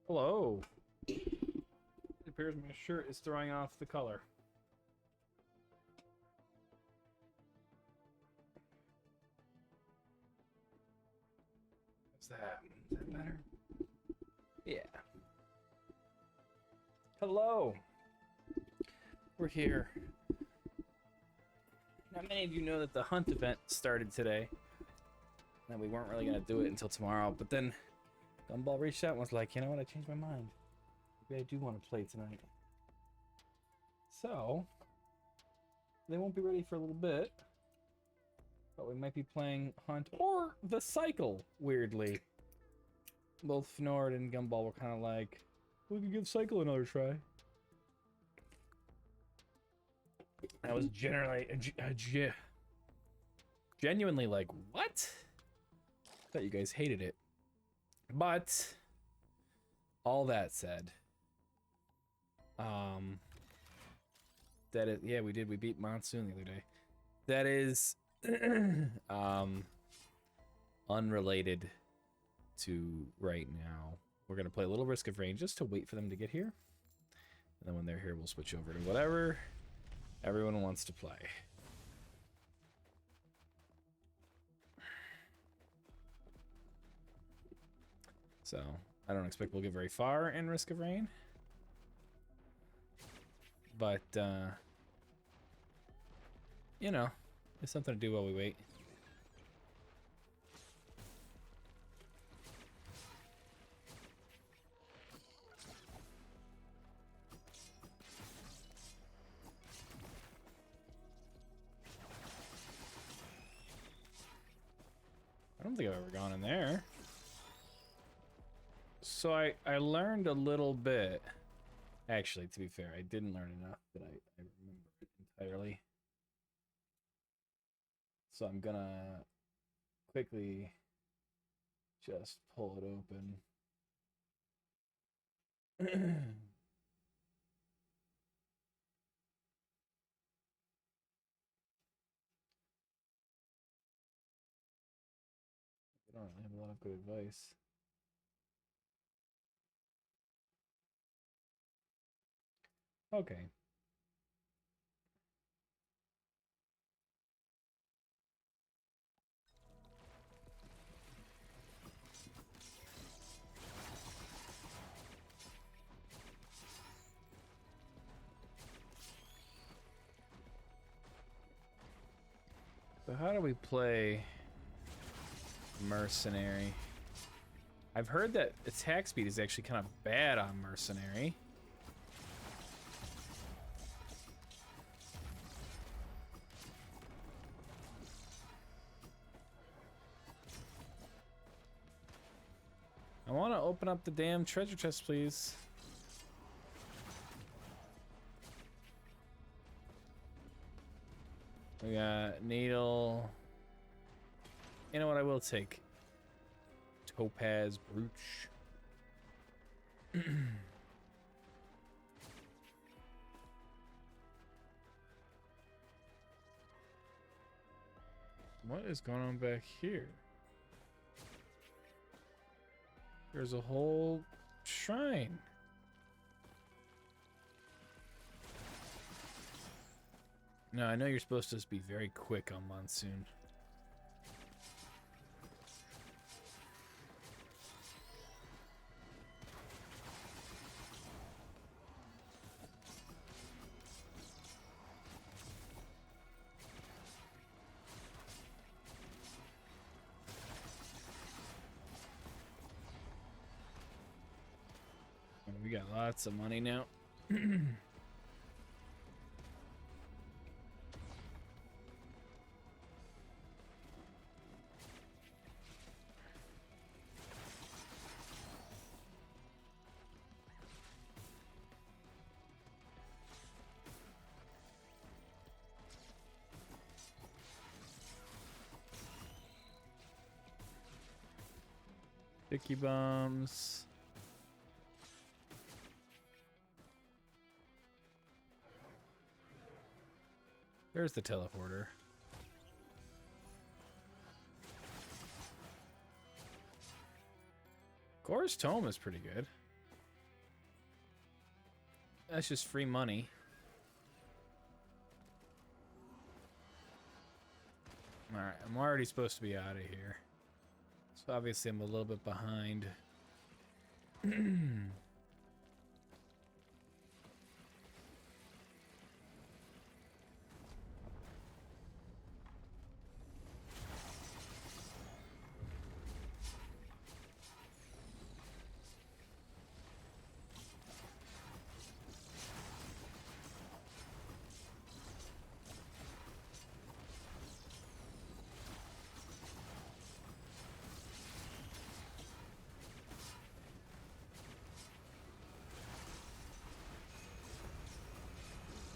Hello. It appears my shirt is throwing off the color. What's that? Is that better? Yeah. Hello. We're here. Not many of you know that the hunt event started today. And we weren't really going to do it until tomorrow, but then Gumball reached out and was like, you know what, I changed my mind. Maybe I do want to play tonight. So, they won't be ready for a little bit, but we might be playing Hunt or The Cycle, weirdly. Both Fnord and Gumball were kind of like, we could give Cycle another try. I was genuinely like, what? I thought you guys hated it. But all that said, that is, yeah, we did. We beat Monsoon the other day. That is unrelated to right now. We're gonna play a little Risk of Rain just to wait for them to get here. And then when they're here, we'll switch over to whatever everyone wants to play. So, I don't expect we'll get very far in Risk of Rain. But, you know, it's something to do while we wait. I don't think I've ever gone in there. So I learned a little bit. Actually, to be fair, I didn't learn enough that I remember it entirely. So I'm gonna quickly just pull it open. I don't really have a lot of good advice. Okay. So how do we play Mercenary? I've heard that attack speed is actually kind of bad on Mercenary. I want to open up the damn treasure chest, please. We got needle. You know what? I will take topaz brooch. What is going on back here? There's a whole shrine. No, I know you're supposed to just be very quick on Monsoon. We got lots of money now. Sticky bombs. There's the teleporter. Gore's Tome is pretty good. That's just free money. Alright, I'm already supposed to be out of here. So obviously I'm a little bit behind.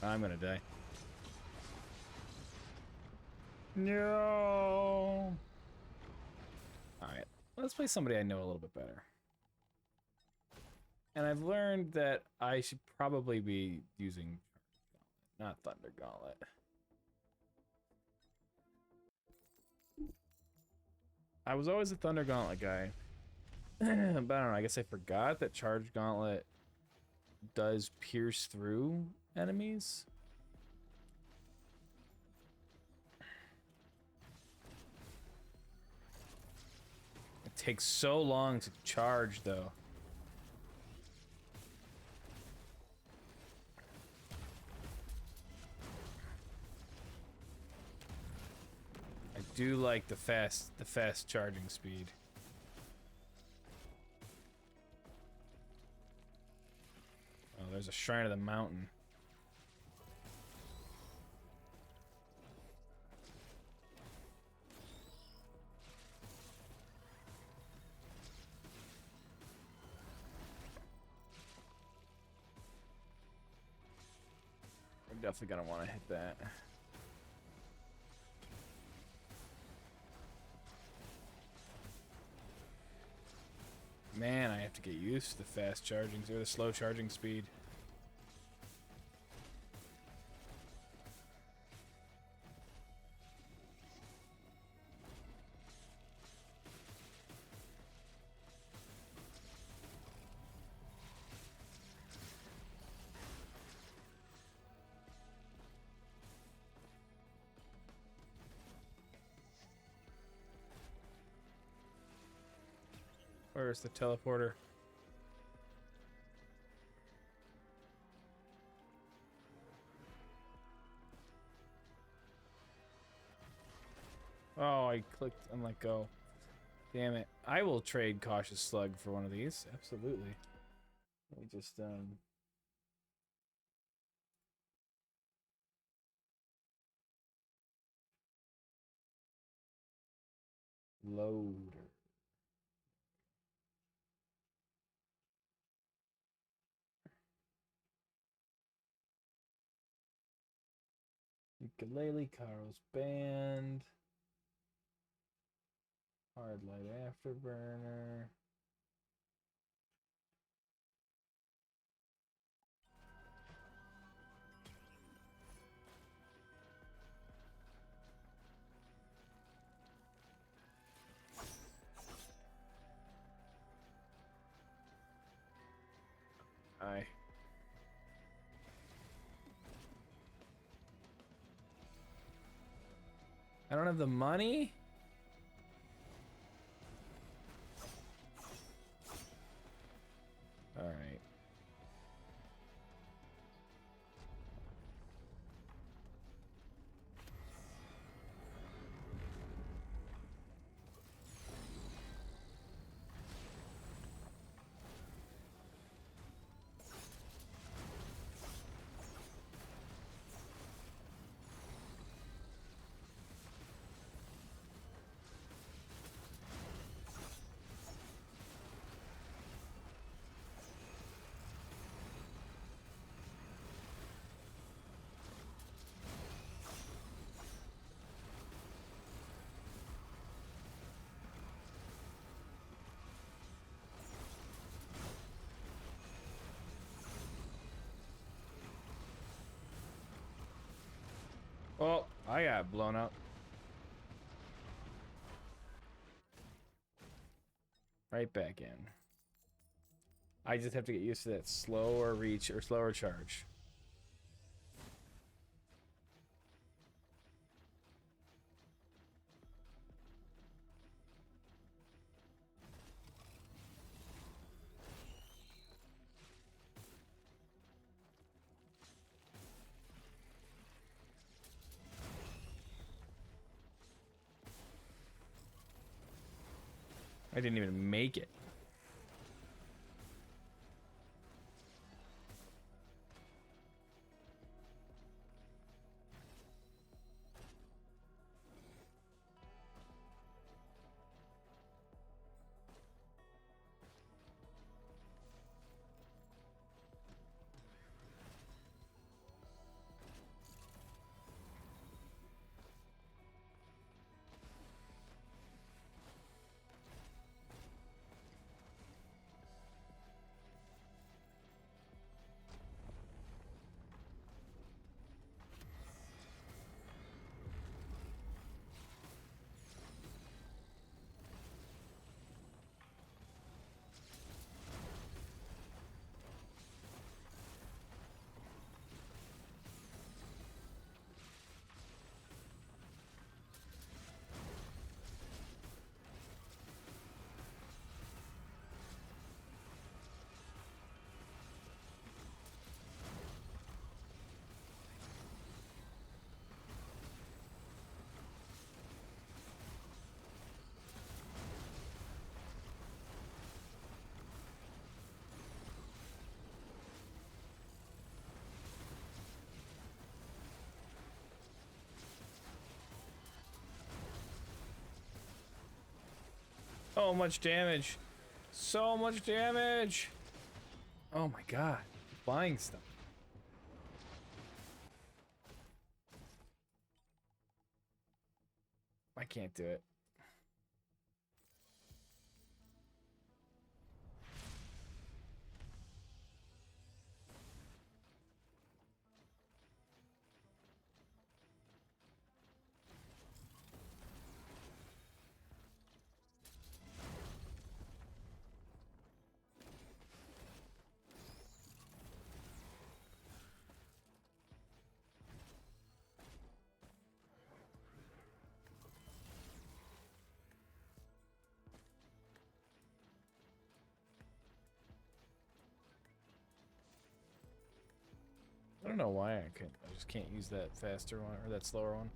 I'm gonna die. No. Alright, let's play somebody I know a little bit better. And I've learned that I should probably be using not Thunder Gauntlet. I was always a Thunder Gauntlet guy. But I don't know, I guess I forgot that Charge Gauntlet does pierce through enemies. It takes so long to charge, though. I do like the fast charging speed. Oh, there's a Shrine of the Mountain. I'm definitely gonna want to hit that. Man, I have to get used to the fast charging or the slow charging speed. Where's the teleporter? Oh, I clicked and let go. Damn it. I will trade Cautious Slug for one of these. Absolutely. Let me just, loader. Ukulele, Carl's Band. Hard Light Afterburner. I don't have the money? All right. Oh, I got blown up. Right back in. I just have to get used to that slower reach or slower charge. I didn't even make it. So much damage. So much damage. Oh my god. Buying stuff. I can't do it. I don't know why I couldn't. I just can't use that faster one or that slower one.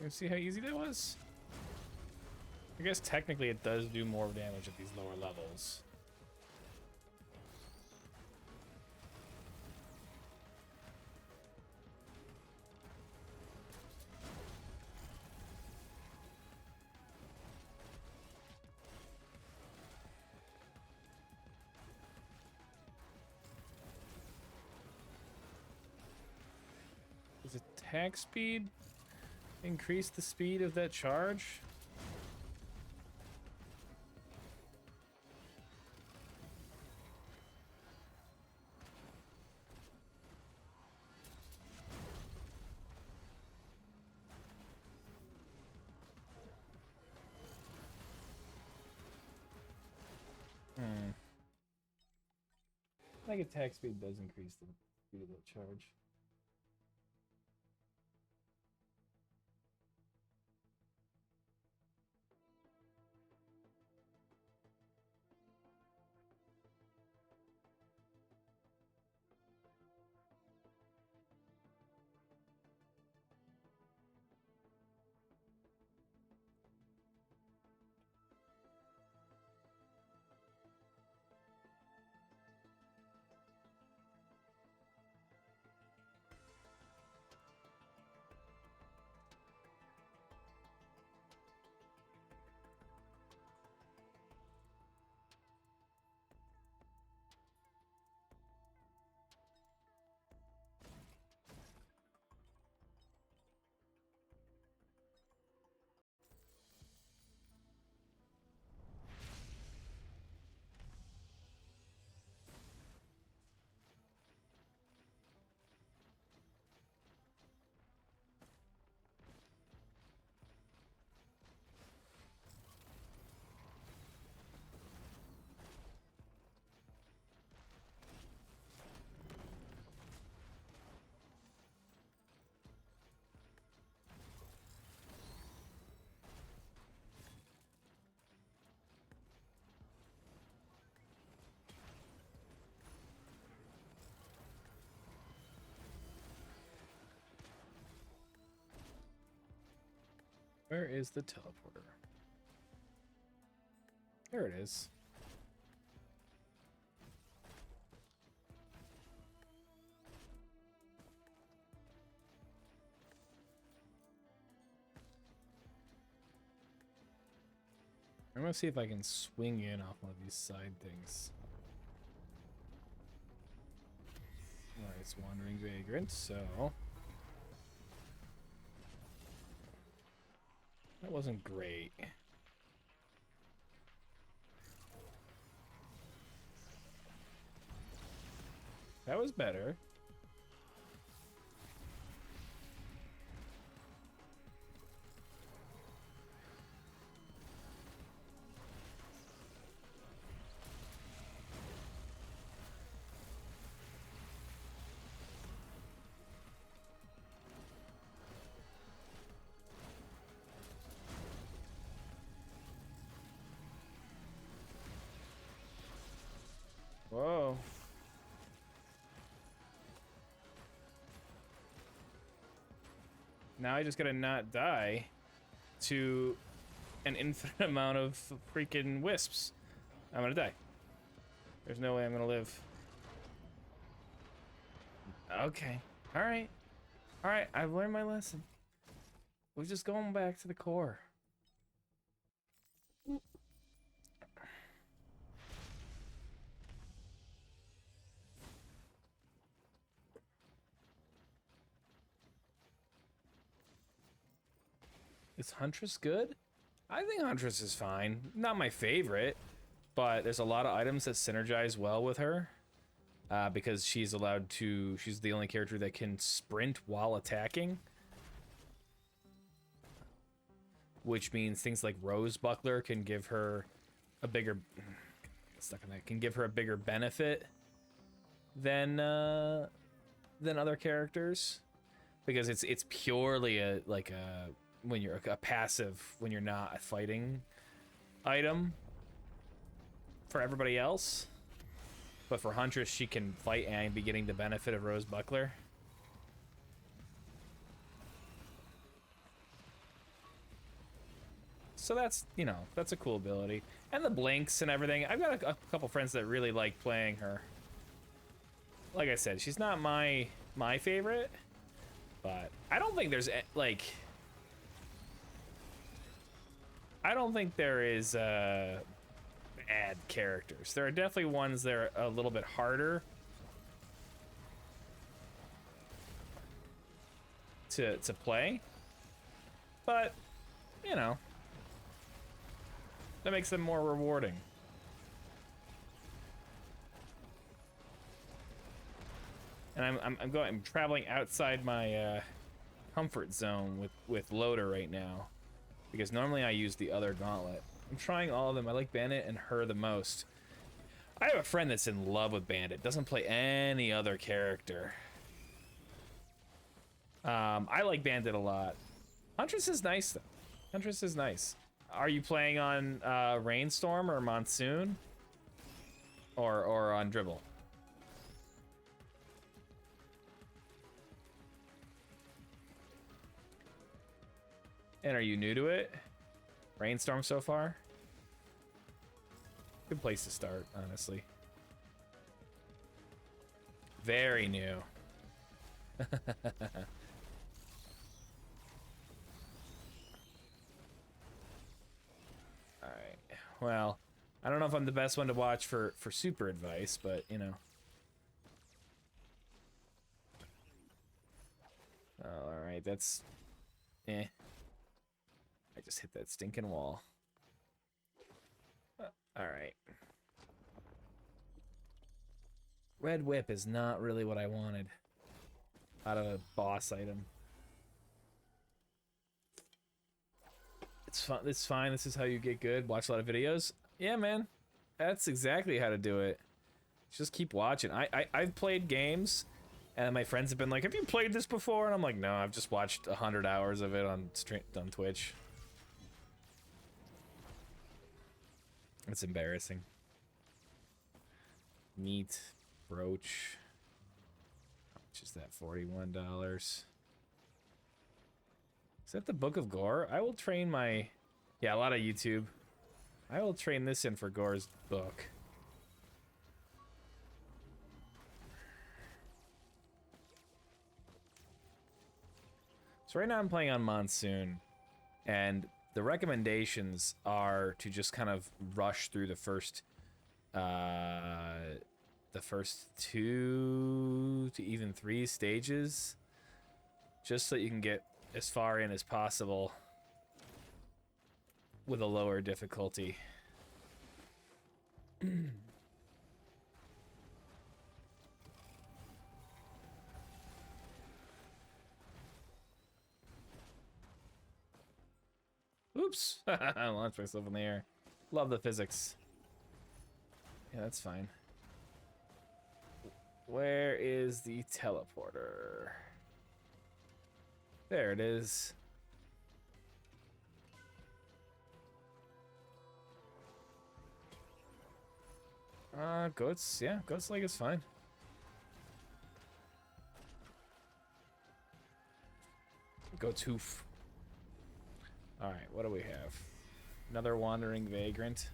You see how easy that was? I guess technically it does do more damage at these lower levels. Does attack speed increase the speed of that charge? I think attack speed does increase the speed of that charge. Where is the teleporter? There it is. I'm gonna see if I can swing in off one of these side things. Alright, it's Wandering Vagrant, so... that wasn't great. That was better. Whoa. Now I just gotta not die to an infinite amount of freaking wisps. I'm gonna die. There's no way I'm gonna live. Okay. Alright. Alright, I've learned my lesson. We're just going back to the core. Is Huntress good? I think Huntress is fine. Not my favorite, but there's a lot of items that synergize well with her. Because she's the only character that can sprint while attacking. Which means things like Rose Buckler can give her a bigger... stuck in that. Can give her a bigger benefit than other characters. Because it's purely when you're a passive, when you're not a fighting item for everybody else. But for Huntress, she can fight and be getting the benefit of Rose Buckler. So that's, you know, that's a cool ability. And the blinks and everything. I've got a couple friends that really like playing her. Like I said, she's not my favorite, but I don't think there's like... I don't think there is bad characters. There are definitely ones that are a little bit harder to play, but you know, that makes them more rewarding. And I'm traveling outside my comfort zone with Loader right now. Because normally I use the other gauntlet. I'm trying all of them. I like Bandit and her the most. I have a friend that's in love with Bandit. Doesn't play any other character. I like Bandit a lot. Huntress is nice, though. Huntress is nice. Are you playing on Rainstorm or Monsoon? Or on Dribble? And are you new to it? Rainstorm so far? Good place to start, honestly. Very new. Alright. Well, I don't know if I'm the best one to watch for super advice, but, you know. Alright, that's... eh. I just hit that stinking wall. Alright. Red Whip is not really what I wanted out of a boss item. It's fun. It's fine. This is how you get good. Watch a lot of videos. Yeah, man. That's exactly how to do it. Just keep watching. I've played games, and my friends have been like, "Have you played this before?" And I'm like, "No, I've just watched 100 hours of it on Twitch." It's embarrassing. Meat brooch. How much is that? $41. Is that the Book of Gore? I will train my... Yeah, a lot of YouTube. I will train this in for Gore's book. So right now I'm playing on Monsoon, and the recommendations are to just kind of rush through the first 2 to even 3 stages, just so you can get as far in as possible with a lower difficulty. Oops! I launched myself in the air. Love the physics. Yeah, that's fine. Where is the teleporter? There it is. Goats. Yeah, Goat's Leg is fine. Goat's Hoof. Alright, what do we have? Another Wandering Vagrant.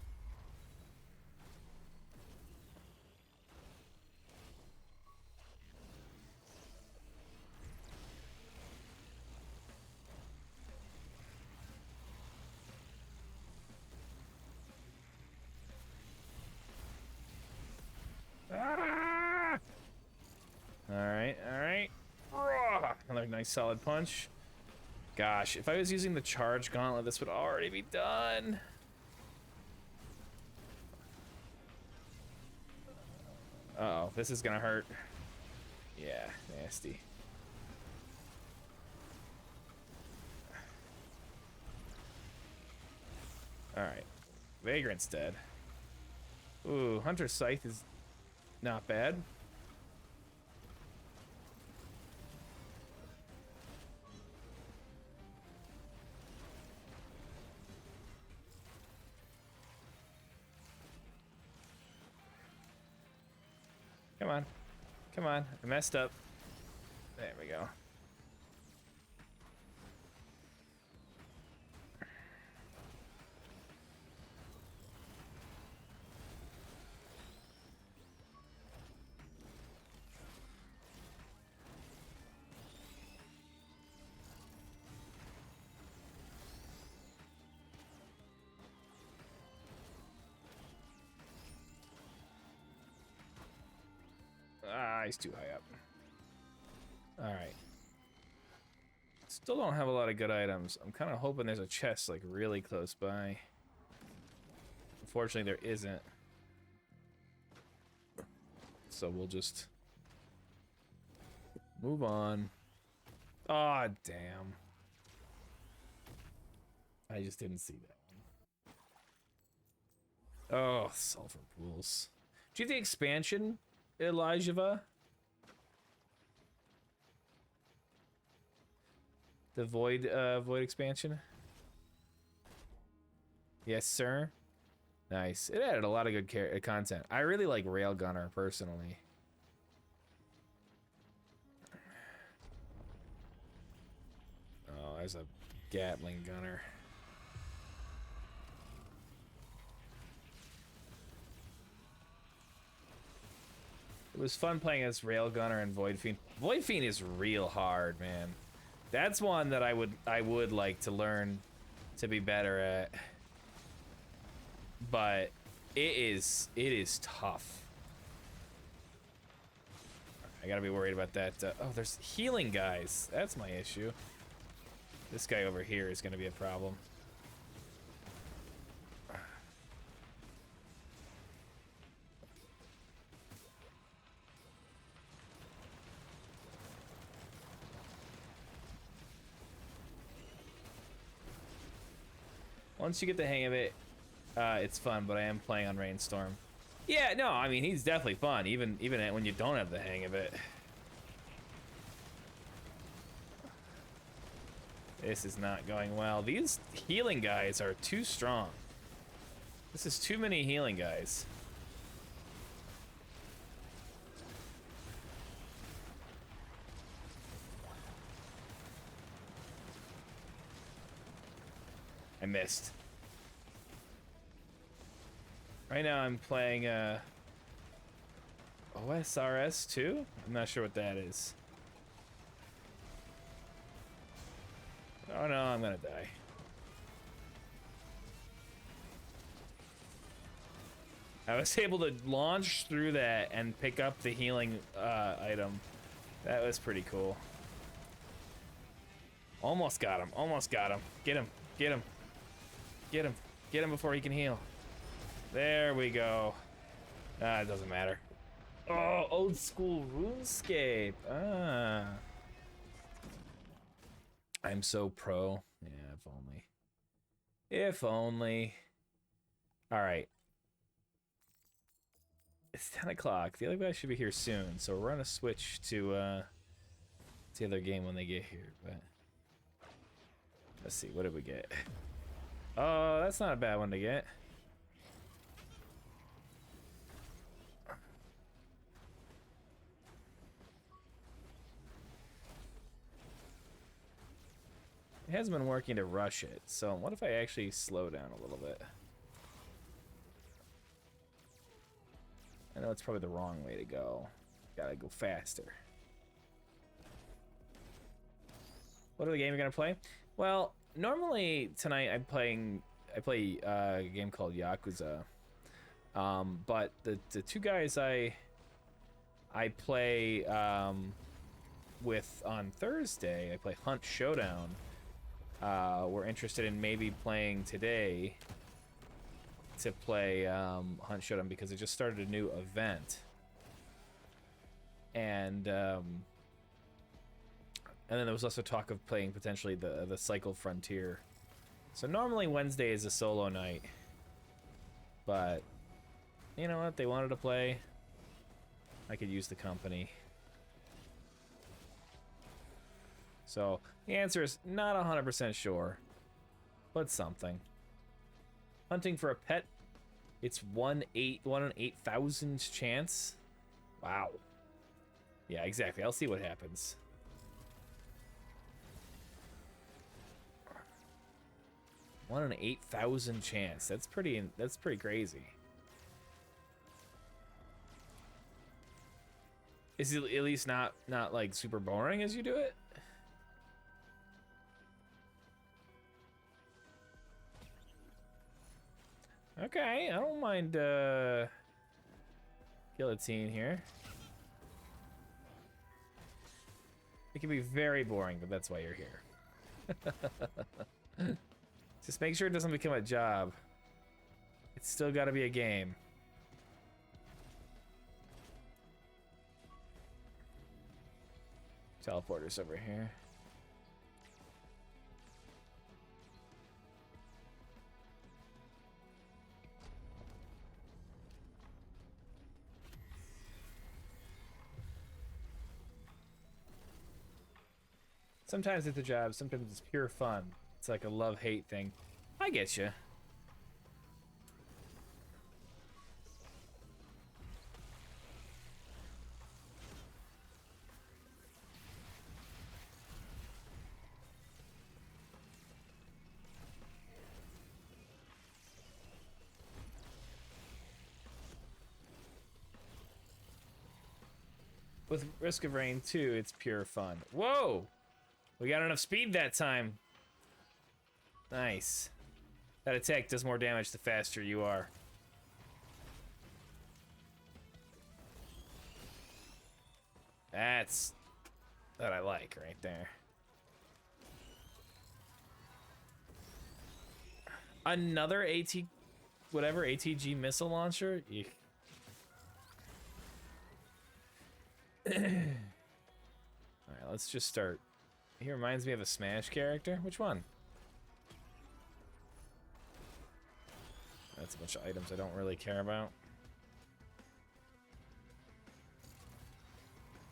Ah! Alright, alright. Another nice solid punch. Gosh, if I was using the charge gauntlet, this would already be done. Uh-oh, this is gonna hurt. Yeah, nasty. Alright. Vagrant's dead. Ooh, Hunter's Scythe is not bad. Come on. Come on. I messed up. There we go. Ah, he's too high up. Alright. Still don't have a lot of good items. I'm kind of hoping there's a chest, like, really close by. Unfortunately, there isn't. So we'll just move on. Aw, damn. I just didn't see that one. Oh, sulfur pools. Do you have the expansion, Elijah? The void expansion? Yes, sir. Nice. It added a lot of good content. I really like Railgunner, personally. Oh, there's a Gatling gunner. It was fun playing as Railgunner and Void Fiend. Void Fiend is real hard, man. That's one that I would like to learn to be better at. But it is tough. I gotta be worried about that. Oh, there's healing guys. That's my issue. This guy over here is gonna be a problem. Once you get the hang of it, it's fun, but I am playing on Rainstorm. Yeah, no, I mean, he's definitely fun, even when you don't have the hang of it. This is not going well. These healing guys are too strong. This is too many healing guys. I missed. Right now I'm playing OSRS 2? I'm not sure what that is. Oh no, I'm gonna die. I was able to launch through that and pick up the healing item. That was pretty cool. Almost got him. Almost got him. Get him. Get him. Get him. Get him before he can heal. There we go. Ah, it doesn't matter. Oh, old school RuneScape. Ah. I'm so pro. Yeah, if only. If only. All right. It's 10 o'clock. The other guys should be here soon, so we're gonna switch to the other game when they get here. But let's see, what did we get? Oh, that's not a bad one to get. It hasn't been working to rush it, so what if I actually slow down a little bit? I know it's probably the wrong way to go. Gotta go faster. What are the game you're gonna play? Well, normally tonight I play a game called Yakuza. But the two guys I play with on Thursday, I play Hunt Showdown. We're interested in maybe playing today to play Hunt Showdown because they just started a new event. And then there was also talk of playing potentially the Cycle Frontier. So normally Wednesday is a solo night. But you know what? They wanted to play. I could use the company. So the answer is not 100% sure, but something. Hunting for a pet, it's 1 in 8,000 chance. Wow. Yeah, exactly. I'll see what happens. One in 8,000 chance. That's pretty crazy. Is it at least not like super boring as you do it? Okay, I don't mind guillotine here. It can be very boring, but that's why you're here. Just make sure it doesn't become a job. It's still got to be a game. Teleporters over here. Sometimes it's a job, sometimes it's pure fun. It's like a love-hate thing. I get you. With Risk of Rain 2, it's pure fun. Whoa! We got enough speed that time. Nice. That attack does more damage the faster you are. That's that I like right there. Another ATG missile launcher? Eek. Alright, let's just start. He reminds me of a Smash character. Which one? That's a bunch of items I don't really care about.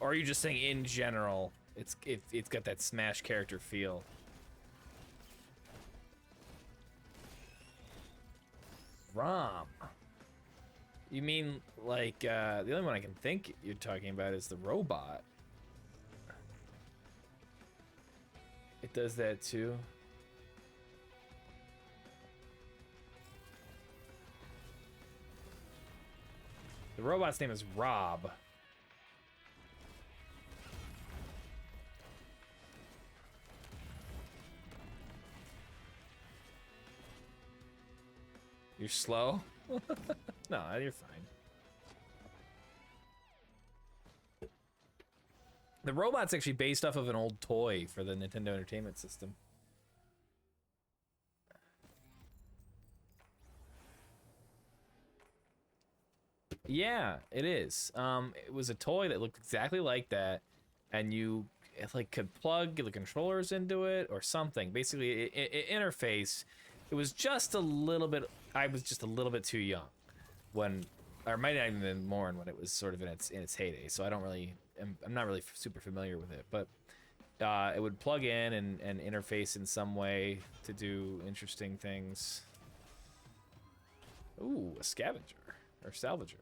Or are you just saying in general, it's got that Smash character feel? ROM. You mean like the only one I can think you're talking about is the robot. It does that too. The robot's name is Rob. You're slow? No, you're fine. The robot's actually based off of an old toy for the Nintendo Entertainment System. Yeah, it is. It was a toy that looked exactly like that, and you like could plug the controllers into it or something. Basically, it interface. It was just a little bit. I was just a little bit too young when, or might not even been born when it was sort of in its heyday. So I don't really. I'm not really super familiar with it, but it would plug in and interface in some way to do interesting things. Ooh, a scavenger or salvager.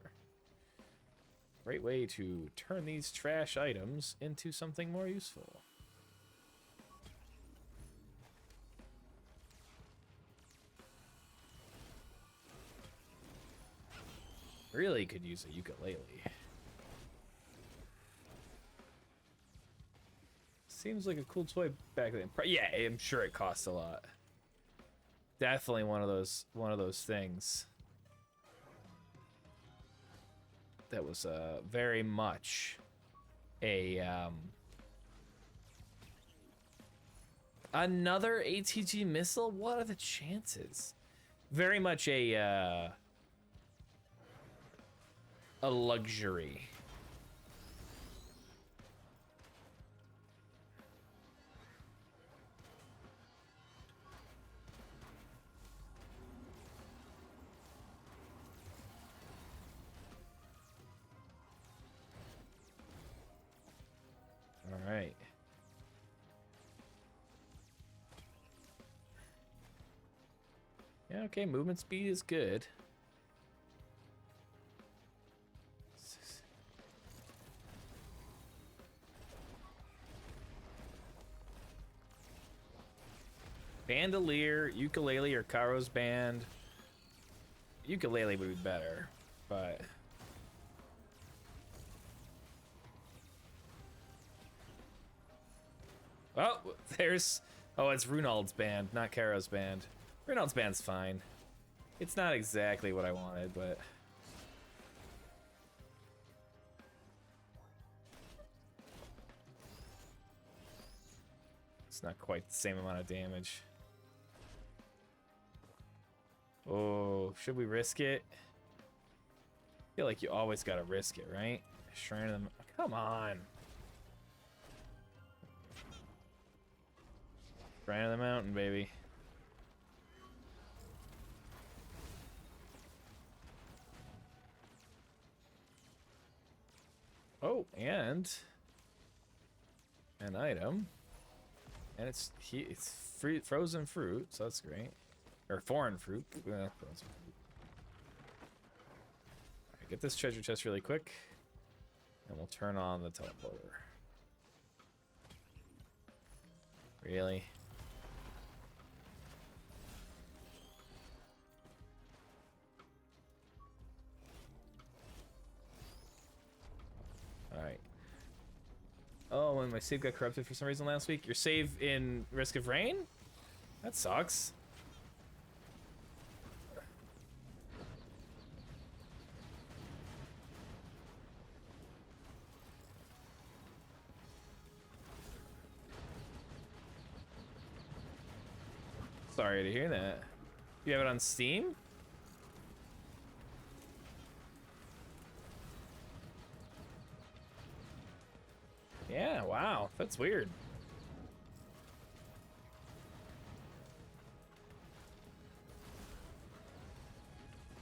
Great way to turn these trash items into something more useful. Really could use a ukulele. Seems like a cool toy back then. Yeah, I'm sure it costs a lot. Definitely one of those things that was very much a another ATG missile. What are the chances? Very much a luxury. All right. Yeah, okay, movement speed is good. Bandolier, ukulele, or Karo's band. Ukulele would be better, but... Oh, there's... Oh, it's Runald's band, not Karo's band. Runald's band's fine. It's not exactly what I wanted, but... It's not quite the same amount of damage. Oh, should we risk it? I feel like you always gotta risk it, right? Shrine of them. Come on. Shrine of the Mountain, baby. Oh, and an item, and it's free frozen fruit, so that's great. Or foreign fruit. Frozen fruit. Alright, get this treasure chest really quick, and we'll turn on the teleporter. Really? Alright. Oh, when my save got corrupted for some reason last week. Your save in Risk of Rain? That sucks. Sorry to hear that. You have it on Steam? Yeah, wow, that's weird.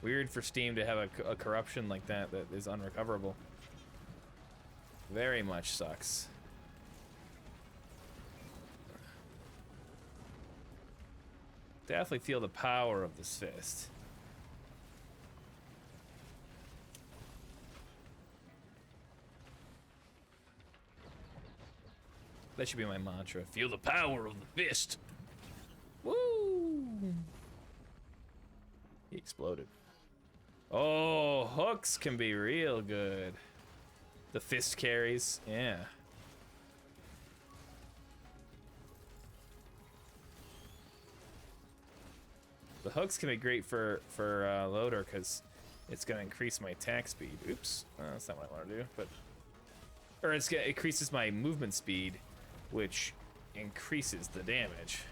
Weird for Steam to have a corruption like that is unrecoverable. Very much sucks. Definitely feel the power of this fist. That should be my mantra. Feel the power of the fist. Woo! He exploded. Oh, hooks can be real good. The fist carries, yeah. The hooks can be great for loader because it's gonna increase my attack speed. Oops, that's not what I want to do. But or it increases my movement speed, which increases the damage.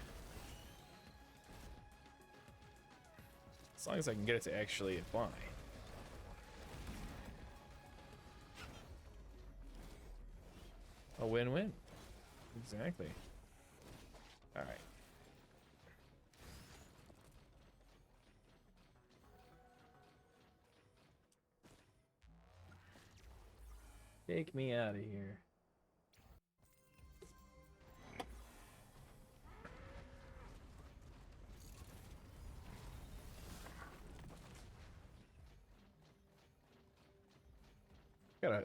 As long as I can get it to actually apply. A win-win. Exactly. All right. Take me out of here.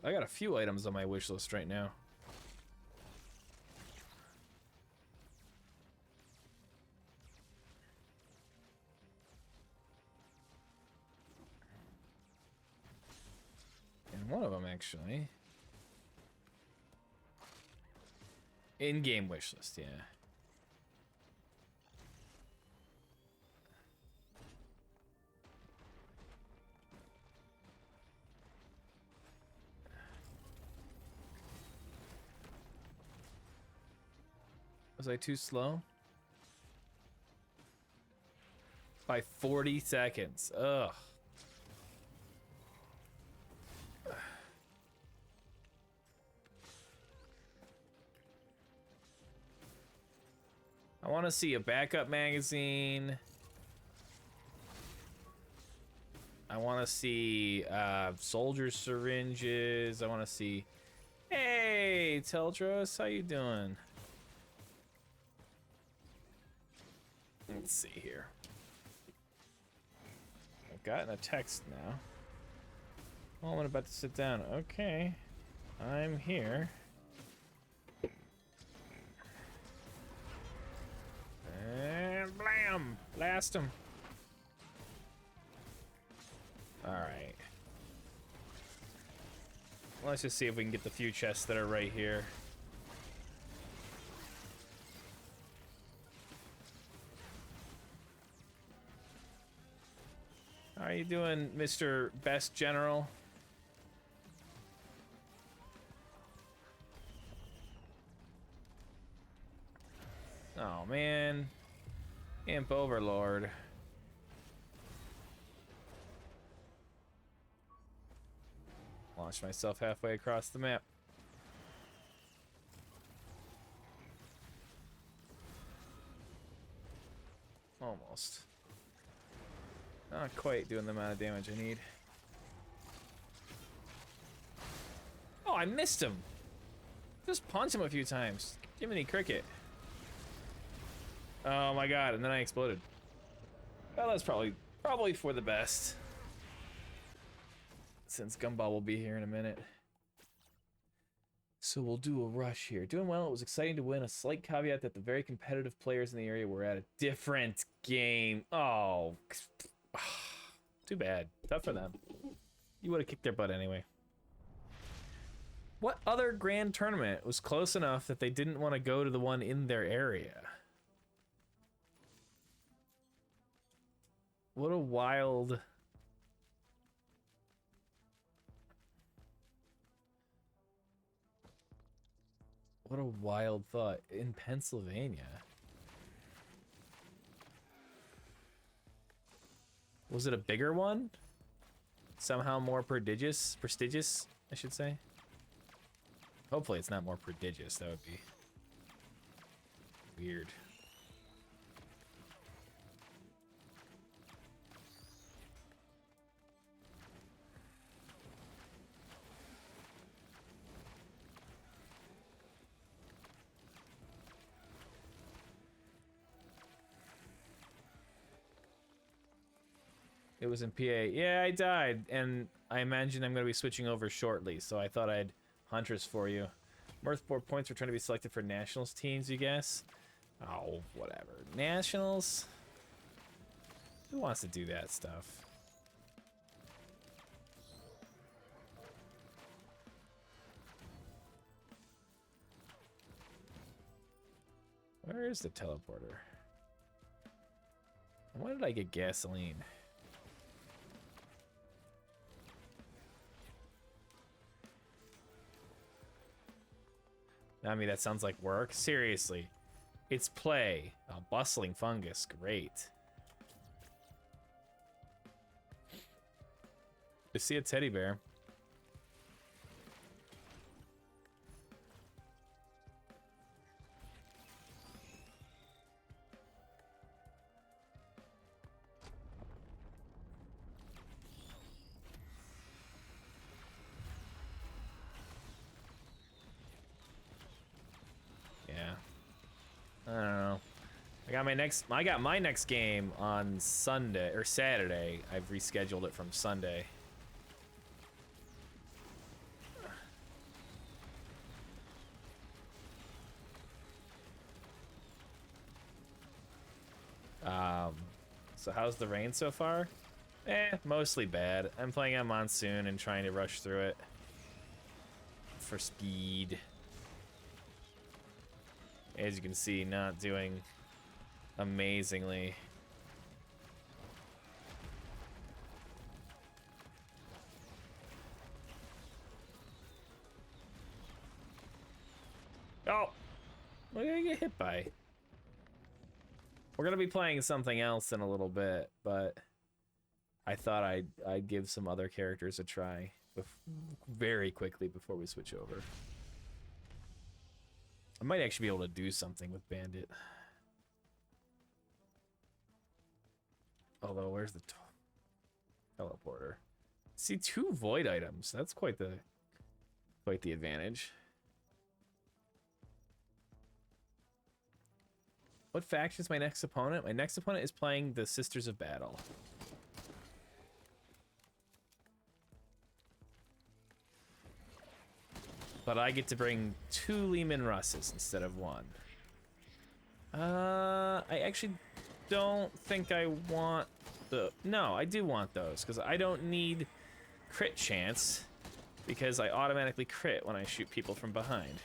I got a few items on my wish list right now. And one of them actually. In-game wish list, yeah. Was I too slow? By 40 seconds. Ugh. I want to see a backup magazine. I want to see soldier syringes. I want to see... Hey, Teldros, how you doing? Let's see here. I've gotten a text now. Oh, I'm about to sit down. Okay. I'm here. And blam! Blast him. Alright. Let's just see if we can get the few chests that are right here. How are you doing, Mr. Best General? Oh, man. Imp Overlord. Launch myself halfway across the map. Almost. Not quite doing the amount of damage I need. Oh, I missed him. Just punch him a few times. Jiminy Cricket. Oh my god, and then I exploded. Well, that's probably for the best. Since Gumball will be here in a minute. So we'll do a rush here. Doing well, it was exciting to win. A slight caveat that the very competitive players in the area were at a different game. Oh, too bad. Tough for them. You would have kicked their butt anyway. What other grand tournament was close enough that they didn't want to go to the one in their area? What a wild... What a wild thought. In Pennsylvania. Was it a bigger one? Somehow more prestigious, I should say. Hopefully it's not more prodigious. That would be weird. It was in PA. Yeah, I died, and I imagine I'm going to be switching over shortly, so I thought I'd Huntress for you. Mirthboard points for trying to be selected for Nationals teams, you guess? Oh, whatever. Nationals? Who wants to do that stuff? Where is the teleporter? Why did I get gasoline? I mean, that sounds like work. Seriously. It's play. A bustling fungus. Great. I see a teddy bear. Yeah. I don't know. I got my next game on Sunday or Saturday. I've rescheduled it from Sunday. So how's the rain so far? Mostly bad. I'm playing on Monsoon and trying to rush through it for speed. As you can see, not doing amazingly. Oh! What did I get hit by? We're gonna be playing something else in a little bit, but I thought I'd give some other characters a try very quickly before we switch over. I might actually be able to do something with Bandit. Although, where's the teleporter? See, 2 void items. That's quite the advantage. What faction is my next opponent? My next opponent is playing the Sisters of Battle. But I get to bring 2 Lehman Russes instead of 1. I actually don't think I want the... No, I do want those, because I don't need crit chance, because I automatically crit when I shoot people from behind.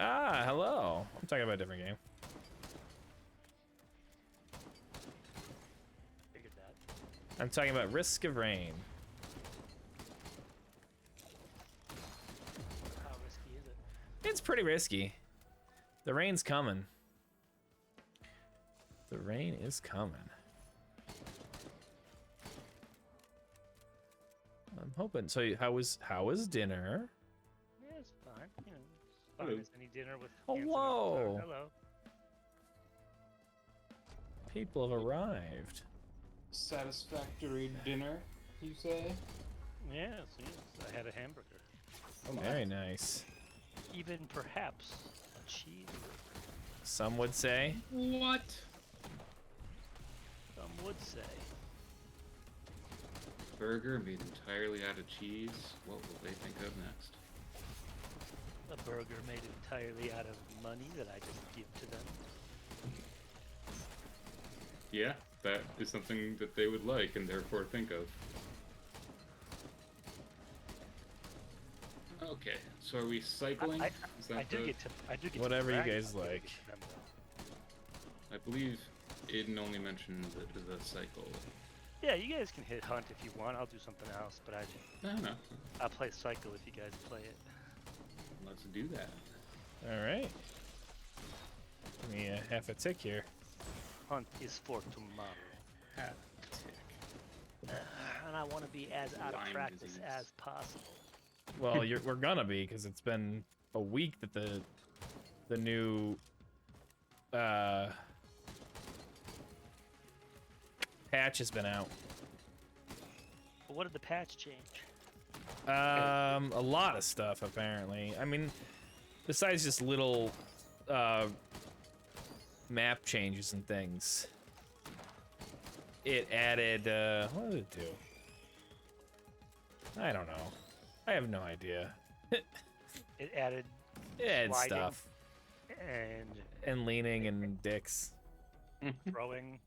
Ah, hello. I'm talking about a different game. Figured that. I'm talking about Risk of Rain. How risky is it? It's pretty risky. The rain's coming. The rain is coming. I'm hoping. So how was dinner? Yeah, it's fine. You know, it's fine as any dinner with. Hello. Hello. People have arrived. Satisfactory dinner, you say? Yes, yes. I had a hamburger. Oh my. Very nice. Even perhaps a cheese. Some would say. What? Some would say. Burger made entirely out of cheese. What will they think of next? A burger made entirely out of money that I just give to them. Yeah, that is something that they would like and therefore think of. Okay, so are we cycling? Is that I do get to Whatever you brag guys about like. giving them, though. I believe Aiden only mentioned the cycle. Yeah, you guys can hit hunt if you want. I'll do something else, but No. I'll play cycle if you guys play it. Let's do that. All right. Give me a half a tick here. Hunt is for tomorrow. Hat tick. And I want to be as out of Lyme practice disease. as possible. Well, we're gonna be, because it's been a week that the new patch has been out. But what did the patch change? A lot of stuff apparently. I mean, besides just little map changes and things. It added what did it do? I don't know. I have no idea. It added It adds sliding stuff. and Leaning and dicks. throwing.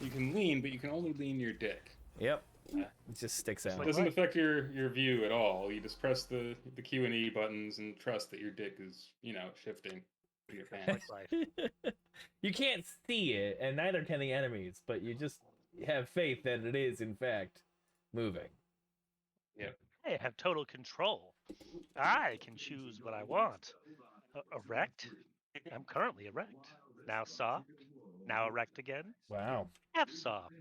You can lean, but you can only lean your dick. Yep. It just sticks It's out. It like- doesn't what? affect your view at all. You just press the Q and E buttons and trust that your dick is, shifting through your pants. Like life. You can't see it, and neither can the enemies, but you just have faith that it is, in fact, moving. I have total control. I can choose what I want. Erect. I'm currently erect. Now soft. Now erect again. Wow. Half soft.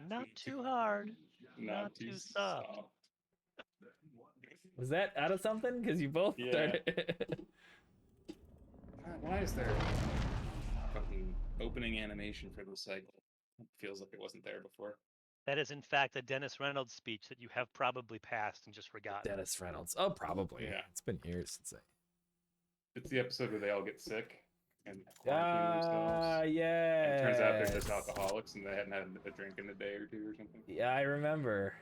Not too hard. Not too soft. Was that out of something? Because you both Yeah. started. Why is there fucking opening animation for the cycle? It feels like it wasn't there before. That is, in fact, a Dennis Reynolds speech that you have probably passed and just forgotten. Dennis Reynolds. Oh, probably. Yeah. It's been years since I. It's the episode where they all get sick and quarantine themselves. Yeah. And it turns out they're just alcoholics and they hadn't had a drink in a day or two or something. Yeah, I remember.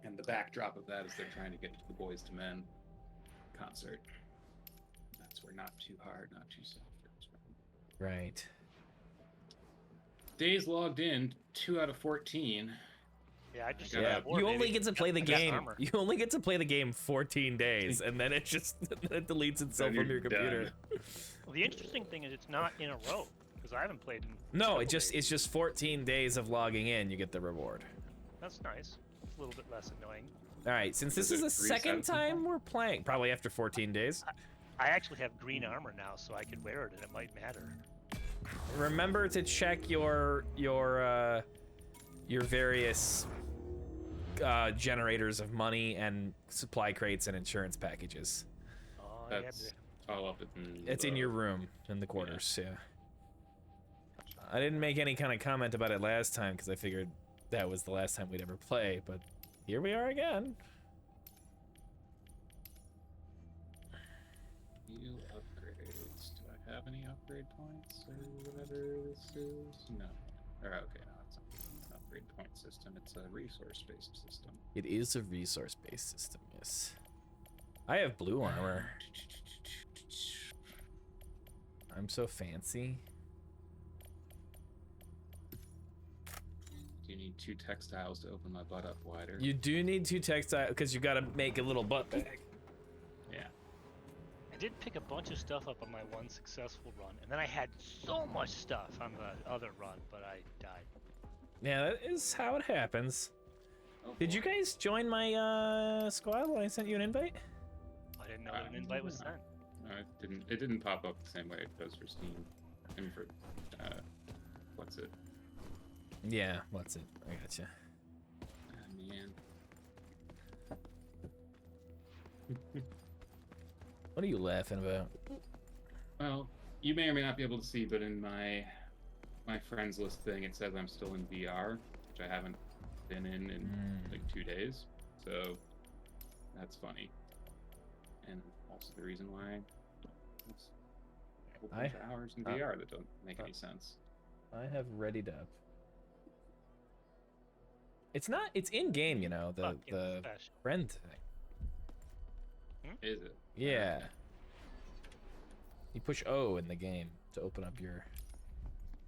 And the backdrop of that is they're trying to get to the Boys to Men concert. That's where Not Too Hard, Not Too Soft is from. Right. Days logged in, 2 out of 14. Yeah, I just Yeah, Yeah, got bored, you only maybe. get to play the I got game. armor. You only get to play the game 14 days, and then it just it deletes itself Then from your you're computer. done. Well, the interesting thing is it's not in a row because I haven't played in. No, several it's days. just 14 days of logging in. You get the reward. That's nice. It's a little bit less annoying. All right, since this Does is it the second reset at some time point? we're playing, probably after 14 days. I actually have green armor now, so I could wear it and it might matter. Remember to check your various generators of money and supply crates and insurance packages. Oh, That's all up in It's in your room in the quarters. Yeah. I didn't make any kind of comment about it last time because I figured that was the last time we'd ever play, but here we are again. New upgrades. Do I have any upgrade points or whatever this is? No. Or okay, no, it's not an upgrade point system. It's a resource-based system. It is a resource-based system, yes. I have blue armor. I'm so fancy. Do you need 2 textiles to open my butt up wider? You do need 2 textile because you got to make a little butt bag. Yeah. I did pick a bunch of stuff up on my one successful run, and then I had so much stuff on the other run, but I died. Yeah, that is how it happens. Oh, Did you boy. guys join my squad when I sent you an invite? I didn't know that an invite was sent. No, it didn't. It didn't pop up the same way it does for Steam. And for what's it? Yeah, what's it? I gotcha. Man. What are you laughing about? Well, you may or may not be able to see, but in my friends list thing, it says I'm still in VR, which I haven't been in like 2 days. So that's funny. And also the reason why it's a whole bunch of hours in VR that don't make any sense. I have readied up. It's not. It's in game, you know. The Fucking special. friend thing. Is it? Yeah. You push O in the game to open up your.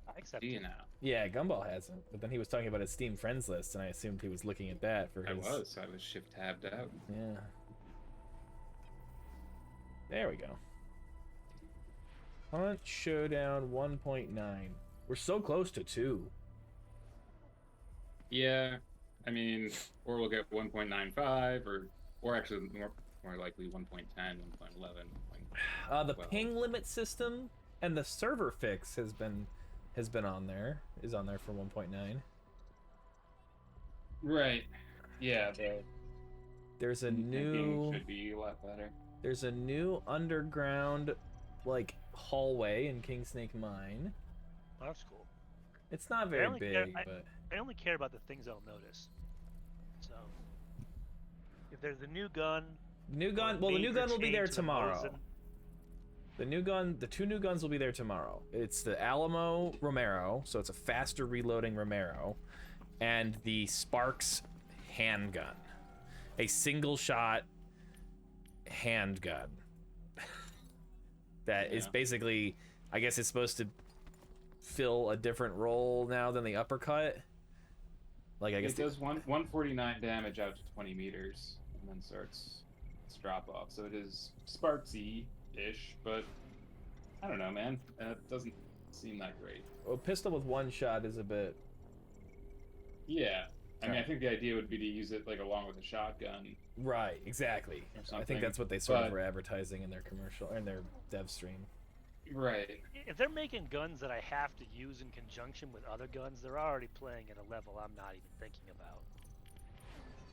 I accept Do you it. know? Yeah, Gumball hasn't. But then he was talking about his Steam friends list, and I assumed he was looking at that for I his. was shift tabbed out. Yeah. There we go. Hunt Showdown 1.9. We're so close to 2. Yeah, I mean, or we'll get 1.95, or actually more likely 1.10, 1.11. The Well. ping limit system and the server fix has been on there. Is on there for 1.9. Right. Yeah, the There's a thinking new should be a lot better. there's a new underground like hallway in King Snake Mine. Oh, that's cool. It's not very only care- big, but I only care about the things I'll notice. So, if there's a new gun, new or gun. a Well, the new major gun will be there change to the tomorrow. Mosin- The 2 new guns will be there tomorrow. It's the Alamo Romero, so it's a faster reloading Romero, and the Sparks handgun, a single shot handgun. That is Yeah. basically, I guess it's supposed to fill a different role now than the uppercut. Like I guess It does 149 damage out to 20 meters, and then starts its drop off. So it is Sparksy-ish, but I don't know, man. It doesn't seem that great. a pistol with one shot is a bit. Yeah. I mean, I Alright. think the idea would be to use it like along with a shotgun. Right, exactly. Or I think something, that's what they sort of but- were advertising in their commercial, in their dev stream. Right. If they're making guns that I have to use in conjunction with other guns, they're already playing at a level I'm not even thinking about.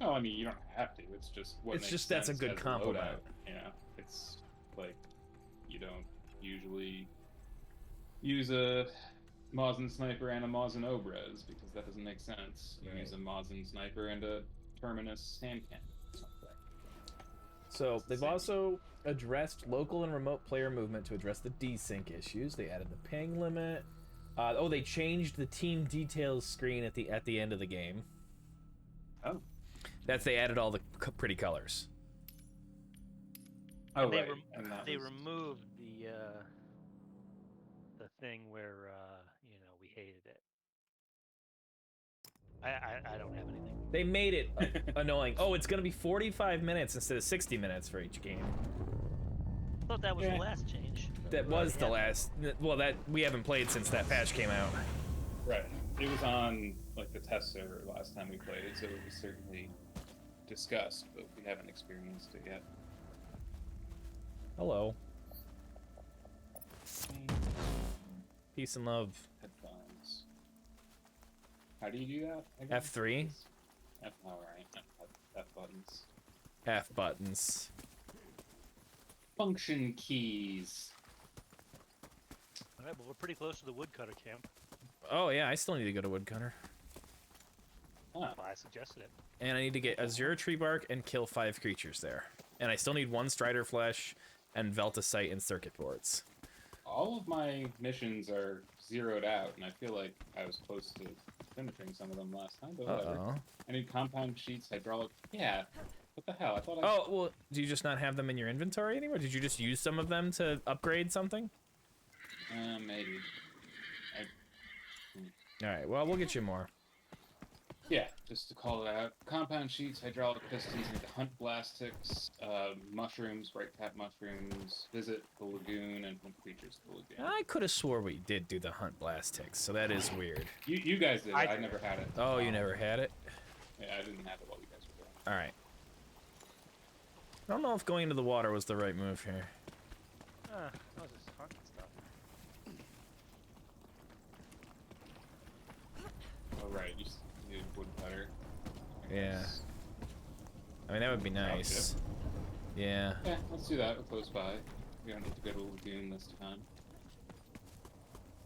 No, I mean you don't have to. It's just what It's makes just that's a sense good as compliment. loadout. You know, it's like you don't usually use a Mosin sniper and a Mosin Obres because that doesn't make sense. You Right. use a Mosin sniper and a Terminus hand cannon. So It's the they've same. also addressed local and remote player movement to address the desync issues. They added the ping limit. They changed the team details screen at the end of the game. Oh. They added all the pretty colors. Oh, They right. rem- and that They was- removed the thing where we hated it. I don't have anything. They made it annoying. Oh, it's gonna be 45 minutes instead of 60 minutes for each game. I thought that was Yeah. the last change. That was the last. Well, that we haven't played since that patch came out. Right. It was on like the test server last time we played it, so it was certainly discussed, but we haven't experienced it yet. Hello. Peace and love. Headphones. How do you do that? again? F3. Alright. F buttons. F buttons. Function keys. All right, but we're pretty close to the woodcutter camp. Oh yeah, I still need to go to Woodcutter. Huh. Well, I suggested it. And I need to get Azure Tree Bark and kill 5 creatures there. And I still need 1 Strider Flesh and Veltasite and circuit boards. All of my missions are zeroed out, and I feel like I was close to finishing some of them last time, but whatever. Uh-oh. I need compound sheets, hydraulic. Yeah. What the hell? I thought I. Oh, well, do you just not have them in your inventory anymore? Did you just use some of them to upgrade something? Maybe. Alright, well, we'll get you more. Yeah, just to call it out. Compound sheets, hydraulic pistons, need to hunt blastics, mushrooms, bright cap mushrooms, visit the lagoon, and hunt creatures to the lagoon. I could have swore we did do the Hunt Blast Ticks, so that is weird. You guys did. I I did. never had it. Oh, you never had it? Yeah, I didn't have it while you guys were doing Alright. I don't know if going into the water was the right move here. I was just hunting stuff. it. Oh, right. You needed woodcutter. I Yeah. guess. I mean, that would be nice. Yeah. Yeah, let's do that. We're close by. We don't need to go to the lagoon this time.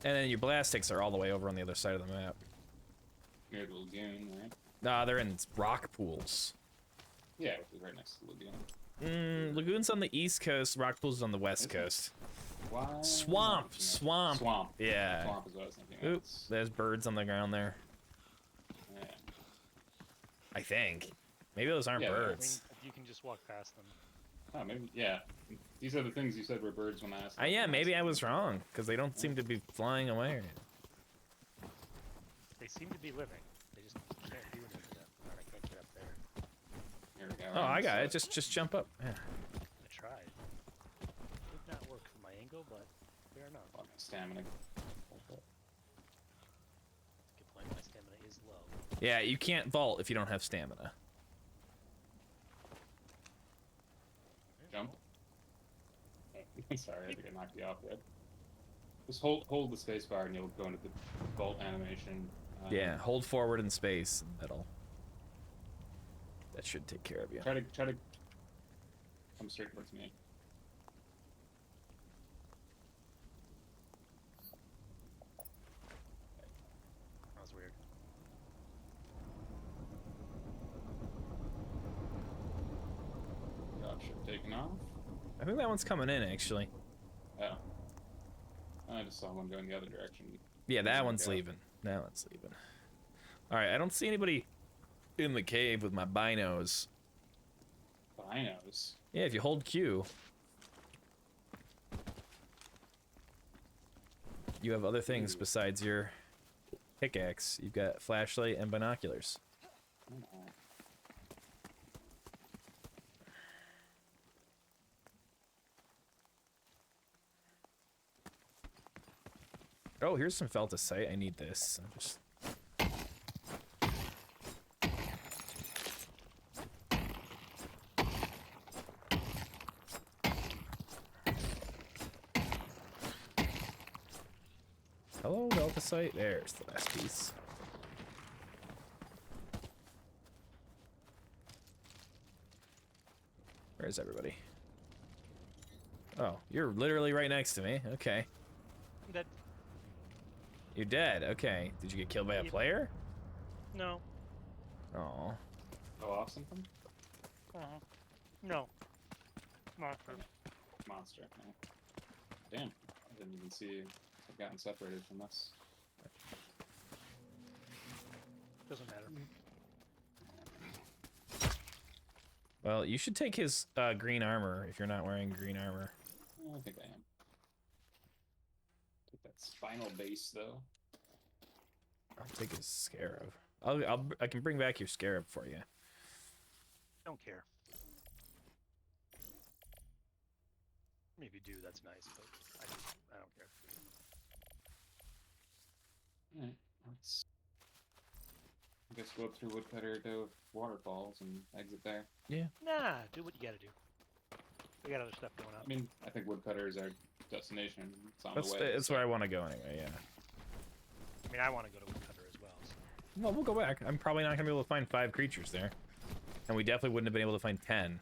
And then your Blastics are all the way over on the other side of the map. Near the lagoon, right? Nah, they're in rock pools. Yeah, which is right next to the lagoon. Lagoon's on the east coast, rock pools is on the west Is it? coast. Why? Swamp, Yeah. swamp. Swamp. Yeah. Swamp is what I was thinking. Oops, there's birds on the ground there. Yeah. I think. Maybe those aren't Yeah, they're- I mean, birds. you can just walk past them. Oh, maybe. Yeah. These are the things you said were birds when I asked. Yeah, maybe I was wrong, because they don't seem to be flying away. They seem to be living. They just can't do anything with them. Alright, I can't get up there. Here we go. Oh, I right, got it. so- Just jump up. Yeah. I tried. Did not work for my angle, but fair enough. Oh, my stamina. Good point. My stamina is low. Yeah, you can't vault if you don't have stamina. Jump. Oh, sorry, I think I knocked you off there. Just hold the space bar and you'll go into the vault animation. Yeah, hold forward in space. That should take care of you. Try to come straight towards me. That was weird. Dropship taking off. I think that one's coming in, actually. Oh. I just saw one going the other direction. Yeah, that There we one's go. leaving. That one's leaving. Alright, I don't see anybody in the cave with my binos. Binos. Yeah, if you hold Q, you have other things Ooh. besides your pickaxe. You've got flashlight and binoculars. Oh, here's some feltacite. I need this. I'm just... Hello, feltacite. There's the last piece. Where's everybody? Oh, you're literally right next to me. Okay. I'm dead. You're dead. Okay. Did you get killed by a Yep. player? No. Oh. Go off something? No. Monster. Monster. No. Damn. I didn't even see I've gotten separated from us. Doesn't matter. Well, you should take his green armor if you're not wearing green armor. I think I am. Take that spinal base though. I'll take his scarab. I can bring back your scarab for you. Don't care. Maybe do. That's nice, but I don't care. Alright, let's I guess go up through Woodcutter to Waterfalls and exit there. Yeah. Nah, do what you gotta do. We got other stuff going on. I mean, I think Woodcutter is our destination. It's on That's the way. that's where I want to go anyway. Yeah. I mean, I want to go to Woodcutter as well. So. Well, we'll go back. I'm probably not gonna be able to find 5 creatures there, and we definitely wouldn't have been able to find 10.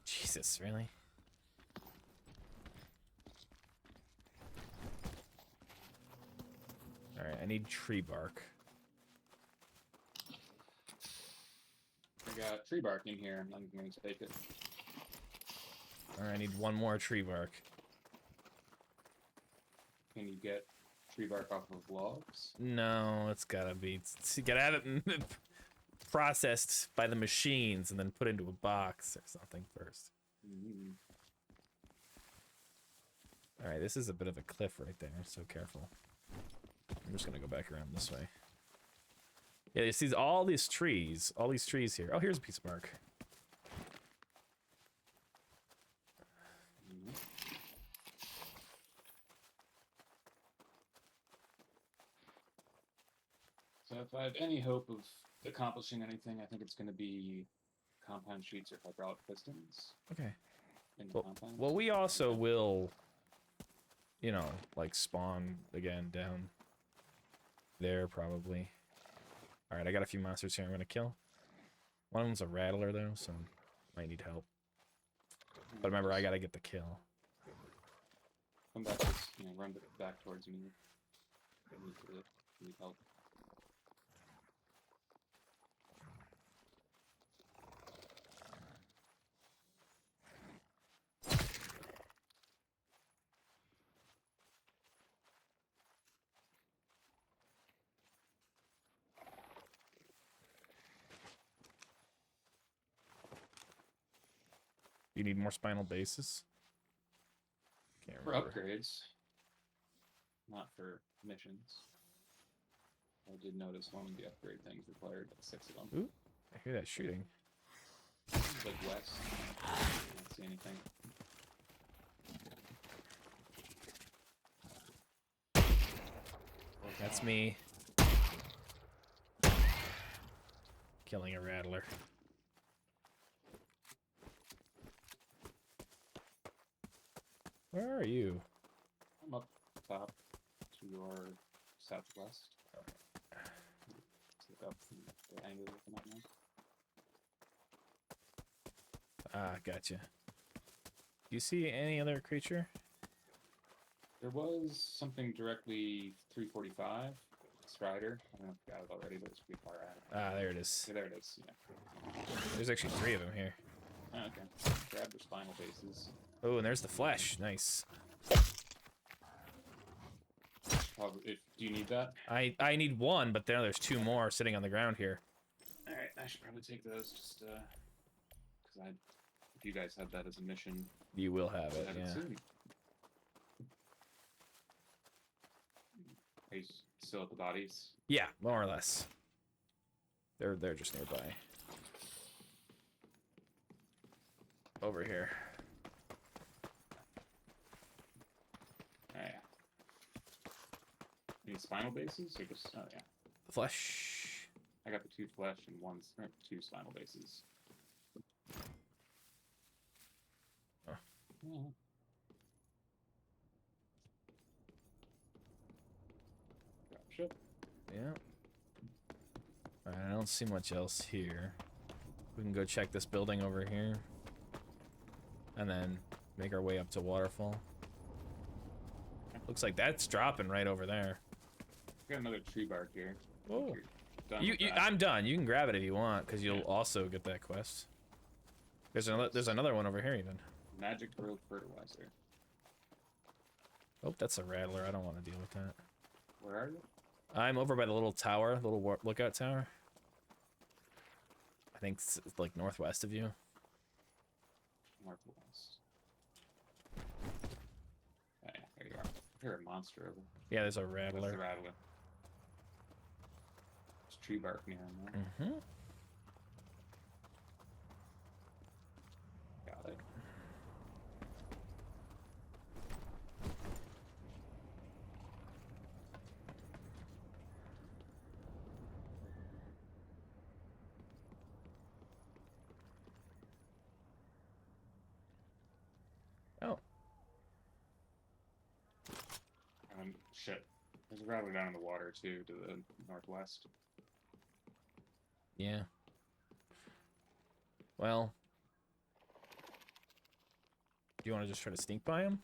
Jesus, really? All right, I need tree bark. I got tree bark in here. I'm going to take it. All right, I need 1 more tree bark. Can you get tree bark off of logs? No, it's gotta be. You gotta have it processed by the machines and then put into a box or something first. Mm-hmm. All right, this is a bit of a cliff right there, so careful. I'm just gonna go back around this way. Yeah, you see all these trees here. Oh, here's a piece of bark. Mm-hmm. So if I have any hope of accomplishing anything, I think it's going to be compound sheets or hydraulic pistons Okay. in Well, compound. well, we also will, you know, like spawn again down there probably. All right, I got a few monsters here I'm gonna kill. One of them's a rattler though, so might need help. But remember, I gotta get the kill. Come back, just, run back towards me. Need help. You need more spinal bases? Can't For remember. upgrades, not for missions. I did notice one of the upgrade things required like 6 of them. Ooh, I hear that shooting. It's like west. I don't see anything. That's me. Killing a rattler. Where are you? I'm up top to your southwest. Look up from the angle you're looking at now. Ah, gotcha. Do you see any other creature? There was something directly 345. Strider. I don't know if you got it already, but it's pretty far out. Ah, there it is. Yeah, there it is. Yeah. There's actually 3 of them here. Oh, okay. Grab their spinal bases. Oh, and there's the flesh. Nice. Do you need that? I need 1, but then there's 2 more sitting on the ground here. All right, I should probably take those just because if you guys have that as a mission, You will have it, have yeah. it soon. Are you still at the bodies? Yeah, more or less. They're just nearby. Over here. Oh, yeah. Any spinal bases or just? Oh yeah. Flesh. I got the 2 flesh and 2 spinal bases. Oh. Yeah. Gotcha. Yeah. Alright, I don't see much else here. We can go check this building over here. And then make our way up to Waterfall. Looks like that's dropping right over there. Got another tree bark here. Oh. Done with that. I'm done. You can grab it if you want, because you'll also get that quest. There's another one over here even. Magic growth fertilizer. Oh, that's a rattler. I don't want to deal with that. Where are you? I'm over by the little tower, little lookout tower. I think it's like northwest of you. Northwest. Oh, yeah, there you are. You're a monster over. Yeah, there's a That's rattler. the rattler. There's tree bark near him there. Mm-hmm. Got it. Oh. Shit. There's a rattler down in the water too, to the northwest. Yeah. Well. Do you want to just try to sneak by him?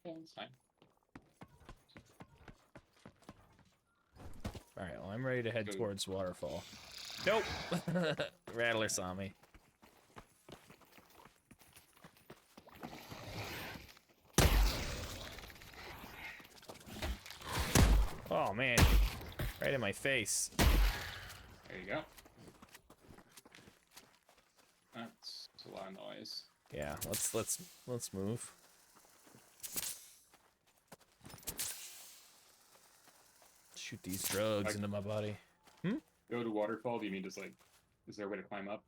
Yeah, that's fine. Alright, well, I'm ready to head Go. towards Waterfall. Nope! Rattler saw me. Oh, man. Right in my face. There you go. That's a lot of noise. Yeah, let's move. Shoot these drugs into my body. Go to waterfall. Do you mean just like? Is there a way to climb up?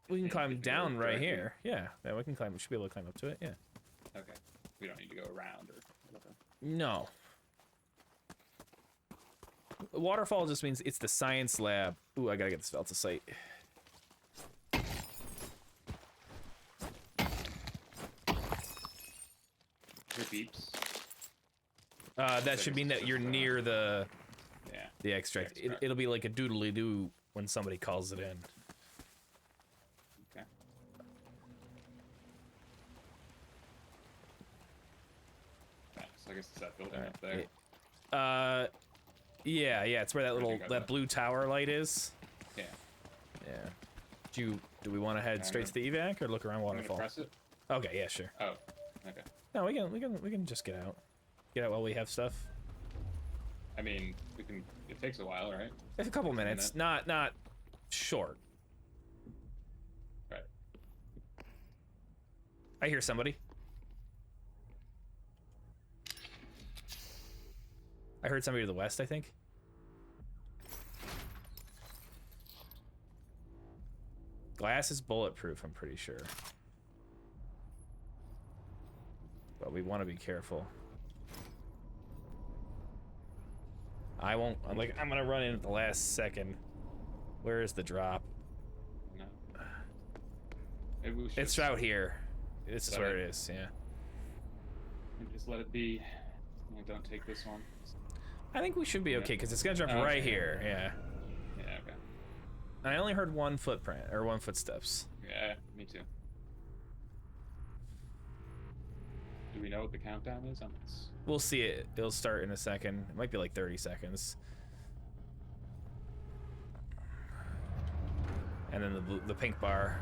We can And climb if you down go right directly- here. Yeah, we can climb. We should be able to climb up to it. Yeah. Okay. We don't need to go around or whatever. No. Waterfall just means it's the science lab. Ooh, I gotta get this Velta site. Your beeps. That should mean that you're near the Yeah. extract. The extract. It'll be like a doodly doo when somebody calls it in. Okay. Nice. I guess it's that building up there. Yeah, it's where that little got that that. blue tower light is. Yeah. Yeah. Do we want to head Yeah, straight to the evac or look around I'm gonna Waterfall? press it. Okay, yeah, sure. Oh. Okay. No, we can just get out. Get out while we have stuff. I mean, we can. It takes a while, right? It's a couple minutes, not short. Right. I hear somebody. I heard somebody to the west, I think. Glass is bulletproof, I'm pretty sure. But we want to be careful. I'm gonna run in at the last second. Where is the drop? No. Maybe we should It's out here. This is Let where it- it is, yeah. just let it be. Don't take this one. I think we should be okay, because it's gonna drop Oh, right okay. here, yeah. Yeah. Okay. I only heard one footprint, or one footsteps. Yeah. Me too. Do we know what the countdown is on this? We'll see it. It'll start in a second. It might be like 30 seconds. And then the pink bar.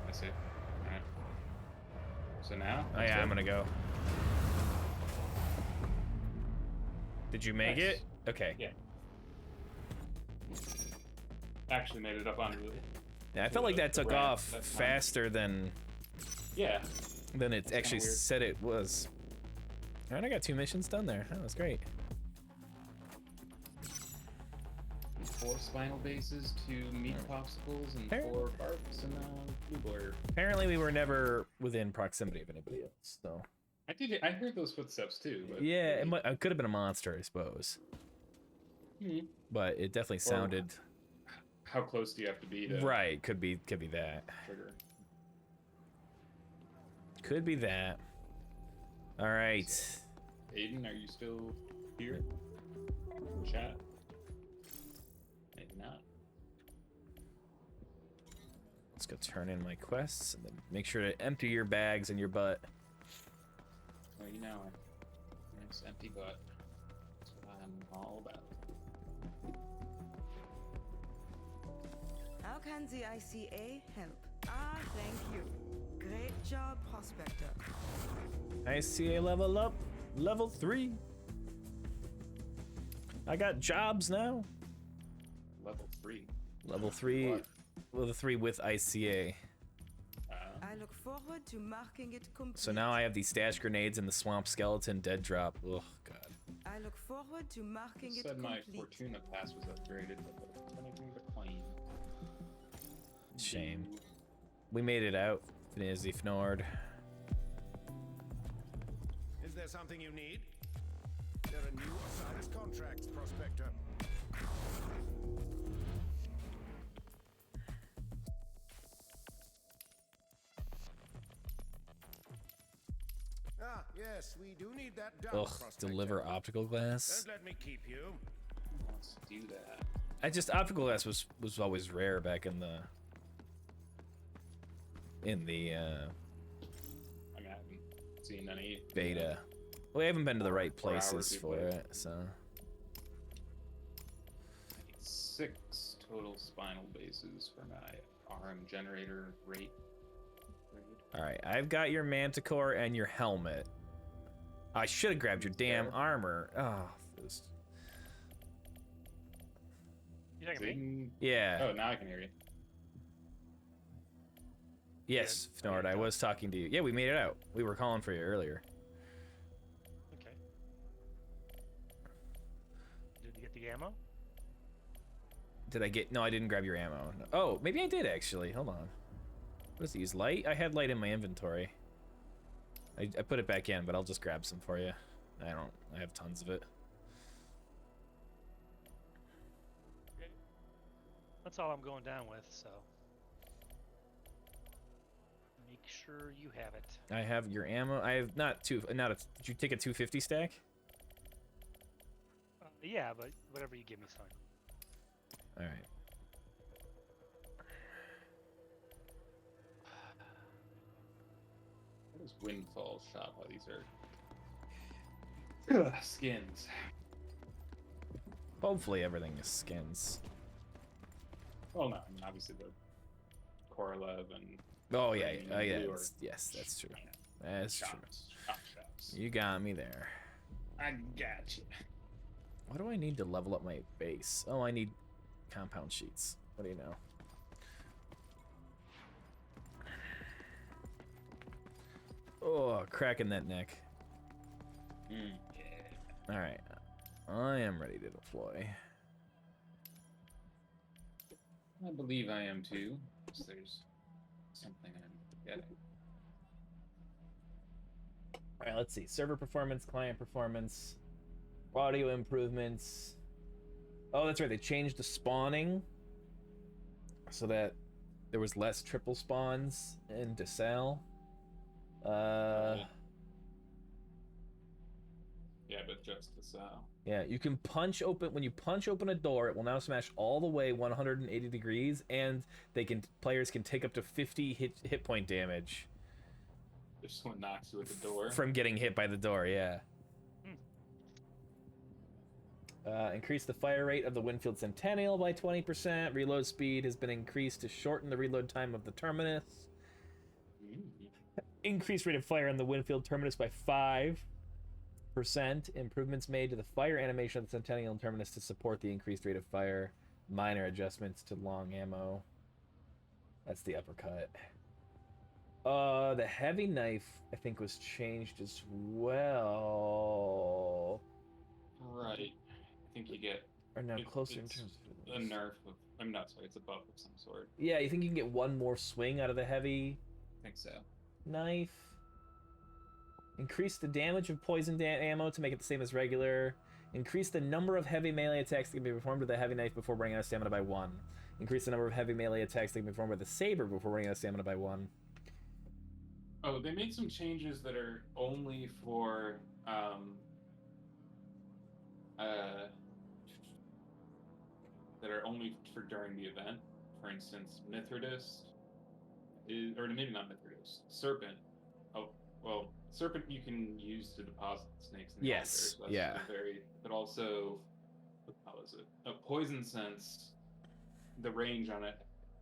I see. All right. So now. Oh yeah, I'm gonna go. Did you make Nice. it? Okay. Yeah. Actually made it up onto the. Yeah, I felt like that the took ramp off that time. faster than Yeah. it actually weird. said it was. Alright, I got 2 missions done there. That was great. 4 spinal bases, 2 meat popsicles, and Apparently- 4 barks, and blue boiler. Apparently, we were never within proximity of anybody else, so. I heard those footsteps too. But Yeah, it could have been a monster, I suppose. Mhm. But it definitely sounded How close do you have to be to right. Could be that. trigger? Could be that. All right. Aiden, are you still here? Chat? Maybe not. Let's go turn in my quests and then make sure to empty your bags and your butt. Well, you know, nice empty butt. That's what I'm all about. How can the ICA help? Ah, thank you. Great job, Prospector. ICA level up. Level 3. I got jobs now. Level 3. Level 3. What? Level 3 with ICA. I look forward to marking it complete. So now I have these stash grenades and the swamp skeleton dead drop. Oh god. I look forward to marking It it said my complete. Fortuna pass was upgraded, but anything but claim. Shame. We made it out. Fnizzy Fnord. Is there something you need? There are new Osiris contracts, Prospector. Ah, yes, we do need that done, Ugh, Prospector. deliver optical glass. Don't let me keep you. Who wants to do that? Optical glass was always rare back in the I mean, I haven't seen any beta. We haven't been to the right For hours places we for played. it, so. I need 6 total spinal bases for my RM generator rate. Alright, I've got your manticore and your helmet. I should have grabbed your damn There. armor. Oh, this. You talking to me? Aiden- Yeah. Oh, now I can hear you. Yes, Yeah, Fnord, I okay. was talking to you. Yeah, we made it out. We were calling for you earlier. Okay. Did you get the ammo? Did I get... No, I didn't grab your ammo. No. Oh, maybe I did, actually. Hold on. What does it use? Light? I had light in my inventory. I put it back in, but I'll just grab some for you. I have tons of it. That's all I'm going down with, so. Make sure you have it. I have your ammo. I have did you take a 250 stack? Yeah, but whatever you give me is fine. All right. What does Windfall shop? Oh, these are skins. Hopefully everything is skins. Well, no, I mean, obviously the Korolev and Oh yeah, Green oh yeah. blue are Yes, that's true. you know, That's true. shops. You got me there. I got you. What do I need to level up my base? Oh, I need compound sheets. What do you know? Oh, cracking that neck. Yeah. All right, I am ready to deploy. I believe I am too. So there's something I'm getting. All right, let's see. Server performance, client performance, audio improvements. Oh, that's right. They changed the spawning so that there was less triple spawns in Desal. Yeah, but just the cell. Yeah, you can punch open when you punch open a door. It will now smash all the way 180 degrees, and players can take up to 50 hit point damage If someone knocks you at the door. from getting hit by the door. Yeah. Increase the fire rate of the Winfield Centennial by 20%. Reload speed has been increased to shorten the reload time of the Terminus. Increased rate of fire on the Winfield Terminus by 5%. Improvements made to the fire animation of the Centennial and Terminus to support the increased rate of fire. Minor adjustments to long ammo. That's the uppercut. The heavy knife, I think, was changed as well. Right. I think you get Or no, closer in It's terms a of... nerf of. I'm not sorry. It's a buff of some sort. Yeah, you think you can get one more swing out of the heavy I think so. knife? Increase the damage of poison ammo to make it the same as regular. Increase the number of heavy melee attacks that can be performed with the heavy knife before running out of stamina by 1. Increase the number of heavy melee attacks that can be performed with the saber before running out of stamina by 1. Oh, they made some changes that are only for that are only for during the event. For instance, Mithridus is, or maybe not Mithridus, Serpent. Oh, well, Serpent you can use to deposit snakes in the altar. Yes, So that's yeah. but also, how is it? A Poison Sense, the range on it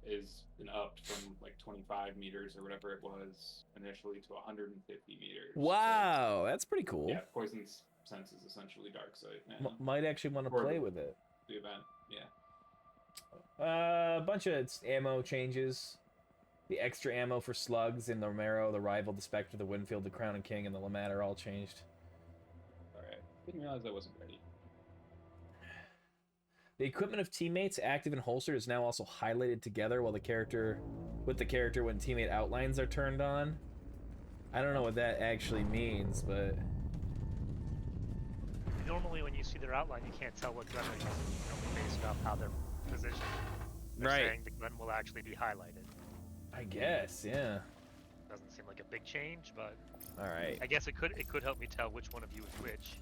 is been upped from like 25 meters or whatever it was initially to 150 meters. Wow, that's pretty cool. Yeah, Poison Sense is essentially Dark Sight now. Might actually want to Or play with it. The event, yeah. A bunch of ammo changes. The extra ammo for slugs in the Romero, the Rival, the Spectre, the Winfield, the Crown and King, and the Lamad are all changed. Alright. Didn't realize I wasn't ready. The equipment of teammates active and holstered is now also highlighted together while the character when teammate outlines are turned on. I don't know what that actually means, but Normally, when you see their outline, you can't tell what gun they're using. You can only base it off how they're positioned. They're right. saying the gun will actually be highlighted. I guess, yeah. Doesn't seem like a big change, but All right. I guess it could help me tell which one of you is which.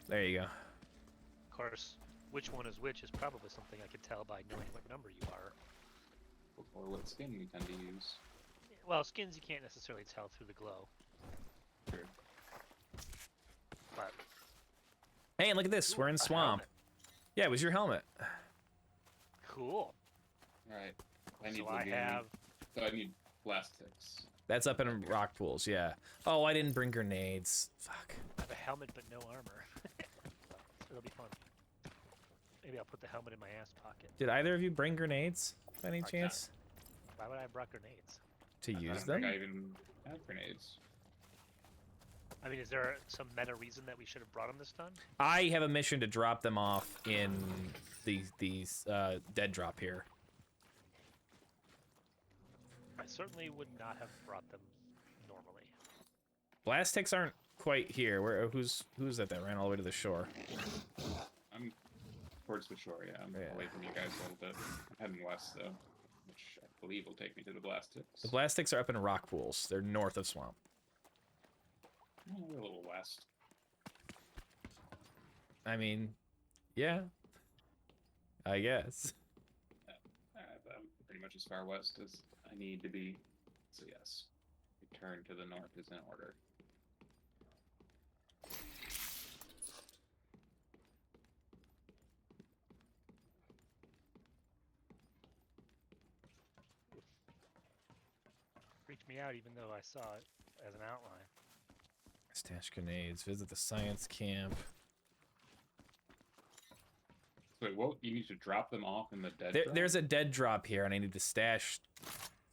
There you go. Of course, which one is which is probably something I could tell by knowing what number you are. Or what skin we tend to use. Well, skins you can't necessarily tell through the glow. Sure. But Hey, and look at this. We're in a swamp. helmet. Yeah, it was your helmet. Cool. Alright. So I need blast ticks. That's up in rock pools, yeah. Oh, I didn't bring grenades. Fuck. I have a helmet but no armor. It'll be fun. Maybe I'll put the helmet in my ass pocket. Did either of you bring grenades by any chance? Why would I have brought grenades? To I use don't them? think I even have grenades. I mean, is there some meta reason that we should have brought them this time? I have a mission to drop them off in these dead drop here. I certainly would not have brought them normally. Blast ticks aren't quite here. Who's that ran all the way to the shore? I'm towards the shore, yeah. I'm away from you guys a little bit. I'm heading west, though, which I believe will take me to the blast ticks. The blast ticks are up in rock pools. They're north of swamp. Oh, we're a little west. I mean, yeah. I guess. I'm pretty much as far west as I need to be. So yes, return to the north is in order. Freaked me out even though I saw it as an outline. Stash grenades. Visit the science camp. Wait, what? You need to drop them off in the dead drop? There's a dead drop here, and I need to stash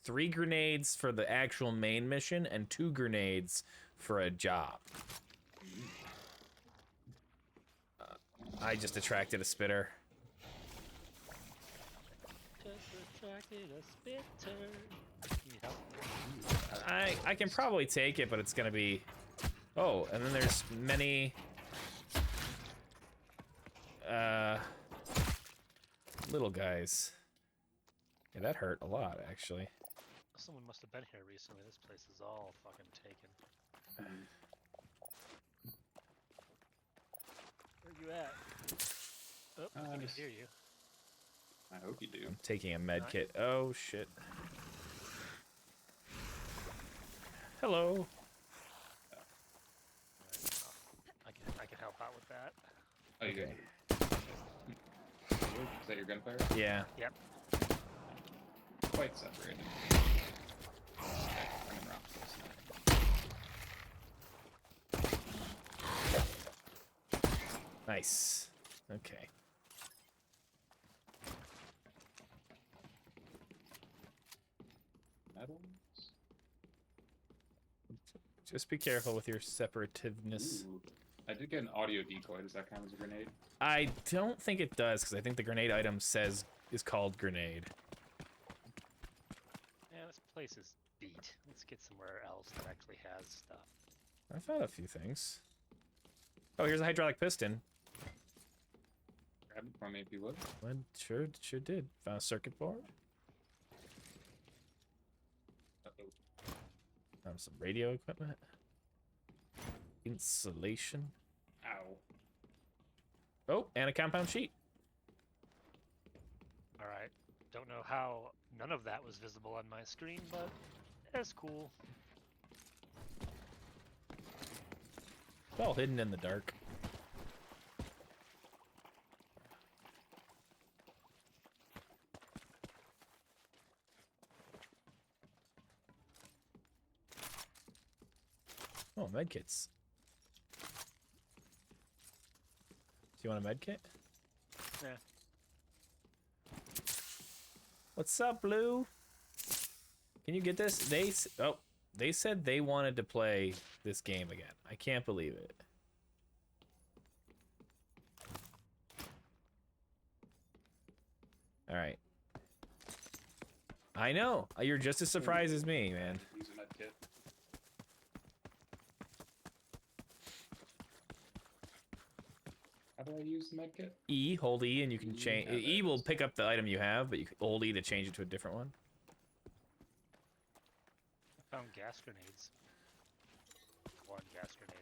3 grenades for the actual main mission and 2 grenades for a job. I just attracted a spitter. Just attracted a spitter. You need help? I can probably take it, but it's gonna be... Oh, and then there's many... little guys. Yeah, that hurt a lot, actually. Someone must have been here recently. This place is all fucking taken. Where you at? Oh, I think I hear you. I hope you do. I'm taking a med kit. Oh, shit. Hello. I can help out with that. Oh, you good? Is that your gunfire? Yeah. Yep. Quite separated. Okay, I'm in rock close now. Nice. Okay. Metals? Just be careful with your separativeness. Ooh. I did get an audio decoy. Does that count as a grenade? I don't think it does, because I think the grenade item is called grenade. Yeah, this place is beat. Let's get somewhere else that actually has stuff. I found a few things. Oh, here's a hydraulic piston. Grab it for me if you would. Well, sure did. Found a circuit board. Uh-oh. Found some radio equipment. Insulation. Ow. Oh, and a compound sheet. All right. Don't know how none of that was visible on my screen, but that's cool. It's all hidden in the dark. Oh, medkits. Do you want a medkit? Yeah. What's up, Blue? Can you get this? They said they wanted to play this game again. I can't believe it. All right. I know. You're just as surprised as me, man. Use a med kit. How do I use the med kit? E, hold E, and you can change. Yeah, there E it will is. pick up the item you have, but you can hold E to change it to a different one. I found gas grenades. One gas grenade.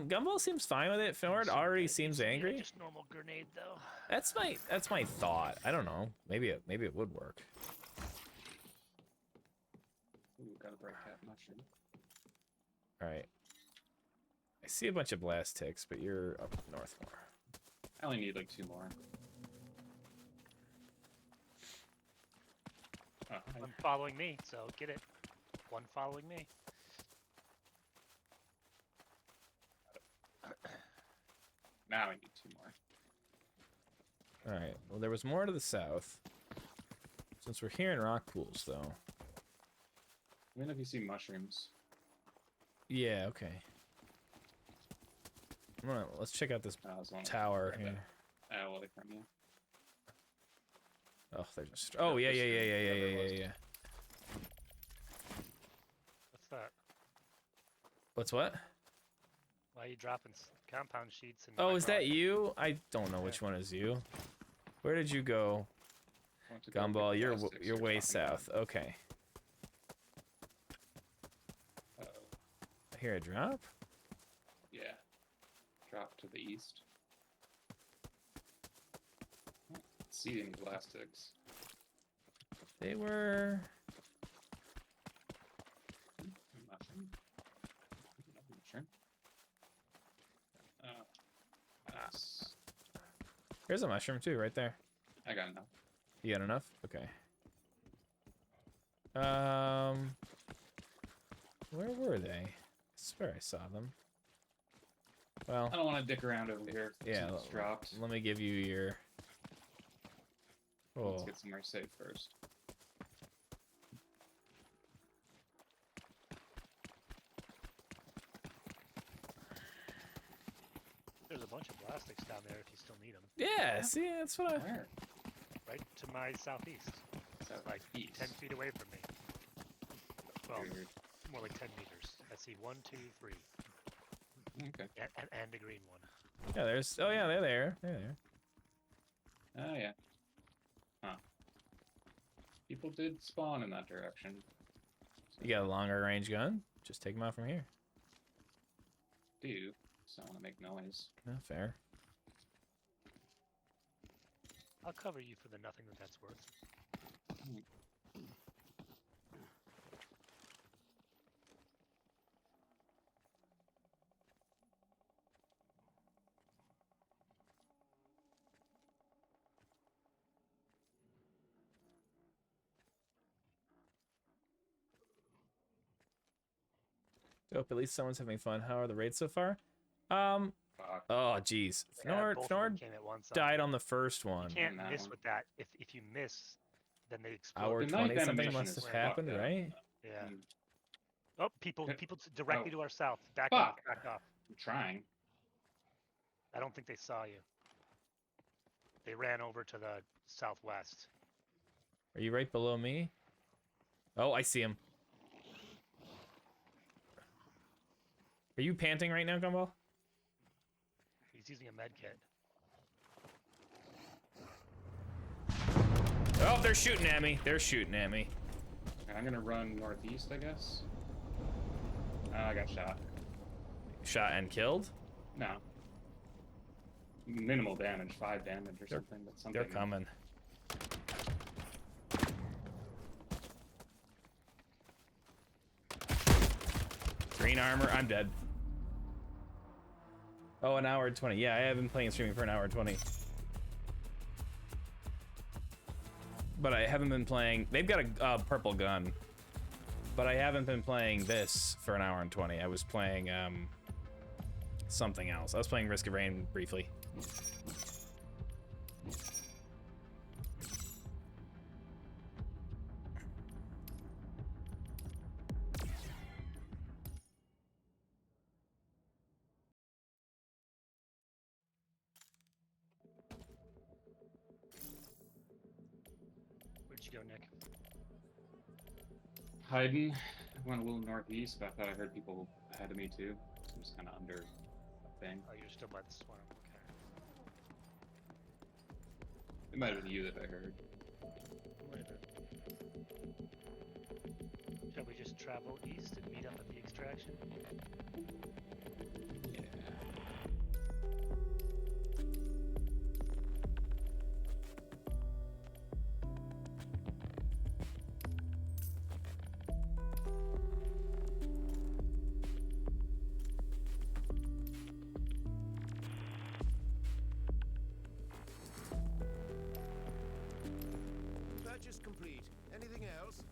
Gumball seems fine with it. Finward already seems angry. Just normal grenade though. That's my thought. I don't know. Maybe it would work. Ooh, got a bright cat mushroom. All right. I see a bunch of blast ticks, but you're up north more. I only need like 2 more. Oh, hi. One following me, so get it. One following me. Now I need 2 more. All right. Well, there was more to the south. Since we're here in rock pools, though. Let me know if you see mushrooms. Yeah. Okay. Let's check out this There's one tower right here. there. Away from you. Oh, there's just. Oh, yeah. What's that? What's what? Why are you dropping compound sheets? And Oh, is that you? I don't know which one is you. Where did you go? I want to go Gumball, get you're plastics you're or way something. south. Okay. Uh-oh. I hear a drop. Yeah. Drop to the east. I don't see any plastics. They were. Mushroom. Mushroom. Nice. Here's a mushroom too, right there. I got enough. You got enough? Okay. Where were they? I swear I saw them. Well, I don't want to dick around over here. yeah. It's dropped. Let me give you your. Let's Oh, get somewhere safe first. There's a bunch of plastics down there if you still need them. yeah. See, that's what I. Where? Right to my southeast. South Like east. 10 feet away from me. Well, Weird. more like 10 meters. I see 1, 2, 3. Okay. And a green one. Yeah, there's. Oh yeah, they're there. They're there. Oh yeah. Huh. People did spawn in that direction. So You got a longer range gun? Just take them out from here. do. So I want to make noise. No, fair. I'll cover you for the nothing that's worth. Dope. At least someone's having fun. How are the raids so far? Fuck. Oh, geez. Yeah, both of them Fnord came at once. died on the first one. You can't that miss one. with that. If you miss, then they explode. Hour The ninth 20 something animation must is have fucked happened, up. right? Yeah. Oh, people directly to our south. Back Fuck. off, back off. I'm trying. I don't think they saw you. They ran over to the southwest. Are you right below me? Oh, I see him. Are you panting right now, Gumball? He's using a med kit. Oh, they're shooting at me. They're shooting at me. I'm gonna run northeast, I guess. I got shot. Shot and killed? No. Minimal damage, 5 damage or something, but something. They're coming. Green armor, I'm dead. Oh, an hour and 20. Yeah, I have been playing streaming for an hour and 20. But I haven't been playing... They've got a purple gun. But I haven't been playing this for an hour and 20. I was playing, something else. I was playing Risk of Rain briefly. Where'd you go, Nick? Hiding. I went a little northeast, but I thought I heard people ahead of me too. So I'm just kind of under a thing. Oh, you're still by the swarm. Okay. It might have been you that I heard. Later. Shall we just travel east and meet up at the extraction? Yeah. Purchase complete. Anything else?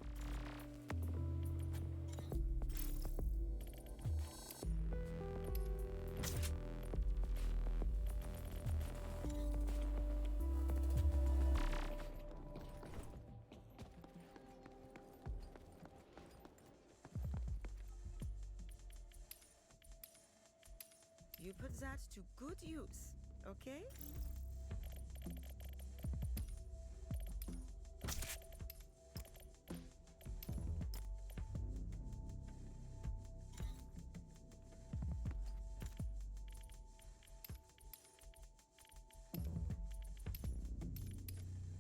You put that to good use, okay?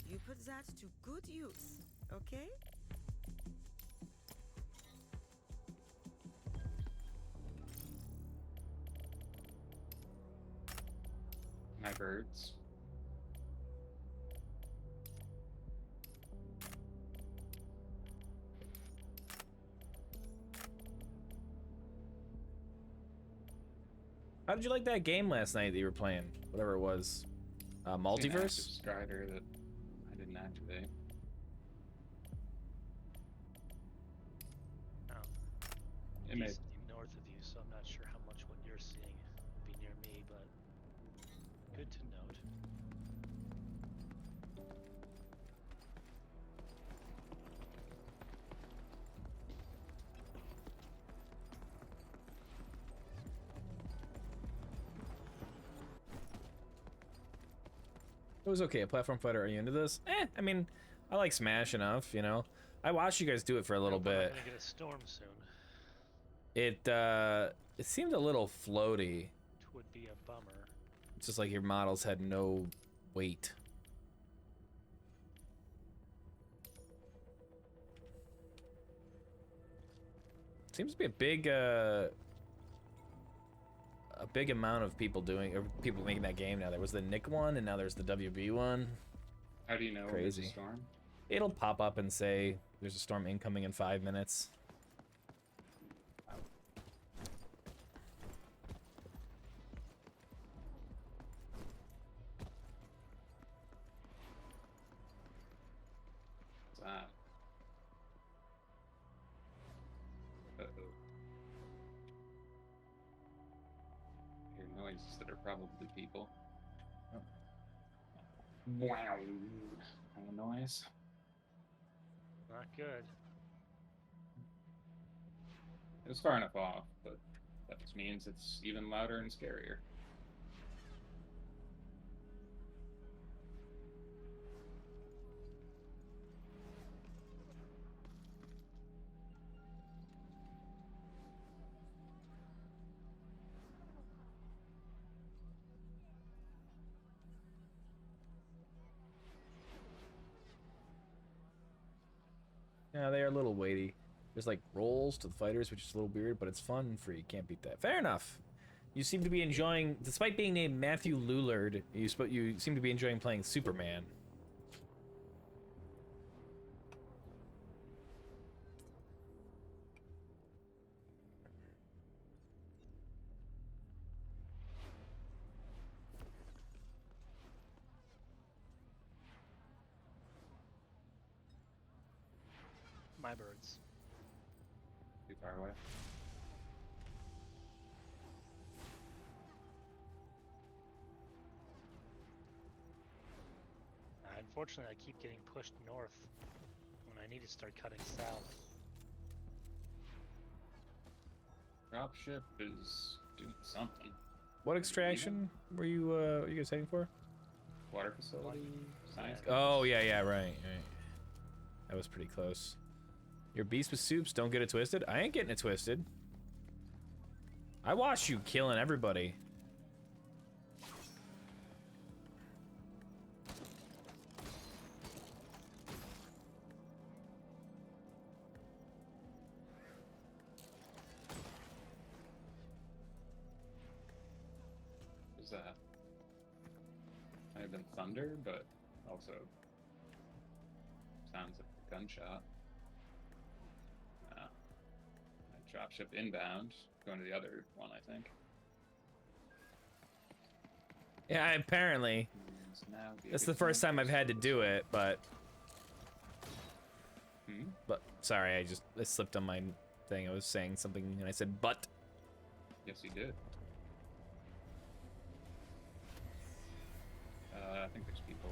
You put that to good use, okay? My birds. How did you like that game last night that you were playing? Whatever it was. It's an Multiverse? active Strider that I didn't activate. Oh. It may, Decently north of you, so I'm not sure how much what you're seeing would be near me, but good to note. It was okay. A platform fighter. Are you into this? I mean, I like Smash enough, you know. I watched you guys do it for a little Hope we're not bit. gonna get a storm soon. It seemed a little floaty. Would be a bummer. It's just like your models had no weight. Seems to be a big amount of people doing, or people making that game now. There was the Nick one, and now there's the WB one. how do you know when there's a Crazy. storm? It'll pop up and say there's a storm incoming in 5 minutes. What's that? Uh-oh. I hear noises that are probably people. Oh. Wow. Kind of noise. Not good. It was far enough off, but that just means it's even louder and scarier. Yeah, they are a little weighty. There's like rolls to the fighters, which is a little weird, but it's fun and free. Can't beat that. Fair enough. You seem to be enjoying, despite being named Matthew Lillard, you seem to be enjoying playing Superman. My birds. Too far away. Unfortunately, I keep getting pushed north when I need to start cutting south. Dropship is doing something. What extraction were you guys heading for? Water facility? Science? Oh, yeah, right. That was pretty close. Your beast with soups, don't get it twisted. I ain't getting it twisted. I watched you killing everybody. What was that? Might have been thunder, but also sounds like a gunshot. Dropship inbound, going to the other one, I think. Yeah, apparently. That's the first time I've had to do it, but... But, sorry, I slipped on my thing. I was saying something and I said, but. Yes, you did. I think there's people.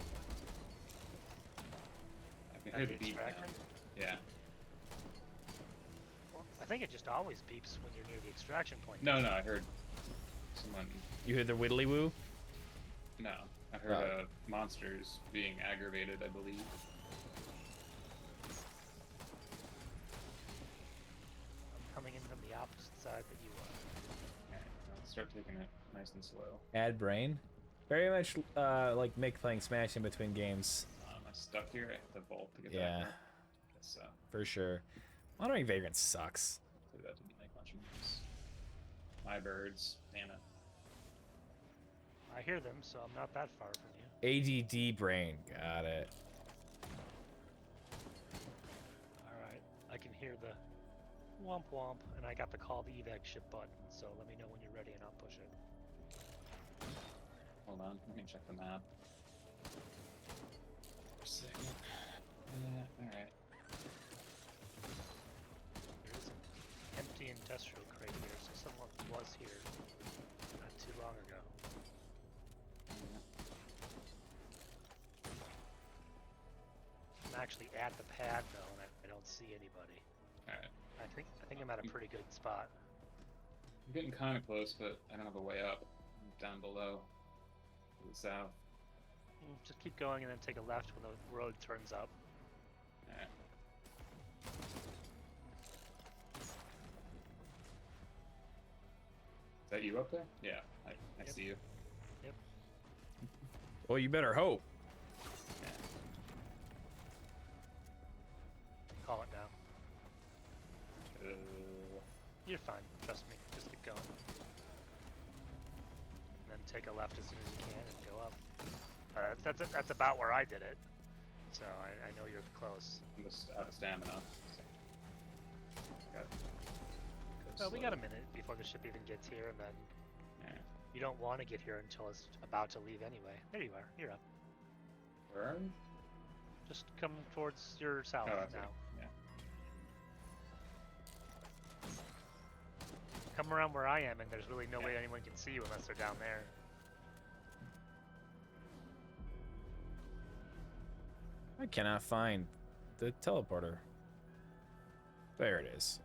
I can hear the beat now. Yeah. I think it just always beeps when you're near the extraction point. No, I heard someone. You heard the widdly woo? No, I heard monsters being aggravated, I believe. I'm coming in from the opposite side that you are. Alright, I'll start taking it nice and slow. Add brain? Very much like Mick playing Smash in between games. Am I stuck here? I have to vault to get Yeah. back there. Guess so. For sure. Wandering Vagrant sucks. So that didn't make much sense. My birds, damn it. I hear them, so I'm not that far from you. ADD brain, got it. Alright, I can hear the womp womp, and I got the call the evac ship button, so let me know when you're ready and I'll push it. Hold on, let me check the map. For a second. Yeah, alright. There's an empty industrial crate here, so someone was here not too long ago. I'm actually at the pad though, and I don't see anybody. Alright. I think I'm at a pretty good spot. I'm getting kind of close, but I don't have a way up. I'm down below. To the south. Just keep going and then take a left when the road turns up. Alright. Is that you up there? Yeah, I Yep. see you. Yep. Well, you better hope. Yeah. Call it now. Uh, You're fine. Trust me. Just keep going. And then take a left as soon as you can and go up. That's about where I did it. So I know you're close. I'm just out of stamina. So. Well, we got a minute before the ship even gets here, and then Yeah. you don't want to get here until it's about to leave anyway. There you are. You're up. Where are we? Just come towards your south Oh, that's now. it. Yeah. Come around where I am, and there's really no Yeah. way anyone can see you unless they're down there. I cannot find the teleporter. There it is.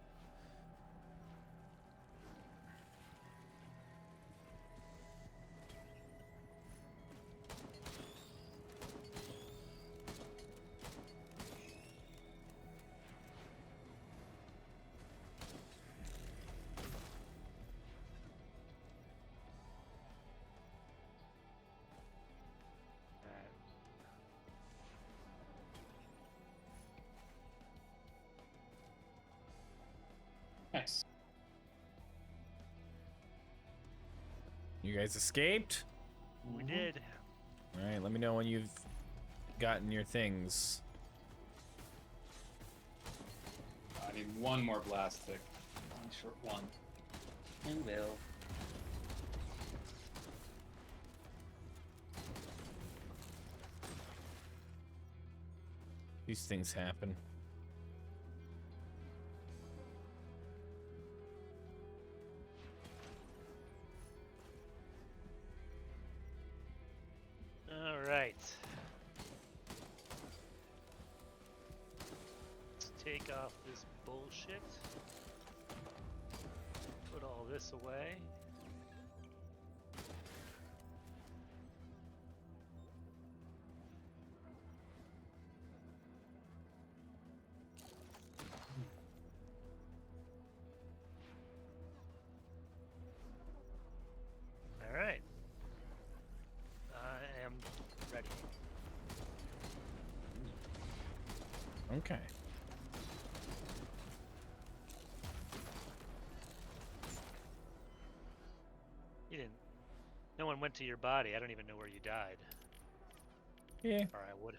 You guys escaped? We did. All right, let me know when you've gotten your things. I need one more blast tick. One short one. You will. These things happen. All right. Let's take off this bullshit. Put all this away. All right. I am ready. Okay. You didn't. No one went to your body. I don't even know where you died. Yeah. Or I would.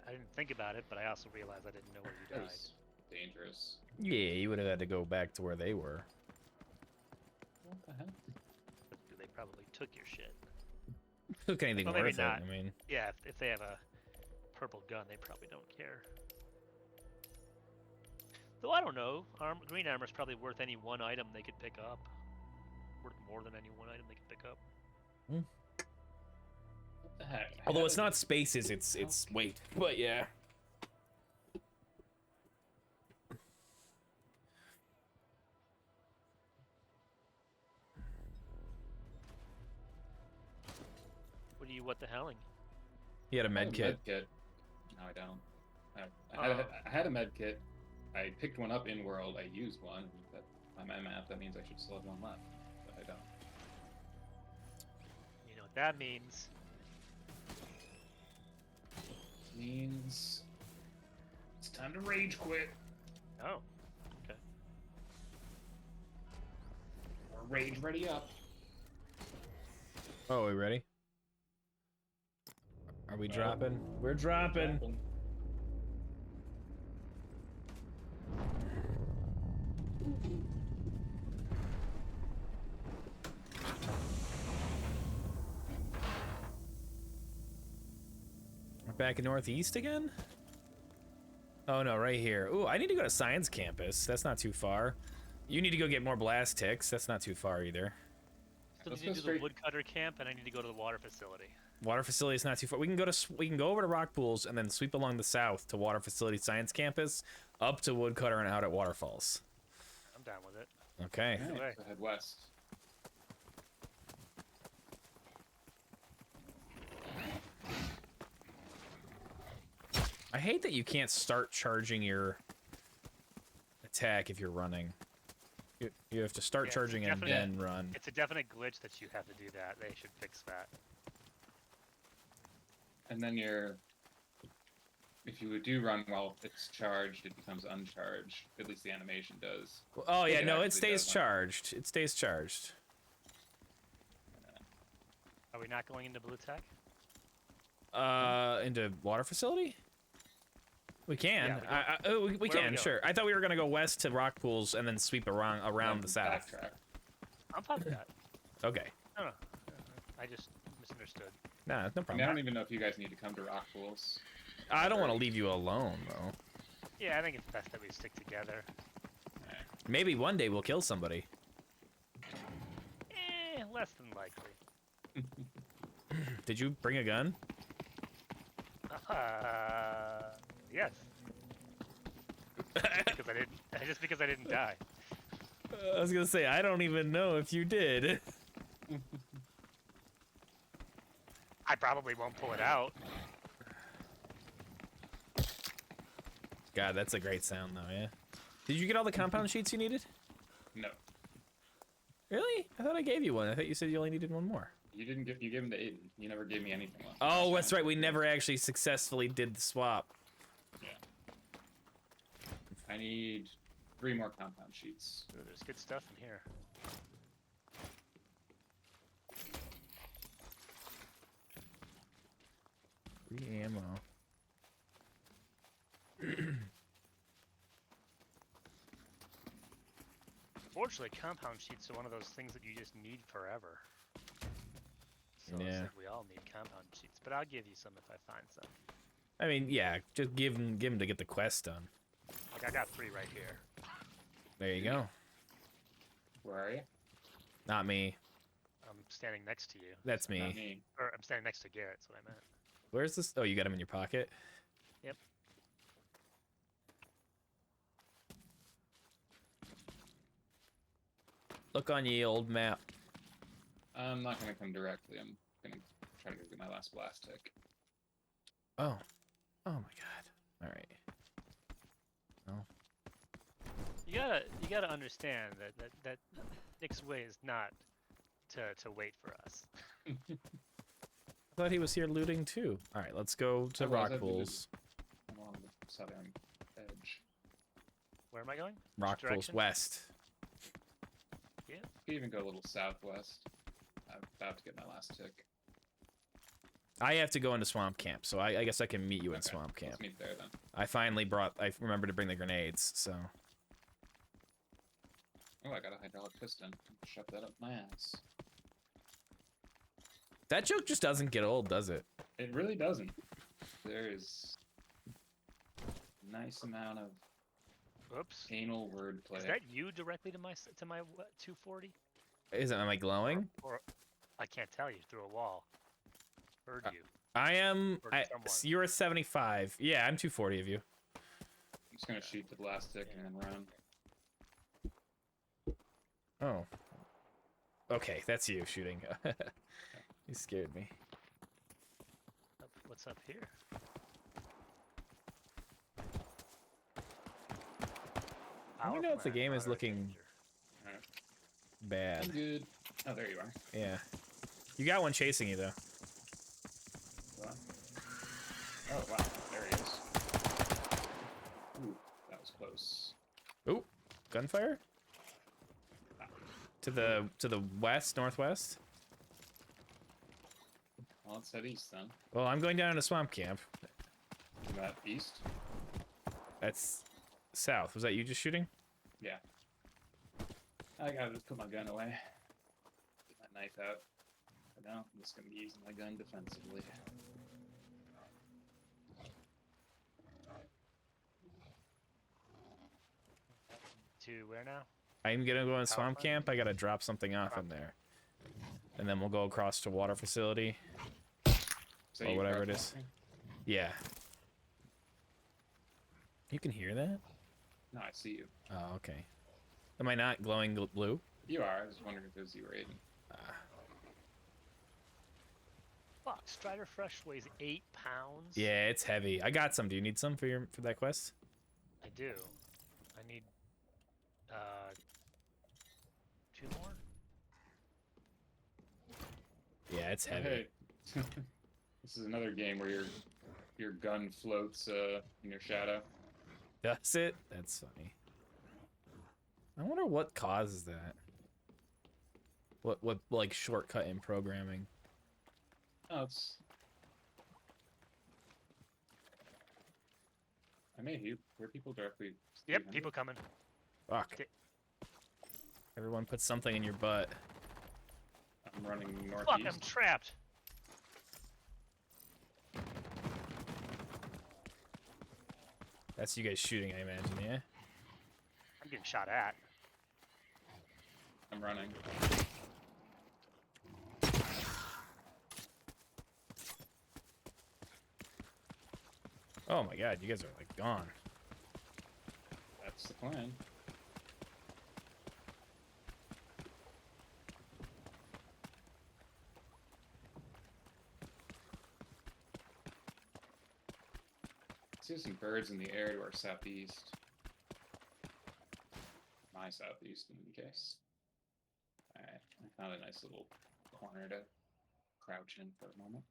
I didn't think about it, but I also realized I didn't know where you That died. was dangerous. Yeah, you would have had to go back to where they were. What the hell? But they probably took your shit. Took anything Well, maybe worth not. it. I mean, Yeah, if they have a purple gun, they probably don't care. Though I don't know. Green armor's probably worth any one item they could pick up. Worth more than any one item they could pick up. What the heck? I although had it's a- not spaces, it's weight. But yeah. What the helling? He had a I med had kit. kit. No, I don't. I had a med kit. I picked one up in world. I used one. But by my math, that means I should still have one left. But I don't. You know what that means? Means it's time to rage quit. Oh, okay. Or rage ready up. Oh, we ready? Are we dropping? We're dropping. We're back in Northeast again? Oh no, right here. Ooh, I need to go to Science Campus. That's not too far. You need to go get more blast ticks. That's not too far either. So Let's need go to do the straight- woodcutter camp, and I need to go to the water facility. Water facility is not too far. We can go over to Rock Pools and then sweep along the south to Water Facility Science Campus, up to Woodcutter and out at Waterfalls. I'm down with it. Okay. Alright, way. so head west. I hate that you can't start charging your attack if you're running. You have to start Yeah, it's charging and definite- then run. It's a definite glitch that you have to do that. They should fix that. And then if you do run while it's charged, it becomes uncharged. At least the animation does. Oh yeah, it no, it actually stays does, huh? charged. It stays charged. Are we not going into blue tech? Into Water Facility? We can. Yeah, we we can, go? sure. I thought we were gonna go west to Rock Pools and then sweep around the south. Backtrack. I'm fine with that. Okay. No. I just misunderstood. Nah, no I mean, I problem. don't even know if you guys need to come to Rock Pools. I don't want to leave you alone though. Yeah, I think it's best that we stick together. Maybe one day we'll kill somebody. Less than likely. Did you bring a gun? Yes. Just because I didn't die. I was gonna say, I don't even know if you did. I probably won't pull it out. God, that's a great sound though, yeah. Did you get all the compound sheets you needed? No, Really? I thought I gave you one. I thought you said you only needed one more. you didn't give. You gave him to Aiden. You never gave me anything left. Oh, that's right. We never actually successfully did the swap. Yeah. I need 3 more compound sheets. Ooh, there's good stuff in here. Free ammo. Fortunately, compound sheets are one of those things that you just need forever. So it's Yeah. like we all need compound sheets, but I'll give you some if I find some. I mean, yeah, just give him to get the quest done. Like I got 3 right here. There you go. Where are you? Not me. I'm standing next to you. That's Not me. me. Or I'm standing next to Garrett, that's what I meant. Where's this? Oh, you got him in your pocket? Yep. Look on ye old map. I'm not gonna come directly. I'm gonna try to go get my last blast tick. Oh. Oh my god. Alright. Oh. You gotta understand that Nick's way is not to wait for us. I thought he was here looting too. Alright, let's go to I was, rock I pools. I'm along the southern edge. Where am I going? Rock Which pools direction? west. Yeah. You can even go a little southwest. I'm about to get my last tick. I have to go into swamp camp, so I guess I can meet you in Okay, swamp camp. Let's meet there then. I finally I remembered to bring the grenades, so. Oh, I got a hydraulic piston. Shove that up my ass. That joke just doesn't get old, does it? It really doesn't. There is a nice amount of Oops. anal wordplay. Is that you directly to my 240? Am I glowing? Or I can't tell you through a wall. Heard you. I am. Or someone. You're a 75. Yeah, I'm 240 of you. I'm just gonna shoot the blast tick and then run. Oh. Okay, that's you shooting. You scared me. What's up here? I don't know if the game is looking Alright. bad. I'm good. Oh, there you are. Yeah. You got one chasing you, though. What? Oh, wow. There he is. Ooh, that was close. Ooh, gunfire? To the west, northwest? Well, let's head east then. Well, I'm going down to swamp camp. Is that east? That's south. Was that you just shooting? Yeah. I gotta just put my gun away. Get my knife out. But now I'm just gonna be using my gun defensively. To where now? I'm gonna go in swamp plant? camp. I gotta drop something off in there. And then we'll go across to water facility. So Or you whatever crowd it is. walking? Yeah. You can hear that? No, I see you. Oh, okay. Am I not glowing blue? You are. I was wondering if it was you or Aiden. Fuck, Strider Fresh weighs 8 pounds. Yeah, it's heavy. I got some. Do you need some for that quest? I do. I need 2 more. Yeah, it's Oh, heavy. hey. This is another game where your gun floats in your shadow. Does it? That's funny. I wonder what causes that. What like shortcut in programming? Oh, it's. I may hear people directly. Yep, 300. people coming. Fuck. Okay. Everyone put something in your butt. I'm running northeast. Fuck, I'm trapped. That's you guys shooting, I imagine, yeah? I'm getting shot at. I'm running. Oh my god, you guys are like gone. That's the plan. I see some birds in the air to our southeast. My southeast, in any case. Alright, I found a nice little corner to crouch in for a moment.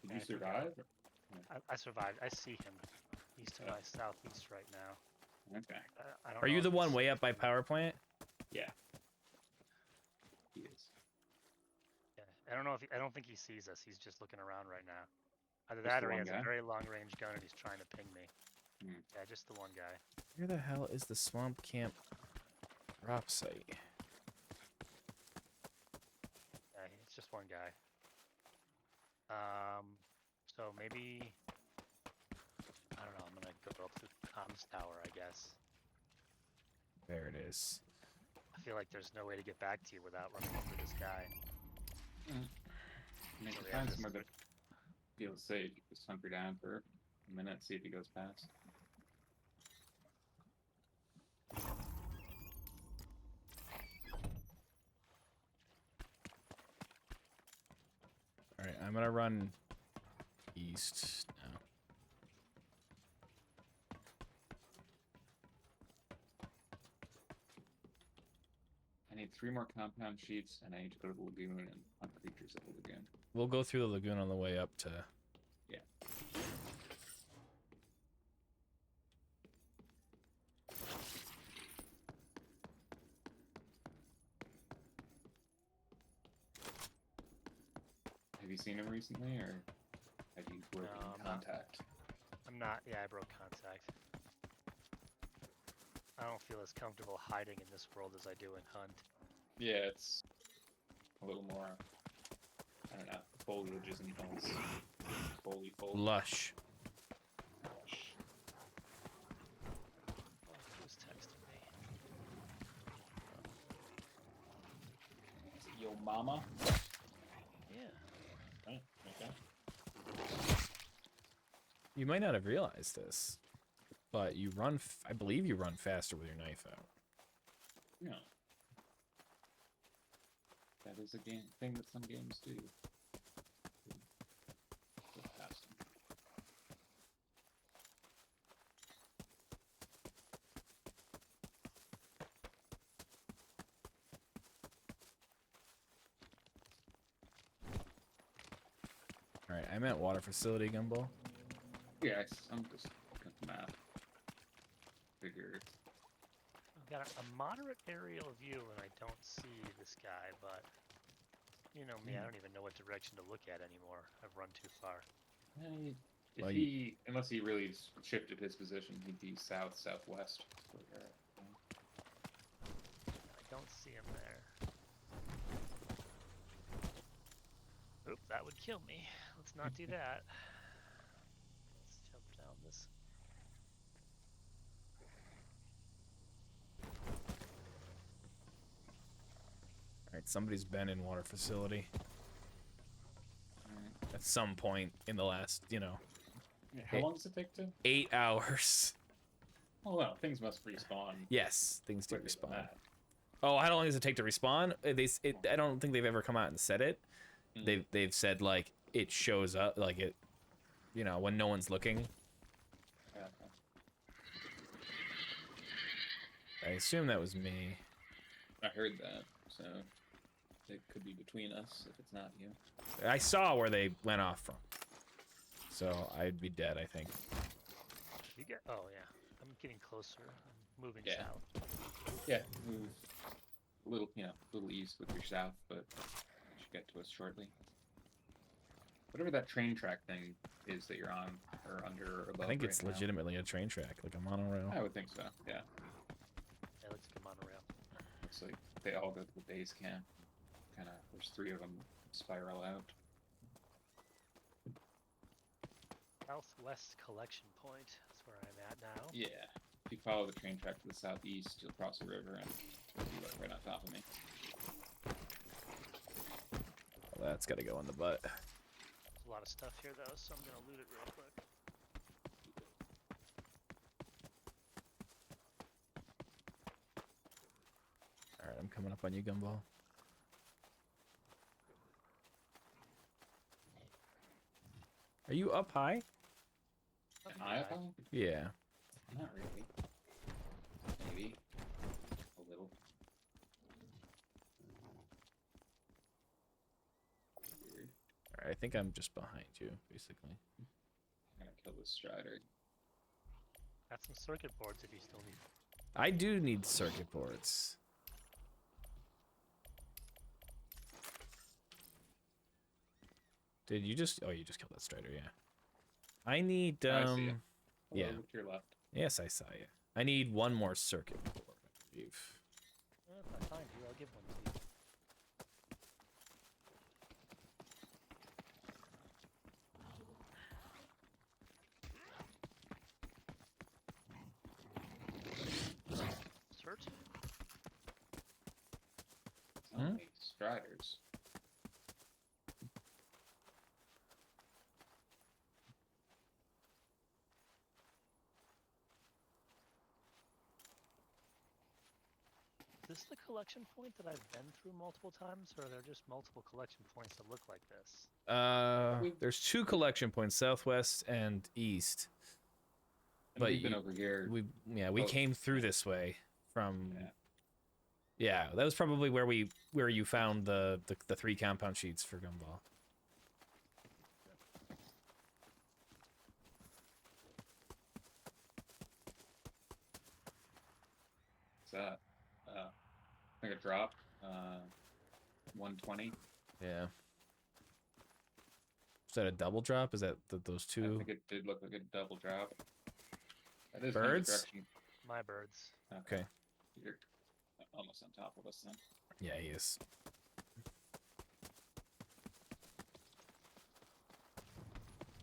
Did you I forgot. survive? I survived. I see him. He's to my southeast right now. Okay. I don't Are know you if the one he's- way up by power plant? Yeah. He is. Yeah, I don't know if I don't think he sees us. He's just looking around right now. Either Just that the or he one has guy? a very long range gun and he's trying to ping me. Hmm. Yeah, just the one guy. Where the hell is the swamp camp drop site? Yeah, it's just one guy. So maybe I don't know. I'm gonna go up to the comms tower, I guess. There it is. I feel like there's no way to get back to you without running into this guy. I mean, if So you we find have somewhere this- that feels safe, you just hunker down for a minute, see if he goes past. All right, I'm gonna run east now. I need 3 more compound sheets, and I need to go to the lagoon and hunt creatures at the lagoon. We'll go through the lagoon on the way up to. Yeah. Have you seen him recently, or have you broken No, I'm not. contact? I'm not. Yeah, I broke contact. I don't feel as comfortable hiding in this world as I do in Hunt. Yeah, it's a little more. I don't know. The foliage isn't as fully full. Lush. Oh, who's texting me? Is it Yo Mama? Yeah. Right, okay. You might not have realized this, but you run. I believe you run faster with your knife out. Yeah. That is a thing that some games do. Go past them. All right, I'm at water facility, Gumball. Yeah, I'm just looking at the map. Figure. I've got a moderate aerial view and I don't see this guy, but you know me, I don't even know what direction to look at anymore. I've run too far. If Well, unless he really shifted his position, he'd be southwest. So I don't see him there. Oop, that would kill me. Let's not do that. Let's jump down this. All right, somebody's been in water facility Alright. at some point in the last, Yeah, how long does it take to? 8 hours. Oh well, things must respawn. Yes, things do quicker than respawn. that. Oh, how long does it take to respawn? I don't think they've ever come out and said it. They've said like it shows up, like it, when no one's looking. Yeah, I assume that was me. I heard that, so it could be between us if it's not you. I saw where they went off from, so I'd be dead, I think. You get? Oh yeah, I'm getting closer. I'm moving Yeah. south. Yeah, move a little, little east with your south, but you should get to us shortly. Whatever that train track thing is that you're on or under or above. I think right it's now. legitimately a train track, like a monorail. I would think so. Yeah, Yeah, let's come on around. looks like they all go to the base camp. Kind of, there's 3 of them spiral out. Southwest collection point. That's where I'm at now. Yeah, if you follow the train track to the southeast, you'll cross the river and you'll be right on top of me. Well, that's got to go in the butt. There's a lot of stuff here though, so I'm gonna loot it real quick. All right, I'm coming up on you, Gumball. Are you up high? Am I up high? Yeah. Not really. Maybe. A little. Weird. All right, I think I'm just behind you, basically. I'm gonna kill this strider. Got some circuit boards if you still need. I do need circuit boards. Did you just? Oh, you just killed that strider. Yeah. I need. I see you. Hello, Yeah. look to your left. Yes, I saw you. I need one more circuit board, I believe. If I find you, I'll give one to you. Search. So many striders. Is this the collection point that I've been through multiple times, or are there just multiple collection points that look like this? There's 2 collection points, southwest and east. And But we've been over here. We came through this way from. Yeah. Yeah, that was probably where you found the 3 compound sheets for Gumball. What's that? I think a drop. 120. Yeah. Is that a double drop? Is that those I 2 think it did look like a double drop. That is birds? direction. My birds. Okay. You're almost on top of us then. Yeah, he is.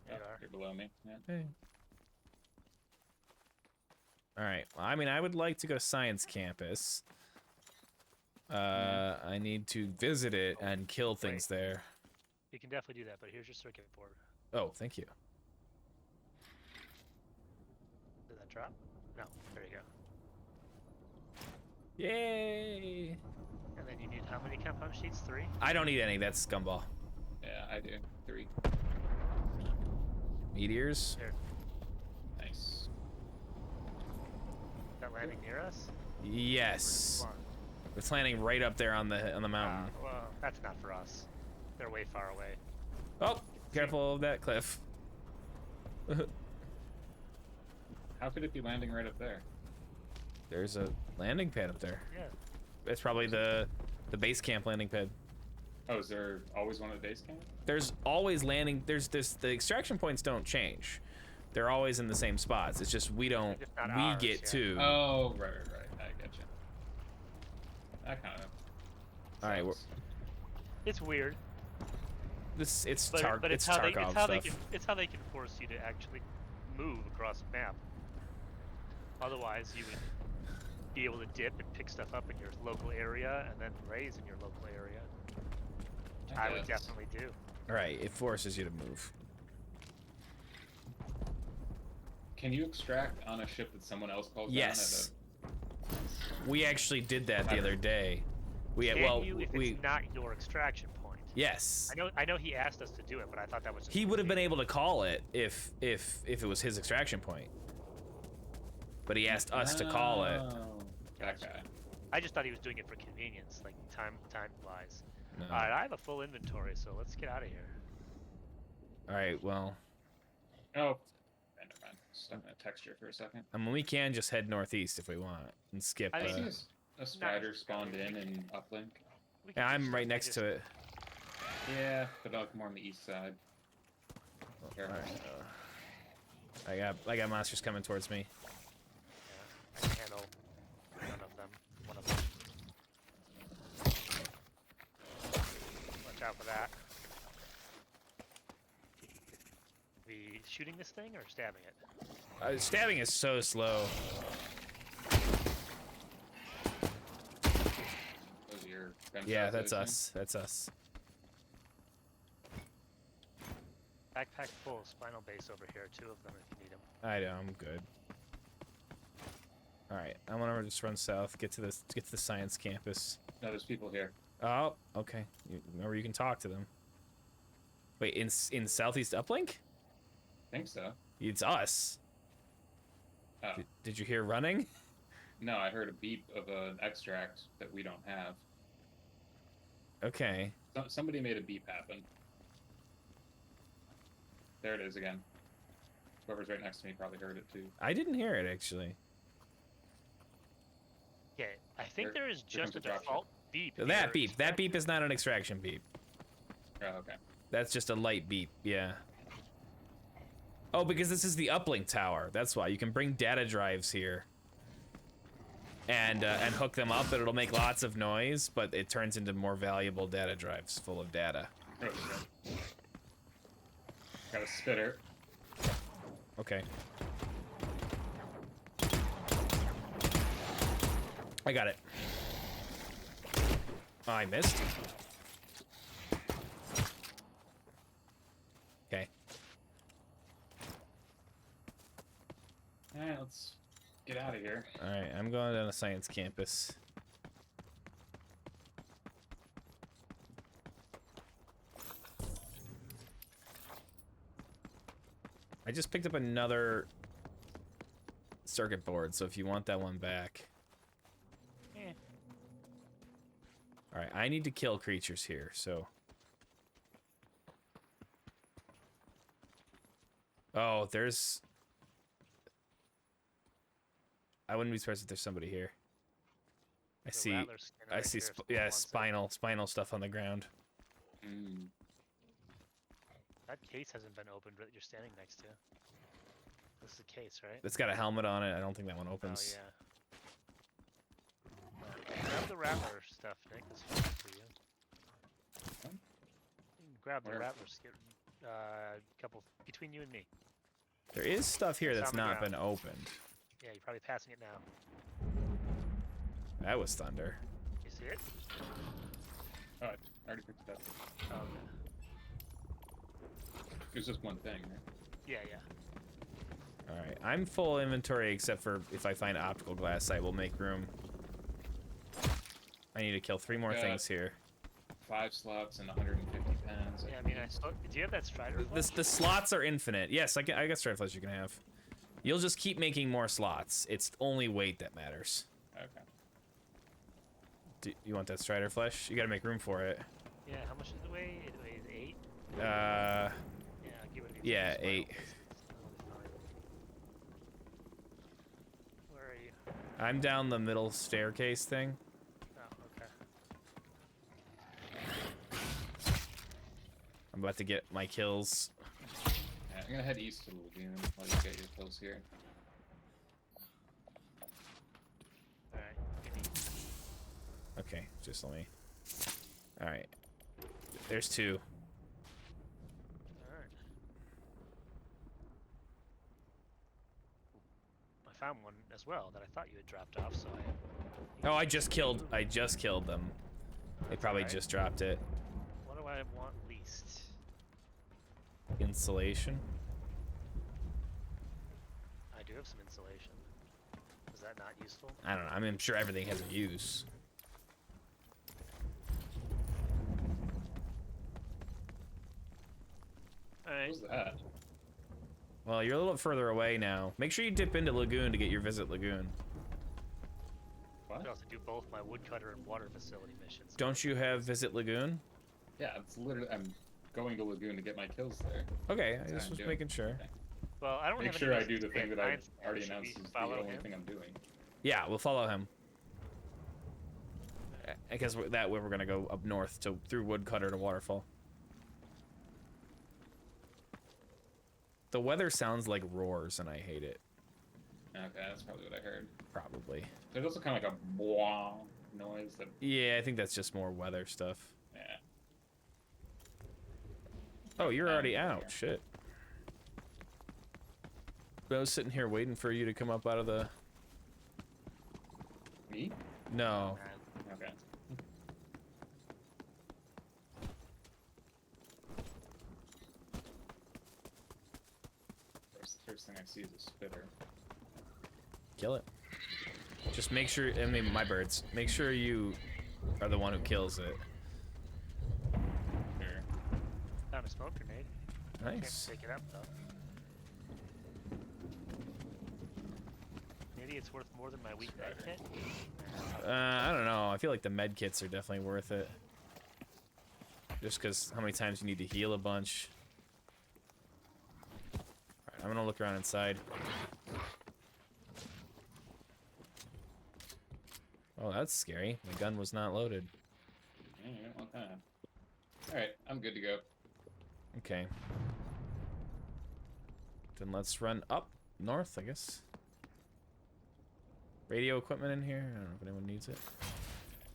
There you Oh, are. you're below me. Yeah. Hey. All right. Well, I mean, I would like to go science campus. I need to visit it and kill things there. You can definitely do that, but here's your circuit board. Oh, thank you. Did that drop? No. There you go. Yay! And then you need how many compound sheets? 3? I don't need any. That's Gumball. Yeah, I do. 3. Meteors? Here. Nice. Is that landing near us? Yes. Come on. It's landing right up there on the mountain. Well, that's not for us. They're way far away. Oh, careful of that cliff. How could it be landing right up there? There's a landing pad up there. Yeah. It's probably the base camp landing pad. Oh, is there always one at base camp? There's always landing. There's this. The extraction points don't change. They're always in the same spots. It's just we don't. Just not We ours, get yeah. to. Oh, right. I get you. That kind of. All right, It's weird, this it's but, Tarkov it's how stuff. it's how they can force you to actually move across a map. Otherwise, you would be able to dip and pick stuff up in your local area and then raise in your local area. Which I would guess. definitely do. All right, it forces you to move. Can you extract on a ship that someone else calls Yes. down We actually did that the other day. Can Well, you if we it's not your extraction point? yes. I know he asked us to do it, but I thought that was just He would have been routine. able to call it if it was his extraction point. But he asked us to call it. Oh, that guy. I just thought he was doing it for convenience, like time wise. No. All right, I have a full inventory, so let's get out of here. All right, well, Oh, never mind. Stuck in a texture for a second. I mean, we can just head northeast if we want and skip. I I think see a spider spawned in uplink. We can Yeah, I'm just- right we next just- to it. Yeah, but more on the east side. Careful. Alright, I got monsters coming towards me. Yeah, I can handle none of them. One of them. Watch out for that. We shooting this thing or stabbing it? Stabbing is so slow. Those are your gunshots, Yeah, I that's assume? us. That's us. Backpack full, spinal base over here. 2 of them if you need them. I know, I'm good. All right, I want to just run south, get to the science campus. No, there's people here. Oh, okay. Or you can talk to them. Wait, in southeast uplink? I think so. It's us. Oh. Did you hear running? No, I heard a beep of an extract that we don't have. Okay. Somebody made a beep happen. There it is again. Whoever's right next to me probably heard it too. I didn't hear it actually. Okay, I think There- there is here just a comes the dropship. default beep. That here. beep. That beep is not an extraction beep. Oh, okay. That's just a light beep, yeah. Oh, because this is the uplink tower. That's why. You can bring data drives here. And hook them up, and it'll make lots of noise, but it turns into more valuable data drives full of data. Oh, shit. Got a spitter. Okay. I got it. Oh, I missed. Okay. Alright, let's get out of here. Alright, I'm going down to science campus. I just picked up another circuit board, so if you want that one back. Alright, I need to kill creatures here, so. Oh, there's. I wouldn't be surprised if there's somebody here. I The see. rattler skin I right see. here if Yeah, someone wants it. spinal stuff on the ground. Mm. That case hasn't been opened that you're standing next to. This is the case, right? It's got a helmet on it. I don't think that one opens. Oh, yeah. Grab the rattler stuff, Nick. This is for you. Huh? You can grab the Where? rattler skin. Couple between you and me. There is stuff here It's that's on the not ground. been opened. Yeah, you're probably passing it now. That was thunder. You see it? Oh, I already picked it up. Oh, okay. There's just one thing, right? Yeah, yeah. Alright, I'm full inventory except for if I find optical glass, I will make room. I need to kill 3 more Yeah. things here. 5 slots and 150 pens. Yeah, I mean, do you have that strider? The slots are infinite. Yes, I got straight flush you can have. You'll just keep making more slots. It's only weight that matters. Okay. Do you want that strider flesh? You gotta make room for it. Yeah, how much does it weigh? It weighs 8. Uh, Yeah, I'll give it a yeah, 8. Where are you? I'm down the middle staircase thing. Oh, okay. I'm about to get my kills. Yeah, I'm gonna head east to the lagoon while you get your kills here. Alright. Okay, just let me. Alright. There's 2. Alright. I found one as well that I thought you had dropped off, so I... Oh, I just killed them. They That's probably alright. just dropped it. What do I want least? Insulation. I do have some insulation. Is that not useful? I don't know. I mean, I'm sure everything has a use. Alright. What was that? Well, you're a little further away now. Make sure you dip into Lagoon to get your Visit Lagoon. I What? could also do both my woodcutter and water facility missions. Don't you have Visit Lagoon? Yeah, it's literally. I'm going to lagoon to get my kills there. Okay, I That's just what was I'm making sure. Okay. Well, I don't Make have sure any I do the reason to thing stay that at I've Lions Camp. already Should announced we is the follow only him? thing I'm doing. Yeah, we'll follow him. I guess that way we're gonna go up north to through Woodcutter to Waterfall. The weather sounds like roars, and I hate it. Okay, that's probably what I heard. Probably. There's also kind of like a blah noise that. Yeah, I think that's just more weather stuff. Yeah. Oh, you're already I'm out. here. Shit. I was sitting here waiting for you to come up out of the. Me? No. Okay. First thing I see is a spitter. Kill it. Just make sure. I mean, my birds. Make sure you are the one who kills it. Here. Found a smoke grenade. Nice. Can't pick it up though. Maybe it's worth more than my weak med kit. I don't know. I feel like the med kits are definitely worth it. Just because how many times you need to heal a bunch. Alright, I'm gonna look around inside. Oh, that's scary. My gun was not loaded. Yeah, you don't want that. Alright, I'm good to go. Okay. Then let's run up north, I guess. Radio equipment in here. I don't know if anyone needs it.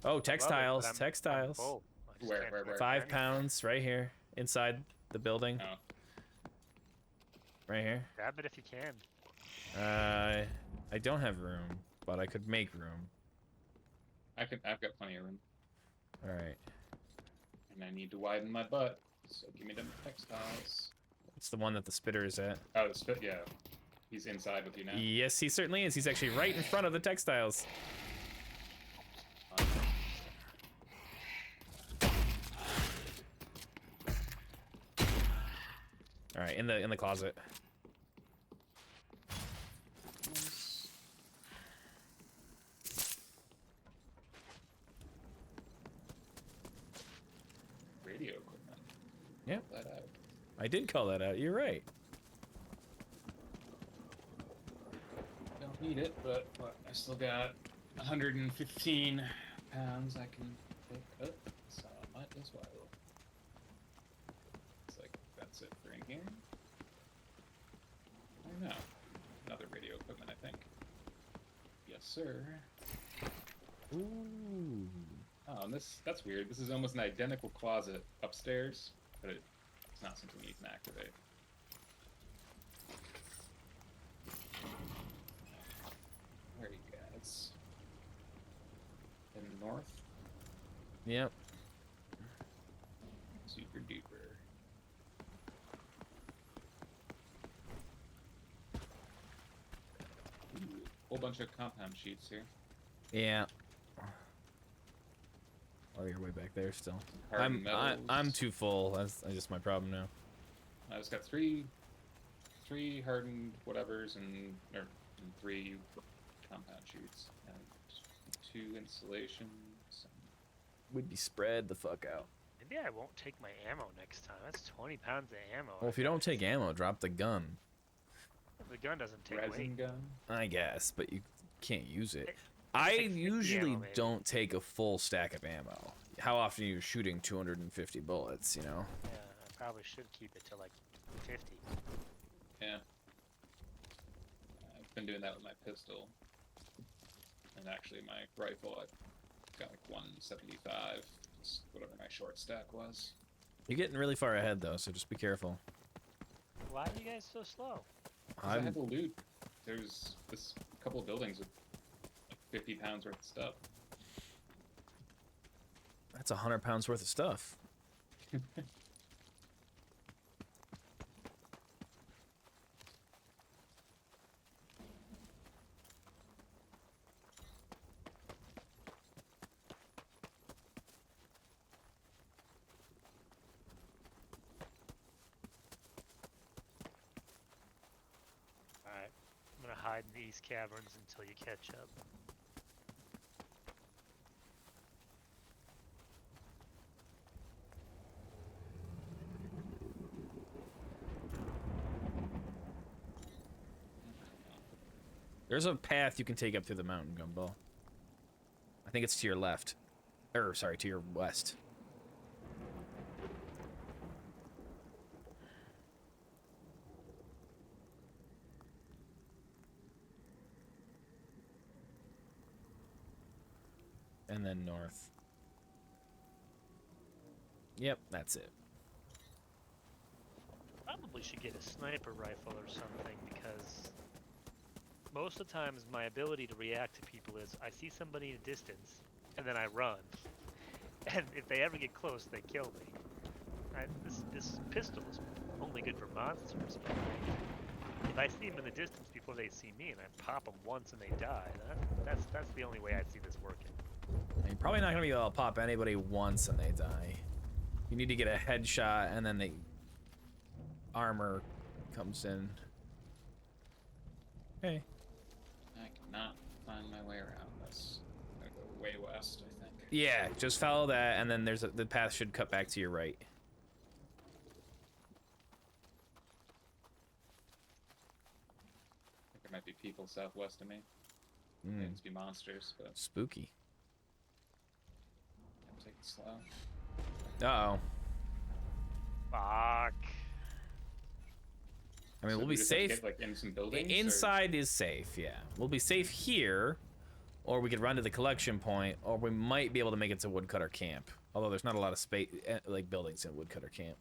Oh, textiles. I'm Textiles. full. I just Where, can't where, move where? for 5 anything. pounds right here inside the building. Oh, Right here. Grab it if you can. I don't have room, but I could make room. I've got plenty of room, All right. and I need to widen my butt. So give me them textiles. It's the one that the spitter is at. Oh, the spit. Yeah, he's inside with you now. Yes, he certainly is. He's actually right in front of the textiles. All right, in the closet. Radio equipment. Yep. That out. I did call that out. You're right. Don't need it, but I still got 115 pounds I can pick up, so I might as well. It's like that's it for in here. I don't know. Another radio equipment, I think. Yes, sir. Ooh. Oh, and that's weird. This is almost an identical closet upstairs, but it's not something you can activate. Where are you guys? In the north? Yep. Super duper. Ooh, whole bunch of compound sheets here. Yeah. Oh, you're way back there still. Hardened I'm metals. too full. That's just my problem now. I just got three hardened whatevers and 3 compound sheets and 2 installations. Would be spread the fuck out. Maybe I won't take my ammo next time. That's 20 pounds of ammo. Well, if you don't take ammo, drop the gun. The gun doesn't take Resin weight. gun. I guess, but you can't use it. It- I take 50 usually ammo, maybe. don't take a full stack of ammo. How often are you shooting 250 bullets, you know? Yeah, I probably should keep it to like 50. Yeah. I've been doing that with my pistol. And actually my rifle, I got like 175, just whatever my short stack was. You're getting really far ahead, though, so just be careful. Why are you guys so slow? 'Cause I had to loot. There's this couple of buildings with like 50 pounds worth of stuff. That's 100 pounds worth of stuff. Alright. I'm gonna hide in these caverns until you catch up. There's a path you can take up through the mountain, Gumball. I think it's to your left. Or, sorry, to your west. And then north. Yep, that's it. Probably should get a sniper rifle or something because most of the times my ability to react to people is I see somebody in a distance and then I run. And if they ever get close, they kill me. This pistol is only good for monsters, but if I see them in the distance before they see me and I pop them once and they die, that's the only way I'd see this working. You're probably not going to be able to pop anybody once and they die. You need to get a headshot and then the armor comes in. Hey. I cannot find my way around this. I'm gonna go way west, I think. Yeah, just follow that and then the path should cut back to your right. I think there might be people southwest of me. Mm, They must be monsters, but spooky. I'm taking it slow. Uh-oh. Fuck. I mean, So we'll we be just have to safe. Get, like, in some buildings. Inside is safe, yeah. We'll be safe here, or we could run to the collection point, or we might be able to make it to Woodcutter Camp. Although there's not a lot of space, like buildings in Woodcutter Camp.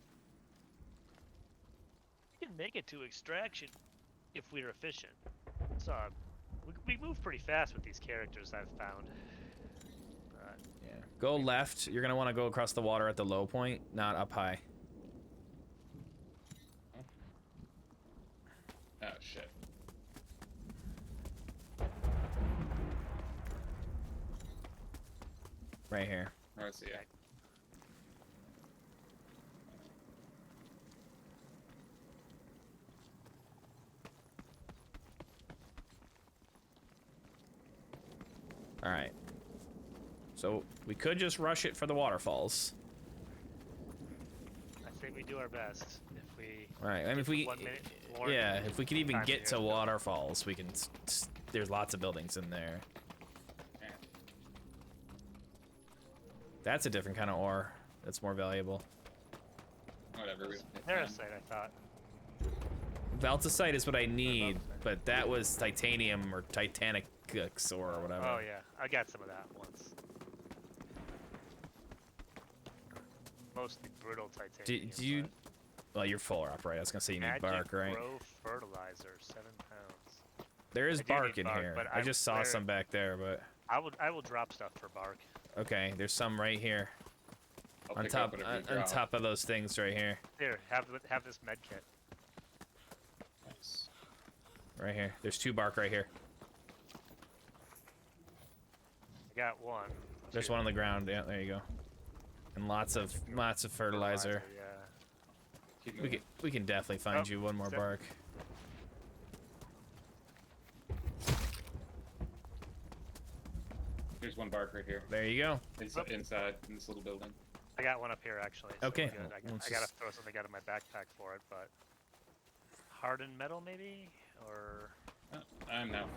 We can make it to extraction if we're efficient. So we move pretty fast with these characters I've found. Yeah. Go left. You're gonna want to go across the water at the low point, not up high. Oh shit. Right here. Oh, I see. Yeah. All right. So we could just rush it for the waterfalls. I think we do our best. If we All right. I mean, if we, 1 minute more yeah, if we could even time get to here. waterfalls, we can. There's lots of buildings in there. Yeah. That's a different kind of ore. That's more valuable. Whatever. Parasite, I thought. Valticite is what I need, but that was titanium or titanic or whatever. Oh yeah, I got some of that once. Mostly brittle titanium. Do you? Well, you're full up, right? I was gonna say you need Magic bark, right? Grow fertilizer, 7 pounds. There is I do bark need in bark, here. but I just saw where- some back there, but I will drop stuff for bark. okay. There's some right here I'll on pick top up whatever you on drop. top of those things right here. Here, have this med kit. Nice. Right here. There's 2 bark right here. I got one. There's two. one on the ground. Yeah, there you go. And lots of fertilizer. Yeah. Keep We moving. can definitely find Oh, you one more step- bark. There's one bark right here. There you go. It's Oh. inside in this little building. I got one up here actually. so Okay, we're good. well, I let's gotta just- throw something out of my backpack for it, but hardened metal maybe, or I'm now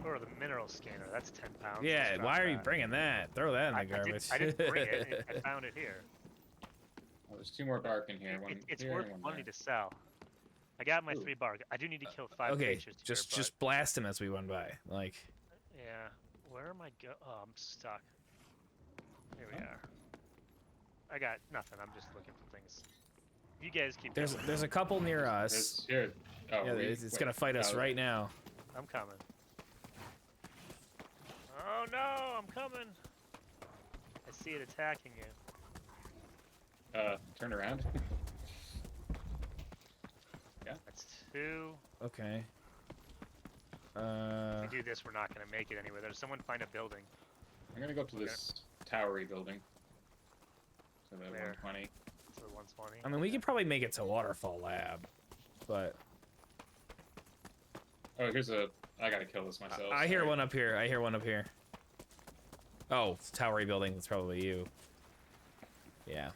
full. the mineral scanner. That's 10 pounds. Yeah, Let's drop why are you that. bringing that? Throw that in the garbage. I didn't bring it. I found it here. Well, there's 2 more bark in here. One It's here worth and one money there. to sell. I got my Ooh. 3 bark. I do need to kill 5 Okay, creatures. just blast him as we run by. Like, Yeah. Where am I go? Oh, I'm stuck. Here we Oh. are. I got nothing. I'm just looking for things. You guys keep there's going. there's a couple near us. There's here. Oh, Yeah, it's gonna fight us right now. I'm coming. Oh no, I'm coming. I see it attacking you. Turn around. That's 2. Okay. If we do this, we're not gonna make it anywhere. There's someone find a building. I'm gonna go up to this towery building. So that Where? 120. So 120. I mean, we could probably make it to Waterfall Lab, but Oh, here's a. I gotta kill this myself. I hear sorry. one up here. I hear one up here. Oh, towery building. That's probably you. Yeah.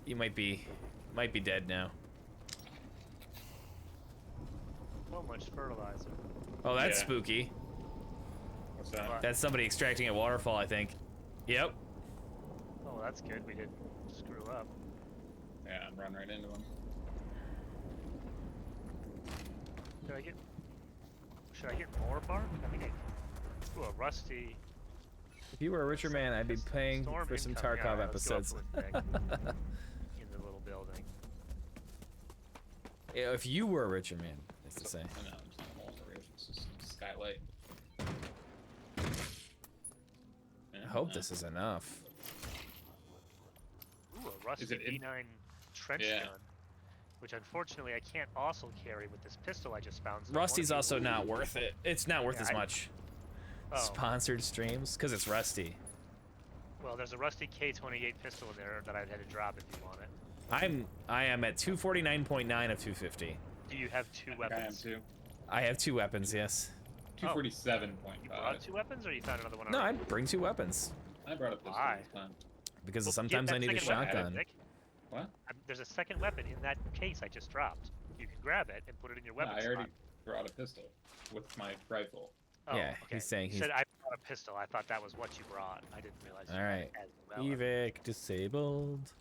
You might be dead now. So much fertilizer. Oh, that's Yeah. spooky. What's that? What? That's somebody extracting at Waterfall, I think. Yep. Oh, that's good. We didn't screw up. Yeah, I'm running right into him. Should I get more bark? I mean, ooh, a rusty. If you were a richer man, I'd be paying storm for some incoming. Tarkov Alright, let's go up episodes. to the deck in the little building. Yeah, if you were a richer man, is to say. No, there's not a hole in the roof. It's just a skylight. I hope this is enough. Ooh, a rusty Is it in- B9 trench Yeah. gun, which unfortunately I can't also carry with this pistol I just found. So Rusty's also not worth it. It's not worth Yeah, as I- much. Oh, Sponsored streams? Because it's Rusty. well, there's a rusty K28 pistol in there that I'd had to drop if you want it. I am at 249.9 of 250. Do you have 2 I think I am weapons? too. I have 2 weapons, yes. 247.5. You brought 2 weapons, or you found another one? No, I already? bring 2 weapons. I brought a pistol Why? this time. Because Well, sometimes get I that need a second weapon, shotgun. Vic. What? There's a second weapon in that case I just dropped. You can grab it and put it in your Yeah, weapon I already slot. brought a pistol with my rifle. Oh, Yeah, okay. he's saying You he's. said I brought a pistol. I thought that was what you brought. I didn't realize you All had right. it as well. Evac disabled.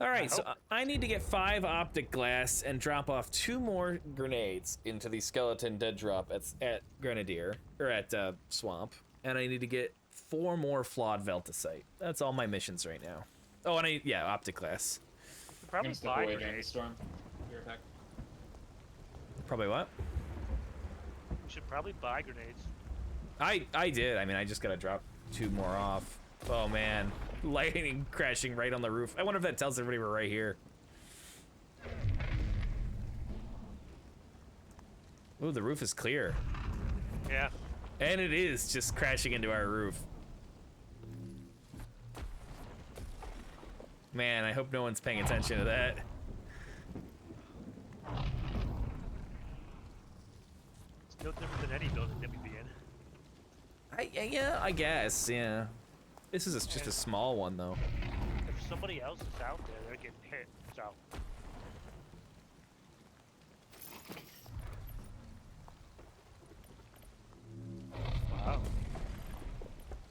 All right, so hope I need to get 5 optic glass and drop off 2 more grenades into the skeleton dead drop at Grenadier, or at Swamp. And I need to get 4 more flawed Velticite. That's all my missions right now. Oh, and optic glass. You could I'm probably gonna step buy away during the grenades. storm. Your attack. Probably what? You should probably buy grenades. I did. I mean, I just gotta drop 2 more off. Oh man, lightning crashing right on the roof. I wonder if that tells everybody we're right here. Ooh, the roof is clear. Yeah. And it is just crashing into our roof. Man, I hope no one's paying attention to that. It's no different than any building that we'd be in. Yeah, I guess, yeah. This is just a small one, though. If somebody else is out there, they're getting hit. So. Wow.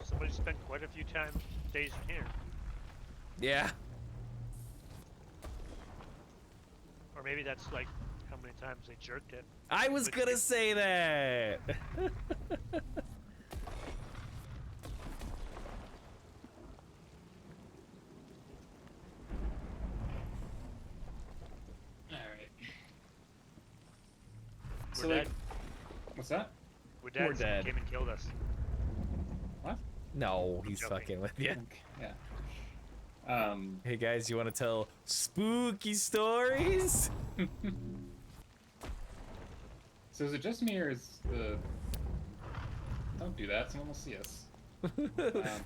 Somebody spent quite a few days in here. Yeah. Or maybe that's like how many times they jerked it. I was gonna say that. Alright. We're So, dead. like, what's that? We're dead. We're Someone dead. came and killed us. What? No, he's joking. fucking with you. Yeah. Hey guys, you want to tell spooky stories? So is it just me or is the... Don't do that, someone will see us.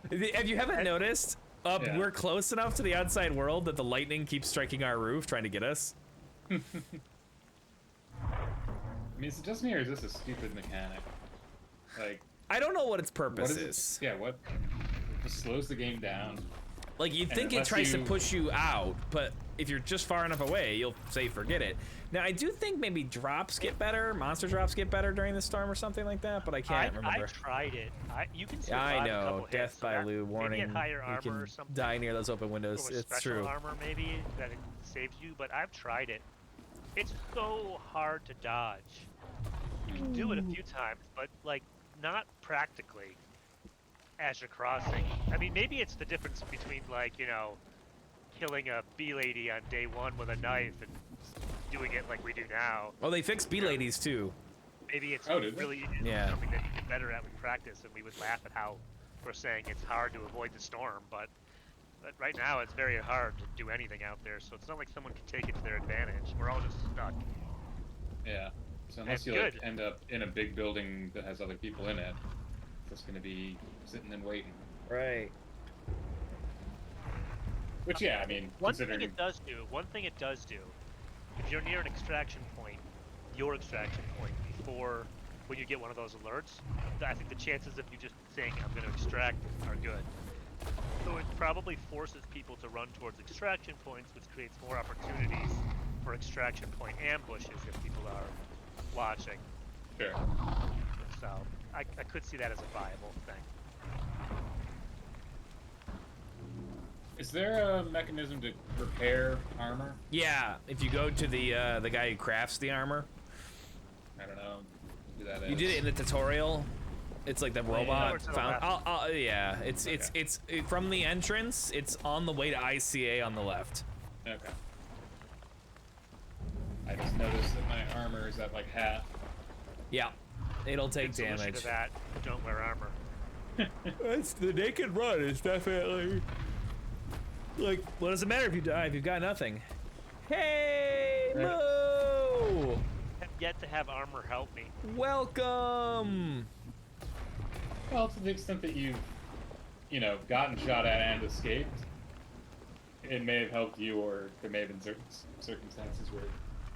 If you haven't noticed, Yeah. we're close enough to the outside world that the lightning keeps striking our roof, trying to get us. I mean, is it just me or is this a stupid mechanic? Like, I don't know what its what purpose is is. it? Yeah, what? It just slows the game down. Like, you'd And think it it lets tries to you- push you out, but if you're just far enough away, you'll say forget it. Now, I do think maybe drops get better, monster drops get better during the storm or something like that, but I can't remember. I tried it. You can Yeah, survive I a know. couple Death hits, so by that- Lou maybe warning. get higher You armor can or something. die near those open windows. Or with It's special true. armor maybe that it saves you, but I've tried it. It's so hard to dodge. You can do it a few times, but like not practically as you're crossing. I mean, maybe it's the difference between like, you know, killing a bee lady on day 1 with a knife and doing it like we do now. Oh, they fixed bee ladies too. Maybe it's Oh, did they? really Yeah. something that you get better at with practice, and we would laugh at how we're saying it's hard to avoid the storm, but right now it's very hard to do anything out there, so it's not like someone can take it to their advantage. We're all just stuck. Yeah. So unless That's you like good. end up in a big building that has other people in it, it's just gonna be sitting and waiting. Right. Which, yeah, I mean, One thing considering... it does do, if you're near an extraction point, your extraction point, before when you get one of those alerts, I think the chances of you just saying, I'm going to extract are good. So it probably forces people to run towards extraction points, which creates more opportunities for extraction point ambushes if people are watching. Sure. So I could see that as a viable thing. Is there a mechanism to repair armor? Yeah, if you go to the guy who crafts the armor, I don't know who that is. you did it in the tutorial. It's like the robot It's to the found. left. Yeah, it's from the entrance. It's on the way to ICA on the left. Okay. I just noticed that my armor is at like half. Yeah, it'll take Good solution damage. to that, don't wear armor. It's the naked run is definitely like. What does it matter if you die if you've got nothing? Hey, Right. Mo! Have yet to have armor help me. Welcome. Well, to the extent that you've, gotten shot at and escaped, it may have helped you, or there may have been certain circumstances where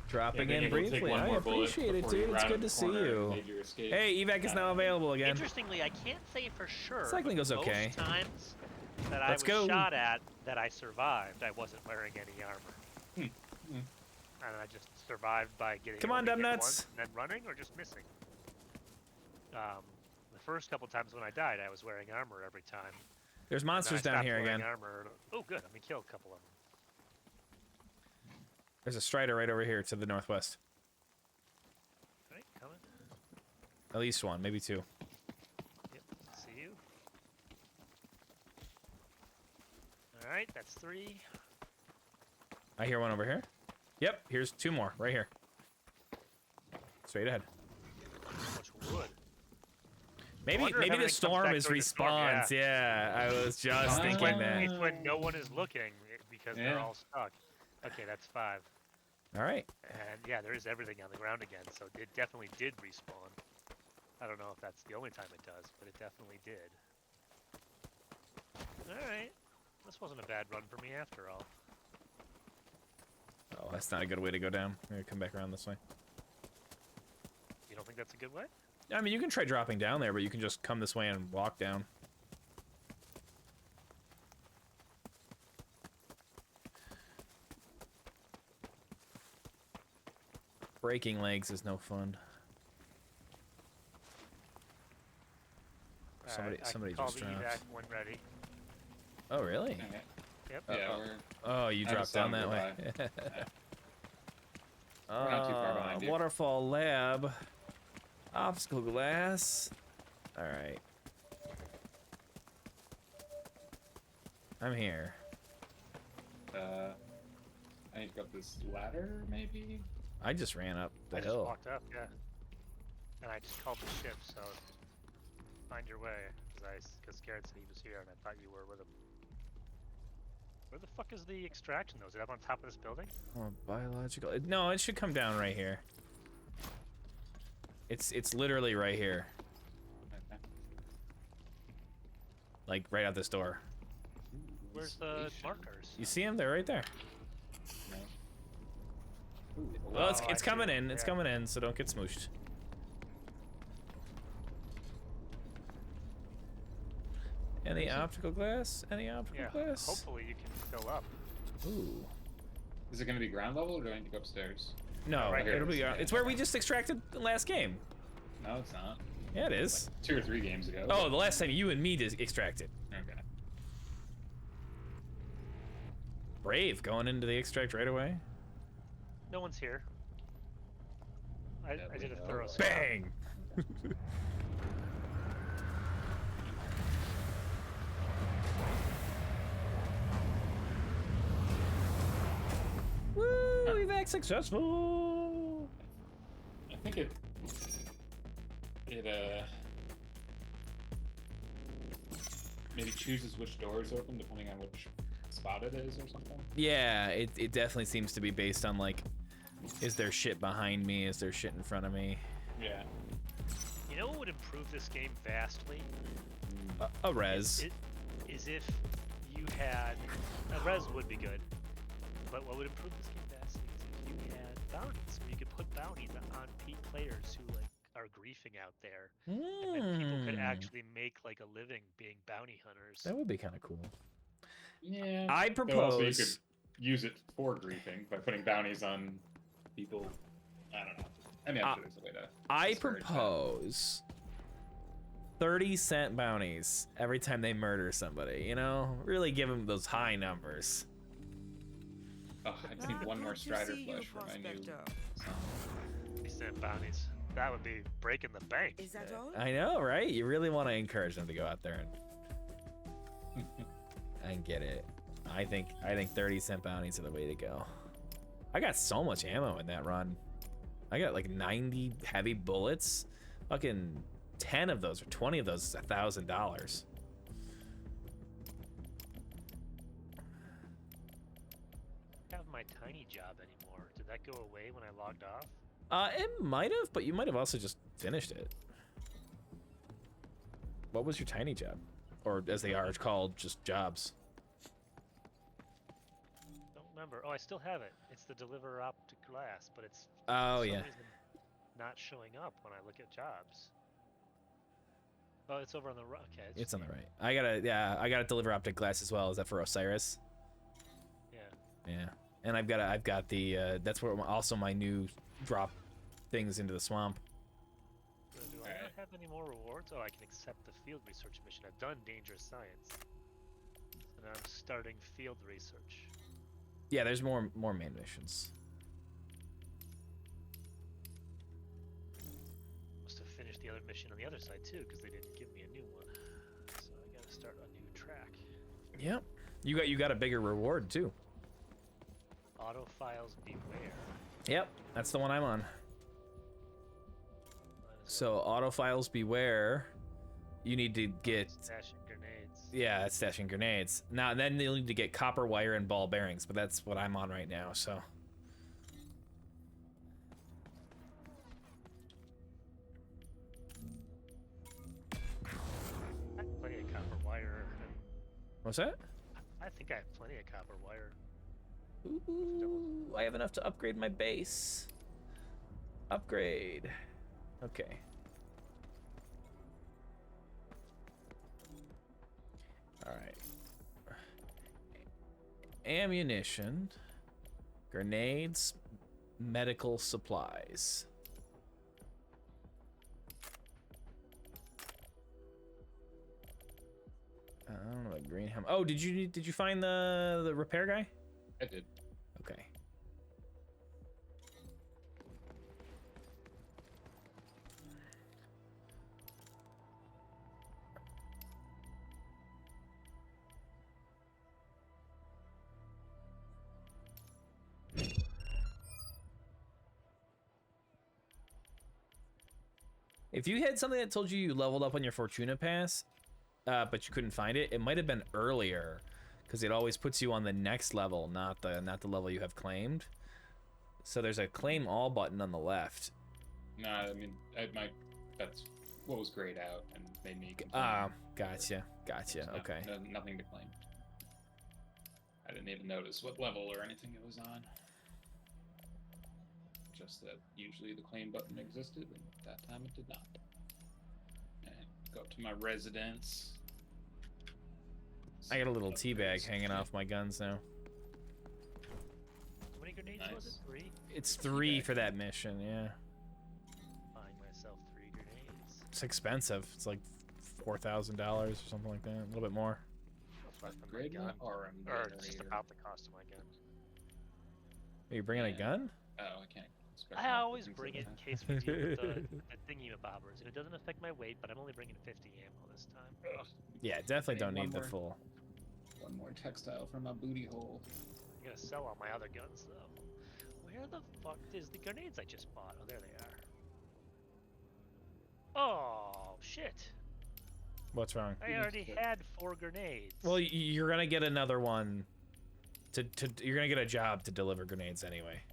Dropping being in able to take briefly. one I more bullet appreciate it, before you dude. It's rounded good to the see corner and you. made your escape. Hey, evac is now available again. Interestingly, I can't say for sure. Cycling but goes okay. Most times that I Let's was go. shot at, that I survived, I wasn't wearing any armor. Hmm. And I just survived by getting. Come on, only hit dumb once nuts. And then running, or just missing. The first couple times when I died, I was wearing armor every time. There's And then I monsters down stopped here wearing again. Armor. Oh, good. Let me kill a couple of them. There's a strider right over here to the northwest. Right, coming. At least one, maybe two. Yep, see you. All right, that's 3. I hear one over here. Yep, here's 2 more right here. Straight ahead. So much wood. Maybe wonder if maybe the everything comes storm back is during the storm, respawns. Yeah, I was just It's thinking that. It's when no one is looking because they're Yeah. all stuck. Okay, that's 5. All right. And yeah, there is everything on the ground again, so it definitely did respawn. I don't know if that's the only time it does, but it definitely did. Alright. This wasn't a bad run for me after all. Oh, that's not a good way to go down. I'm gonna come back around this way. You don't think that's a good way? I mean, you can try dropping down there, but you can just come this way and walk down. Breaking legs is no fun. Somebody Alright, I just can call the dropped. evac when ready. Oh, really? Okay. Yep. Yeah, Oh, you I dropped saw down him that go way. We're not too far behind you. Waterfall lab. Obstacle glass. All right. I'm here. I need to go up this ladder, maybe? I just ran up the I just hill. walked up, yeah. And I just called the ship, so find your way. Because Garrett said he was here, and I thought you were with him. Where the fuck is the extraction, though? Is it up on top of this building? Oh, biological. No, it should come down right here. It's literally right here. Okay. Like right out this door. Where's the Station. markers? You see them? They're right there. No. Ooh, Well, Oh, it's I coming see. in. It's Yeah. coming in, so don't get smooshed. Any optical glass? Any optical Yeah, glass? hopefully you can fill up. Ooh. Is it going to be ground level, or do I need to go upstairs? No, right here. it'll be. It's where we just extracted the last game. No, it's not. Yeah, it is. 2 or 3 games ago. Oh, the last time you and me did extracted. Okay. Brave, going into the extract right away. No one's here. I did a we thorough go. scan. Bang! Woo! Evac successful! I think it maybe chooses which doors open depending on which spot it is or something. Yeah, it definitely seems to be based on like, is there shit behind me? Is there shit in front of me? Yeah. You know what would improve this game vastly? A res. Is if you had a res would be good, but what would improve this game vastly is if you had bounties, where you could put bounties on players who like are griefing out there, and then people could actually make like a living being bounty hunters. That would be kind of cool. Yeah. I Though also you could propose. use it for griefing by putting bounties on people. I don't know. I mean, I'm sure there's a way to. I discourage that. propose 30-cent bounties every time they murder somebody. You know, really give them those high numbers. Oh, I just need one more Good to Strider see you, flesh for my new Prospector. song. Decent bounties. That would be breaking the bank. Is that all? I know, right? You really want to encourage them to go out there and get it. I think 30-cent bounties are the way to go. I got so much ammo in that run. I got like 90 heavy bullets. Fucking 10 of those or 20 of those is $1,000. Have my tiny job anymore? Did that go away when I logged off? It might have, but you might have also just finished it. What was your tiny job? Or as they are called, just jobs. Don't remember. Oh, I still have it. It's the deliver optic glass, but it's Oh, for some yeah. reason not showing up when I look at jobs. Oh, it's over on the right. Okay, It's on the right. I gotta deliver optic glass as well. Is that for Osiris? Yeah. Yeah. And I've got the, that's where also my new drop things into the swamp. Do I Alright. not have have any more rewards? Oh, I can accept the field research mission. I've done dangerous science. And I'm starting field research. Yeah, there's more main missions. Must have finished the other mission on the other side too, because they didn't give me a new one. So I gotta start a new track. Yep. You got a bigger reward too. Autofiles beware. Yep, that's the one I'm on. Might as So autofiles beware. You need to well get stashing grenades. yeah, that's stashing grenades. Now then you'll need to get copper wire and ball bearings, but that's what I'm on right now. So I have plenty of copper wire. And what's that? I think I have plenty of copper wire. Ooh, I have enough to upgrade my base. Upgrade. Okay. All right. Ammunition, grenades, medical supplies. I don't know about green helmet. Oh, did you find the repair guy? I did. Okay. If you had something that told you leveled up on your Fortuna Pass, but you couldn't find it, it might have been earlier, because it always puts you on the next level, not the level you have claimed. So there's a claim all button on the left. No, I mean, that's what was grayed out and made me complain. Ah, gotcha. There's Okay. Nothing to claim. I didn't even notice what level or anything it was on. Just that usually the claim button existed, and that time it did not. And go up to my residence. I got a little Upgrades. teabag hanging off my guns now. How many grenades was it? Nice. 3? It's 3 Teabag. for that mission, yeah. Buying myself 3 grenades. It's expensive. It's like $4,000 or something like that. A little bit more. What's left of my Upgrade my gun? RM Or it's just generator. about the cost of my gun. Are you bringing a Yeah. gun? Oh, I can't. scratch I off the always things bring that it I in have. case we deal with the thingy-mabobbers, and it doesn't affect my weight, but I'm only bringing 50 ammo this time. Ugh. Yeah, definitely Hey, don't one need the more. full. One more textile from my booty hole. I'm gonna sell all my other guns, though. Where the fuck is the grenades I just bought? Oh, there they are. Oh, shit. What's wrong? I already had 4 grenades. Well, you're gonna get another one. You're gonna get a job to deliver grenades anyway.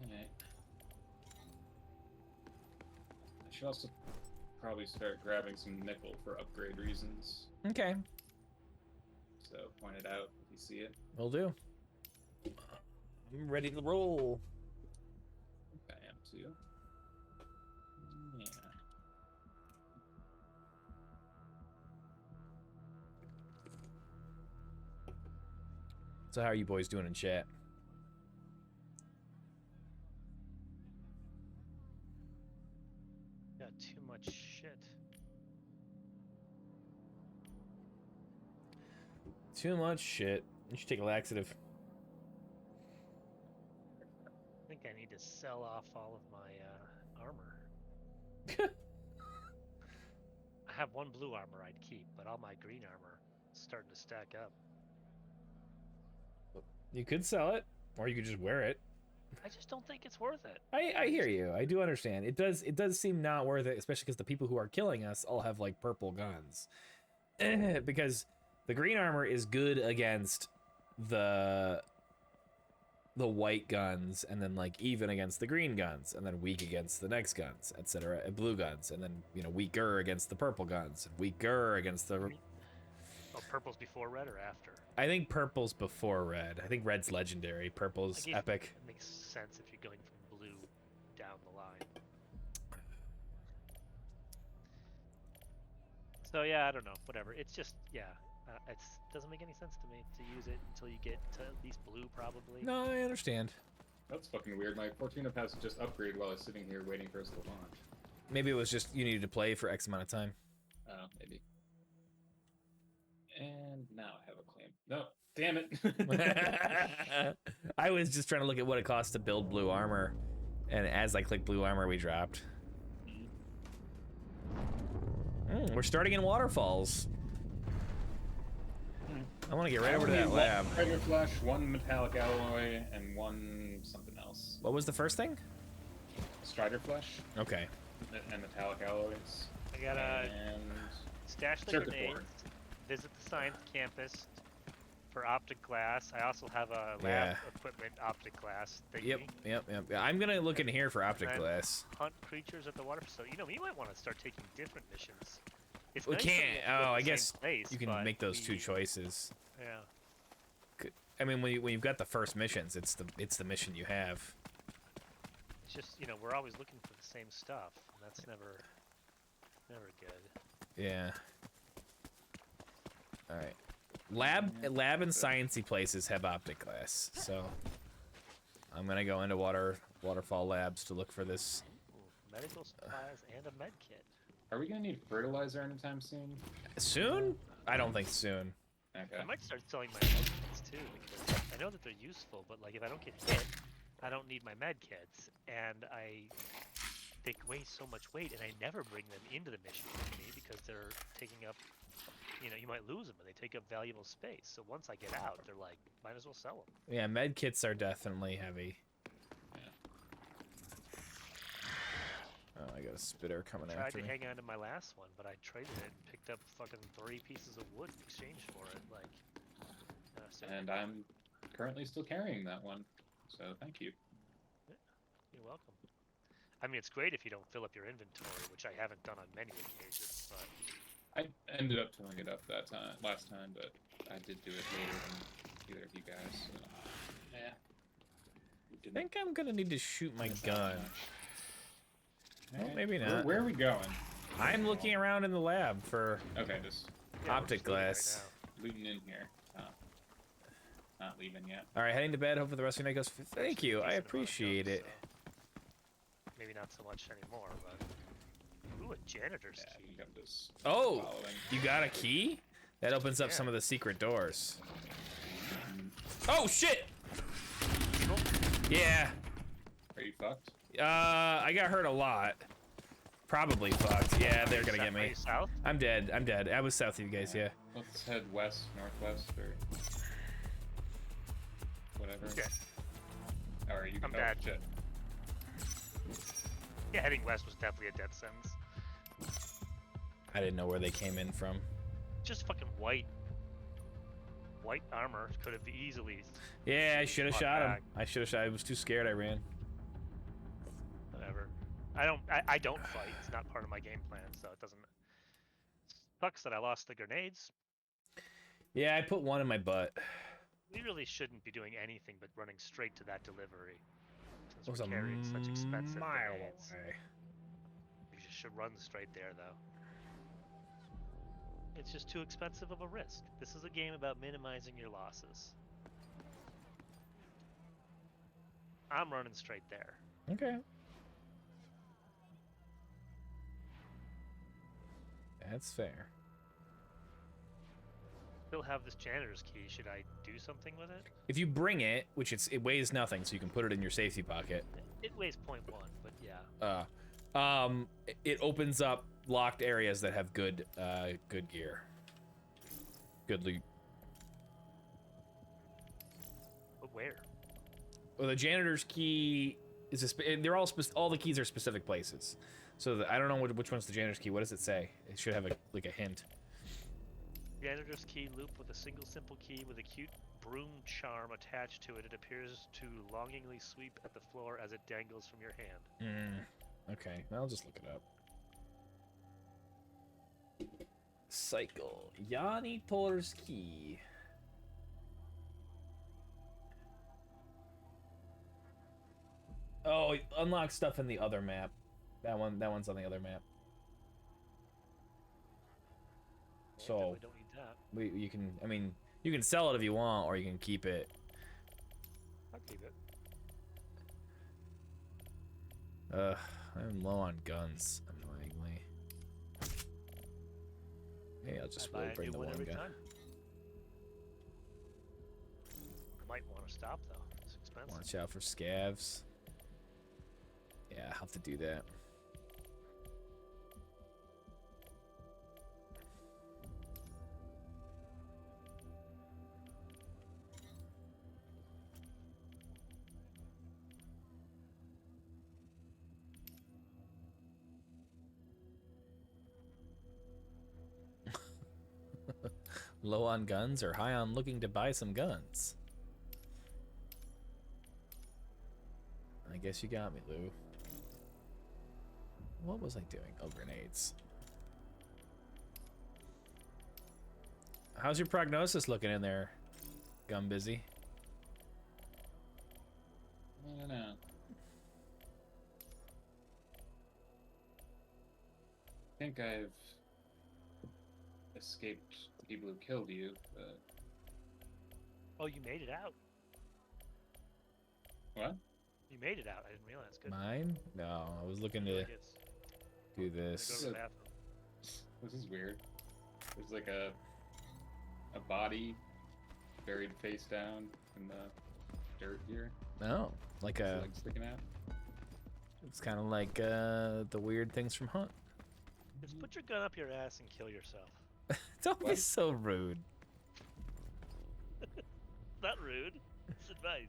Alright. I should also probably start grabbing some nickel for upgrade reasons. Okay, So point it out if you see it. will do. I'm ready to roll. I am too. Yeah. So how are you boys doing in chat? Got too much shit. Too much shit. You should take a laxative. I think I need to sell off all of my armor. I have 1 blue armor I'd keep, but all my green armor is starting to stack up. You could sell it, or you could just wear it. I just don't think it's worth it. I hear you. I do understand. It does seem not worth it, especially because the people who are killing us all have like purple guns. Because the green armor is good against the white guns, and then like even against the green guns, and then weak against the next guns, etc. And blue guns, and then weaker against the purple guns, and weaker against the. Oh, purple's before red or after? I think purple's before red. I think red's legendary. Purple's I guess epic. It makes sense if you're going from blue down the line. So yeah, I don't know. Whatever. It's just it doesn't make any sense to me to use it until you get to at least blue, probably. No, I understand. That's fucking weird. My Fortuna Pass just upgraded while I was sitting here waiting for us to launch. Maybe it was just you needed to play for X amount of time. Oh, maybe. And now I have a claim. No, damn it. I was just trying to look at what it costs to build blue armor, and as I clicked blue armor, we dropped. We're starting in waterfalls. I want to get right over to that lab. Strider Flash, one metallic alloy, and one something else. What was the first thing? Strider Flash Okay. and metallic alloys. I gotta And stash the circuit grenades, board. visit the science campus for optic glass. I also have a lab Yeah. equipment optic glass thingy. Yep. Yeah, I'm gonna look in here for optic And glass. hunt creatures at the water facility. You know, we might want to start taking different missions. It's We nice that can't. have to go to Oh, the I same guess place, you can but make those two we- choices. Yeah. I mean, when you've got the first missions, it's the mission you have. It's just, you know, we're always looking for the same stuff, and that's never good. Yeah. All right. Lab and sciencey places have optic glass, so I'm gonna go into waterfall labs to look for this. Ooh, medical supplies and a med kit. Are we gonna need fertilizer anytime soon? Soon? I don't think soon. Okay. I might start selling my med kits too, because I know that they're useful, but like if I don't get hit, I don't need my med kits, and they weigh so much weight, and I never bring them into the mission with me because they're taking up, you know, you might lose them, and they take up valuable space. So once I get out, they're like, might as well sell them. Yeah, med kits are definitely heavy. Oh, I got a spitter coming Tried after to me. hang on to my last one, but I traded it and picked up fucking 3 pieces of wood in exchange for it. Like, so And I'm currently still carrying that one, so thank you. you're welcome. I mean, it's great if you don't fill up your inventory, which I haven't done on many occasions, but I ended up filling it up last time, but I did do it later than either of you guys. So. Yeah. I think I'm gonna need to shoot my gun. Well, Okay. maybe not. Where are we going? I'm looking around in the lab for Okay, just yeah, we're optic just looting right glass. now. looting in here. Oh. Not leaving yet. All right, heading to bed. Hopefully the rest of your night goes. Thank Actually, you. I decent amount of appreciate guns, it. so maybe not so much anymore, but ooh, a janitor's Yeah, I key. think I'm just Oh, following. you got a key? That opens up Yeah. some of the secret doors. Oh shit! People? Yeah. Are you fucked? I got hurt a lot. Probably fucked. Yeah, they're gonna get Are me. you south? I'm dead. I'm dead. I was south of you guys. Yeah. Let's head west, northwest, or whatever. Okay. Or you I'm oh, dead. Shit. Yeah, heading west was definitely a death sentence. I didn't know where they came in from. Just fucking white armor could have easily. Yeah, I should have Fought shot him. back. I should have shot. I was too scared. I ran. Whatever. I don't fight. It's not part of my game plan, so it doesn't. Sucks that I lost the grenades. Yeah, I put one in my butt. We really shouldn't be doing anything but running straight to that delivery. It Since was we're a carrying such expensive mile grenades. away. You just should run straight there, though. It's just too expensive of a risk. This is a game about minimizing your losses. I'm running straight there. Okay. That's fair. Still have this janitor's key. Should I do something with it? If you bring it, which it weighs nothing, so you can put it in your safety pocket. It weighs 0.1, but yeah. It opens up locked areas that have good gear, good loot. But where? Well, the janitor's key is they're all the keys are specific places. So I don't know which one's the janitor's key. What does it say? It should have a hint. Janitor's key loop with a single simple key with a cute broom charm attached to it. It appears to longingly sweep at the floor as it dangles from your hand. Okay, I'll just look it up. Cycle. Yanni Toller's key. Oh, unlock stuff in the other map. That one's on the other map. So We don't need that. you can, I mean, you can sell it if you want, or you can keep it. I'll keep it. I'm low on guns, annoyingly. Hey, I'll just I buy really a bring new the one one every gun. time. I might want to stop though. It's expensive. Watch out for scavs. Yeah, I'll have to do that. Low on guns or high on looking to buy some guns? I guess you got me, Lou. What was I doing? Oh, grenades. How's your prognosis looking in there, Gun Busy? I don't know. I think I've escaped the people who killed you, but... Oh, you made it out. What? You made it out. I didn't realize. Good. Mine? No, I was looking to Like it's, do I'm gonna go this. to the bathroom. This is weird. There's like a body buried face down in the dirt here. No, like His a. leg sticking out. It's kind of like the weird things from Hunt. Just put your gun up your ass and kill yourself. Don't be What? so rude. Not rude. It's advice.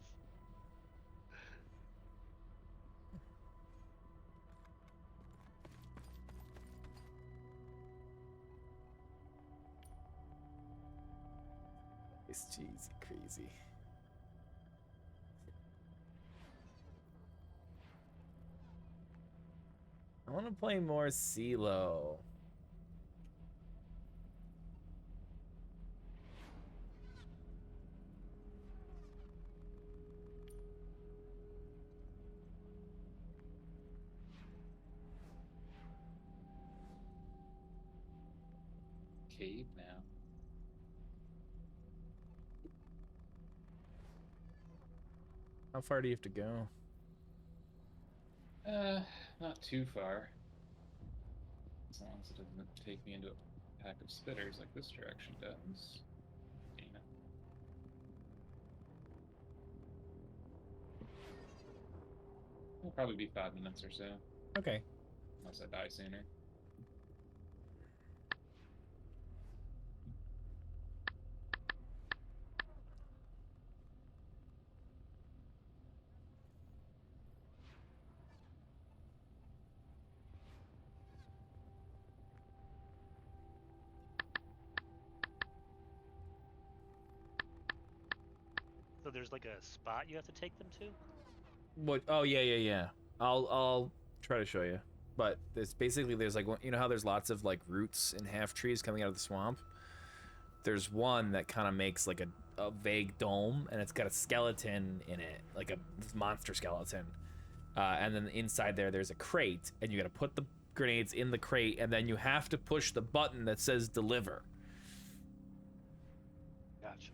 It's cheesy, crazy. I want to play more CeeLo. Cave now. How far do you have to go? Not too far. As long as it doesn't take me into a pack of spitters like this direction does. You know. It'll probably be 5 minutes or so, Okay. unless I die sooner. So there's like a spot you have to take them to? What? Oh yeah. I'll try to show you. But there's like you know how there's lots of like roots and half trees coming out of the swamp. There's one that kind of makes like a vague dome, and it's got a skeleton in it, like a this monster skeleton. And then inside there's a crate, and you got to put the grenades in the crate, and then you have to push the button that says deliver. Gotcha.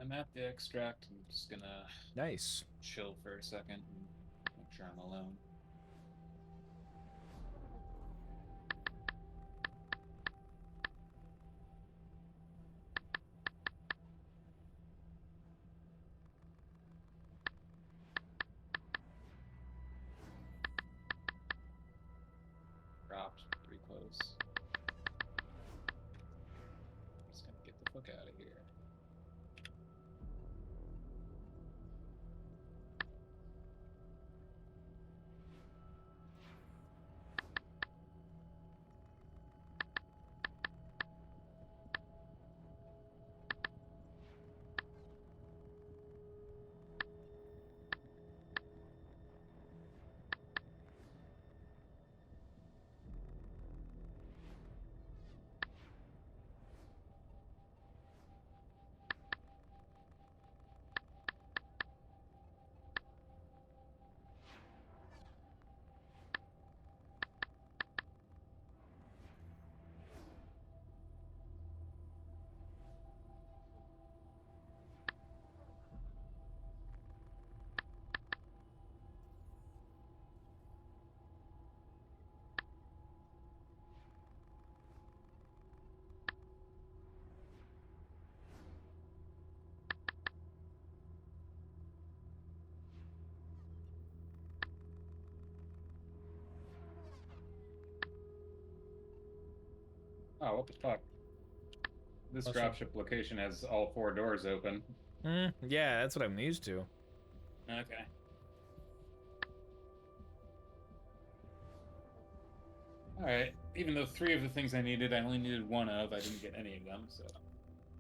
I'm at the extract. I'm just gonna Nice. chill for a second and make sure I'm alone. Dropped pretty close. Just gonna get the fuck out of here. Oh, what the fuck? This What's up? dropship location has all 4 doors open. Yeah, that's what I'm used to. Okay. Alright. Even though 3 of the things I needed, I only needed 1 of. I didn't get any of them, so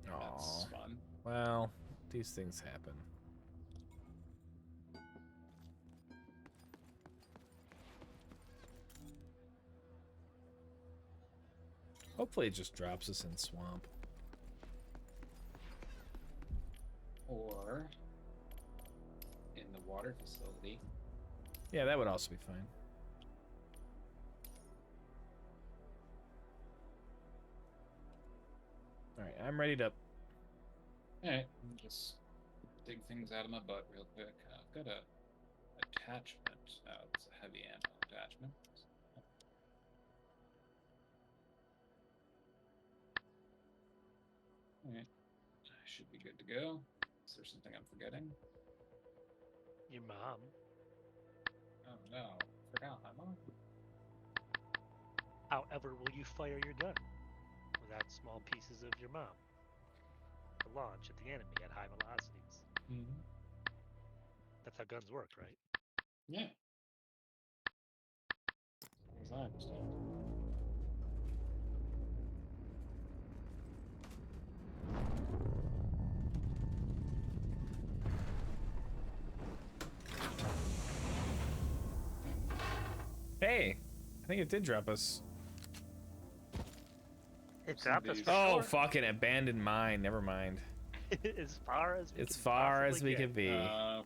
that's Aww. fun. Well, these things happen. Hopefully it just drops us in swamp. Or in the water facility. Yeah, that would also be fine. Alright, I'm ready to... Alright, just dig things out of my butt real quick. I've got a attachment. Oh, it's a heavy ammo attachment. Alright, I should be good to go. Is there something I'm forgetting? Your mom. Oh no, forgot my mom. However, will you fire your gun without small pieces of your mom to launch at the enemy at high velocities? Mm-hmm. That's how guns work, right? Yeah. As I understand. Hey! I think it did drop us. It Some dropped us these- for Oh, sure. fucking abandoned mine. Never mind. As far as we As can far as possibly we get. could be. God.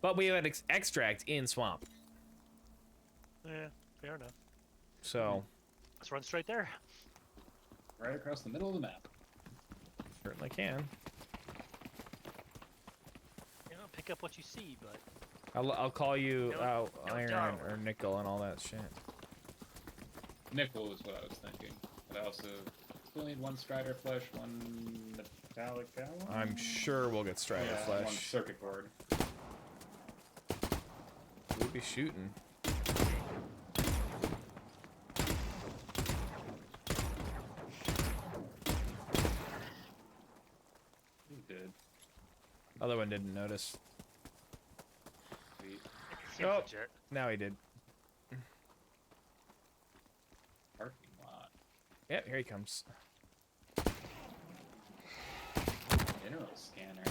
But we have an extract in swamp. Yeah, fair enough. So, Let's run straight there. Right across the middle of the map. certainly can. You know, pick up what you see, but I'll call you No, no iron doubt. or nickel and all that shit. Nickel is what I was thinking. But I also still need 1 strider flesh, 1 metallic alloy. I'm sure we'll get strider yeah, and 1 flesh. circuit board. We'll be shooting. You did. Other one didn't notice. Sweet. seems Oh. legit. Now he did. Parking lot. Yep, here he comes. Mineral scanner.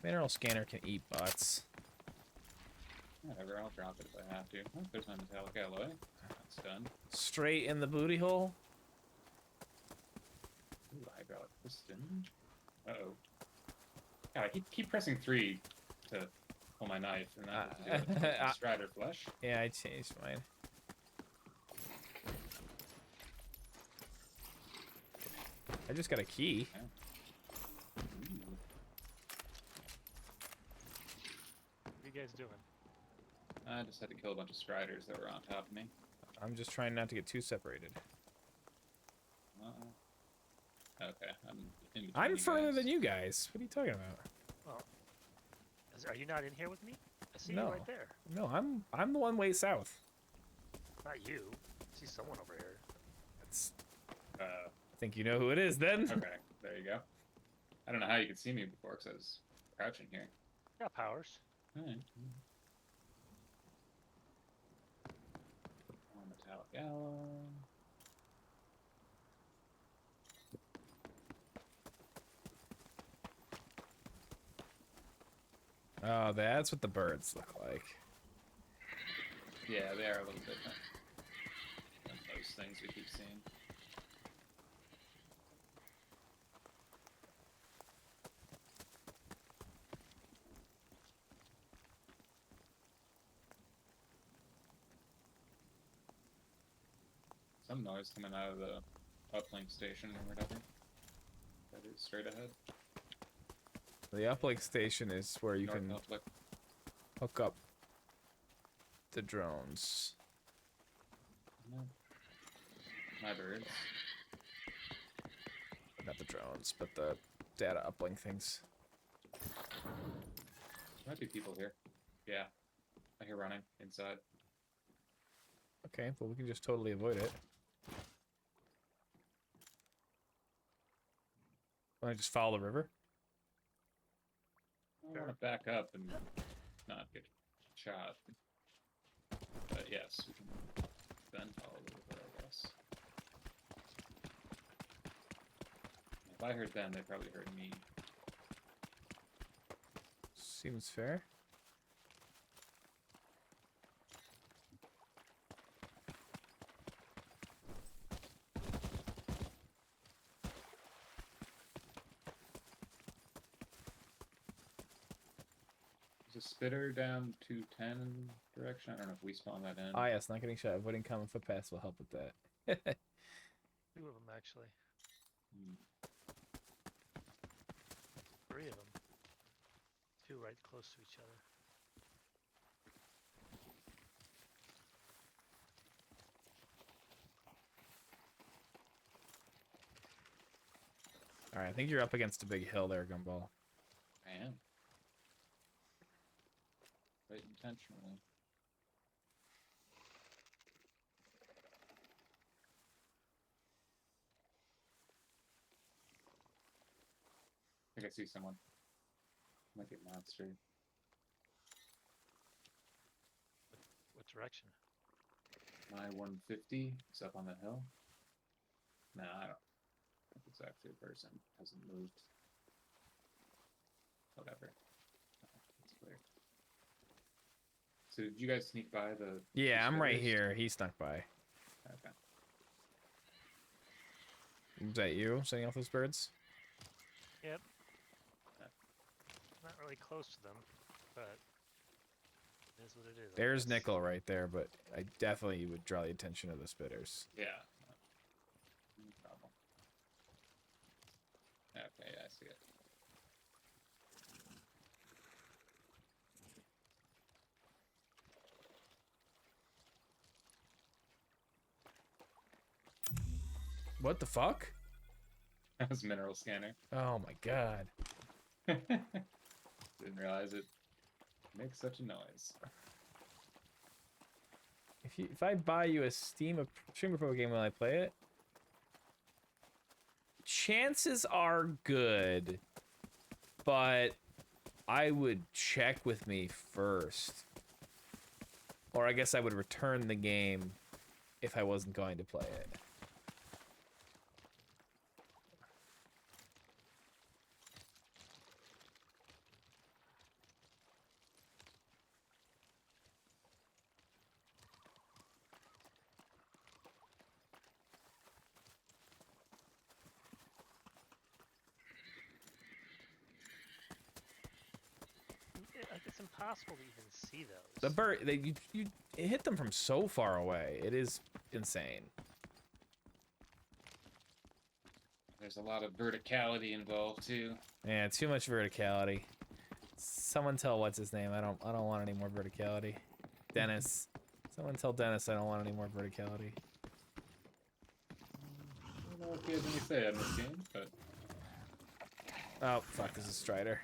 Mineral scanner can eat butts. Whatever, I'll drop it if I have to. Oh, there's my metallic alloy. That's done. Straight in the booty hole. Ooh, hydraulic piston. Uh-oh. God, I keep pressing 3 to pull my knife, and that has to do with Strider flesh. Yeah, I changed mine. I just got a key. Ooh. What are you guys doing? I just had to kill a bunch of striders that were on top of me. I'm just trying not to get too separated. Okay, I'm in between I'm you further guys. than you guys. What are you talking about? Well, are you not in here with me? I see No. you right there. No, I'm the one way south. Not you. I see someone over here. That's, Uh, I think you know who it is then. okay, there you go. I don't know how you could see me before because I was crouching here. Got powers. Alright. Metallic alloy. Oh, that's what the birds look like. Yeah, they are a little different than those things we keep seeing. Some noise coming out of the uplink station or whatever. That is straight ahead. The uplink station is where you North can uplink. hook up the drones. No. My birds. Not the drones, but the data uplink things. Might be people here. Yeah. I hear running inside. Okay, but we can just totally avoid it. Want to just follow the river? I want to back up and not get shot. But yes, we can then follow the river, I guess. If I heard them, they probably heard me. Seems fair. There's a spitter down 210 direction. I don't know if we spawn that in. Ah, yes, not getting shot. Avoiding common footpaths will help with that. 2 of them, actually. Hmm. 3 of them. 2 right close to each other. Alright, I think you're up against a big hill there, Gumball. I am. Quite intentionally. I think I see someone. Might be a monster. What direction? My 150 is up on the hill. No, I don't think it's actually a person. Hasn't moved. Whatever. It's clear. So did you guys sneak by the... Yeah, the I'm right spitters? here. He snuck by. Okay. Is that you setting off those birds? Yep. Not really close to them, but it is what it is. I There's guess. Nickel right there, but I definitely would draw the attention of the spitters. Yeah. No problem. Okay, yeah, I see it. What the fuck? That was mineral scanner. Oh my god. Didn't realize it makes such a noise. If I buy you a Steam Streamer Pro game when I play it, chances are good, but I would check with me first. Or I guess I would return the game if I wasn't going to play it. Like, it's impossible to even see those. The bird, you hit them from so far away. It is insane. There's a lot of verticality involved too. Yeah, too much verticality. Someone tell what's his name. I don't want any more verticality. Dennis. Someone tell Dennis I don't want any more verticality. I don't know if he has any say on this game, but Oh fuck! This is Strider.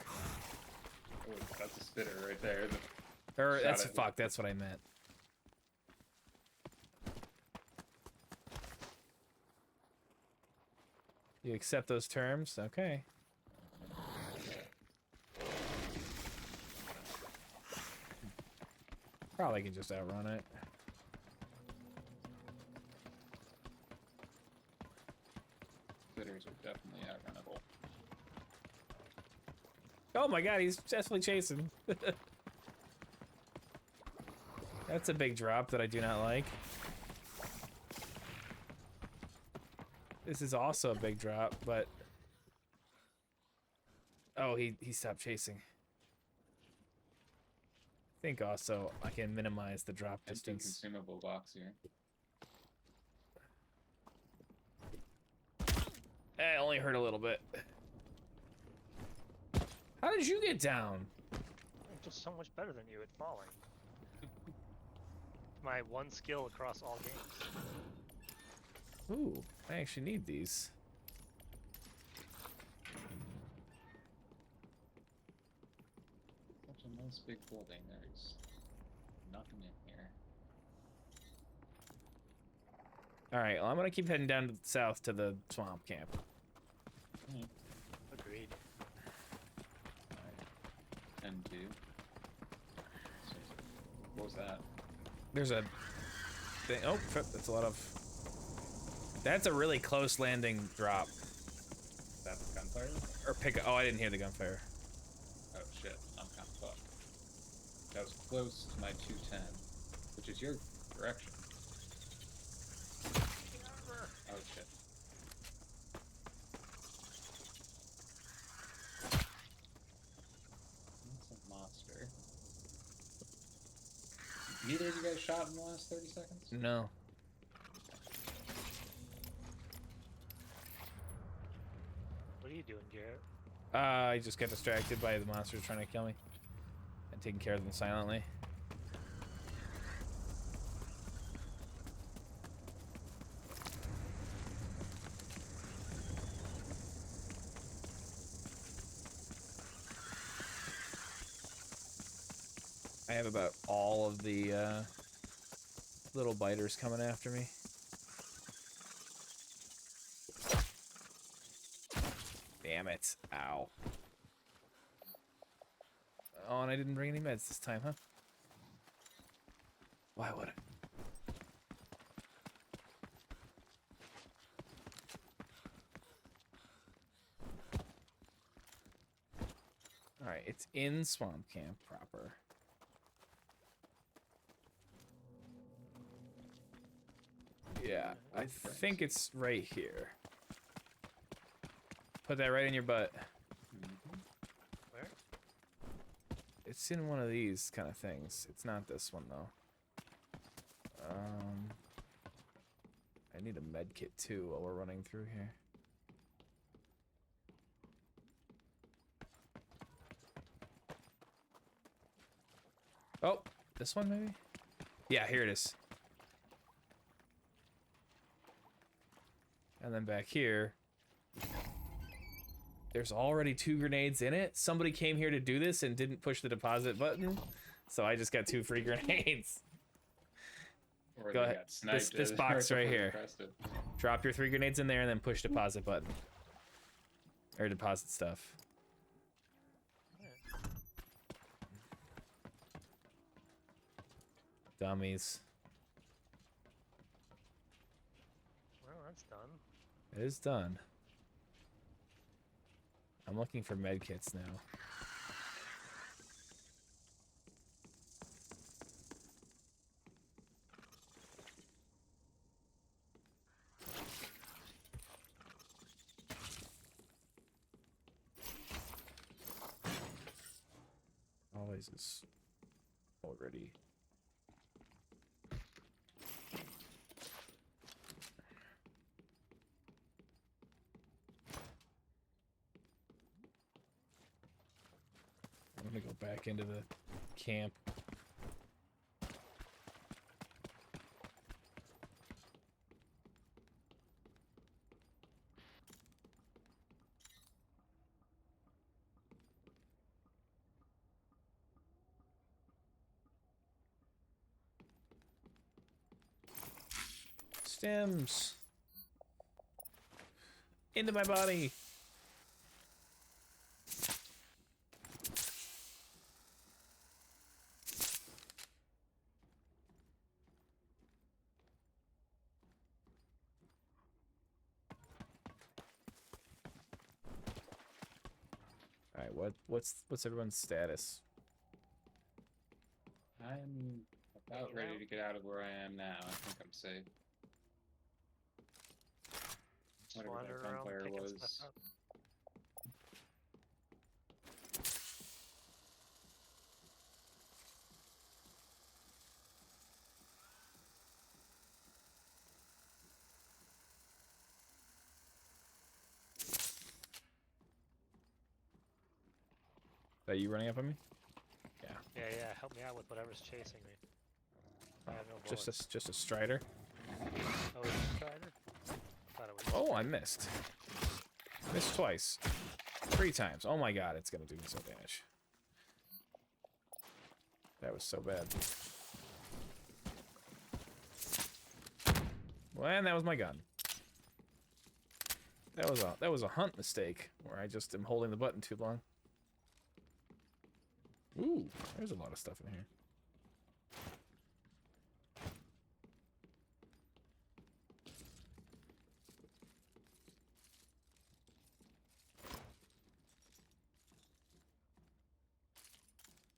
oh, that's a spitter right there. Or Shot that's it. fuck. That's what I meant. You accept those terms? Okay. Probably can just outrun it. Spitters are definitely outrunnable. Oh my god, he's definitely chasing. That's a big drop that I do not like. This is also a big drop, but... Oh, he stopped chasing. I think also I can minimize the drop Empty distance. consumable box here. It only hurt a little bit. How did you get down? I'm just so much better than you at falling. My one skill across all games. Ooh, I actually need these. Such a nice big building. There's nothing in here. Alright, well, I'm gonna keep heading down to the south to the swamp camp. Agreed. And two. What was that? There's a thing. Oh, that's a lot of... That's a really close landing drop. That's gunfire? Or pick... Oh, I didn't hear the gunfire. Oh shit, I'm kind of fucked. That was close to my 210, which is your direction. Oh shit. That's a monster. Neither of you guys shot in the last 30 seconds? No. What are you doing, Garrett? I just got distracted by the monsters trying to kill me. And taking care of them silently. I have about all of the little biters coming after me. Damn it. Ow. Oh, and I didn't bring any meds this time, huh? Why would I? Alright, it's in Swamp Camp proper. Yeah, I think it's right here. Put that right in your butt. Where? It's in one of these kind of things. It's not this one though. I need a med kit too while we're running through here. Oh, this one maybe? Yeah, here it is. And then back here, there's already 2 grenades in it. Somebody came here to do this and didn't push the deposit button, so I just got 2 free grenades. Or Go they ahead. got sniped This as- box right before they here. pressed it. Drop your 3 grenades in there and then push deposit button. Or deposit stuff. Dummies. Well, that's done. It is done. I'm looking for med kits now. Always is already. gonna go back into the camp. Stems into my body. All right, what's everyone's status? I'm about ready to get out of where I am now. I think I'm safe. Just Whatever wander that around gunfire picking was. stuff up. Are you running up on me? Yeah, help me out with whatever's chasing me. I have no Just bullets. just a strider. Oh, is it Strider? Thought it was. Oh, I missed. Missed twice. 3 times. Oh my god, it's gonna do me so damage. That was so bad. Well, and that was my gun. That was a hunt mistake where I just am holding the button too long. Ooh, there's a lot of stuff in here.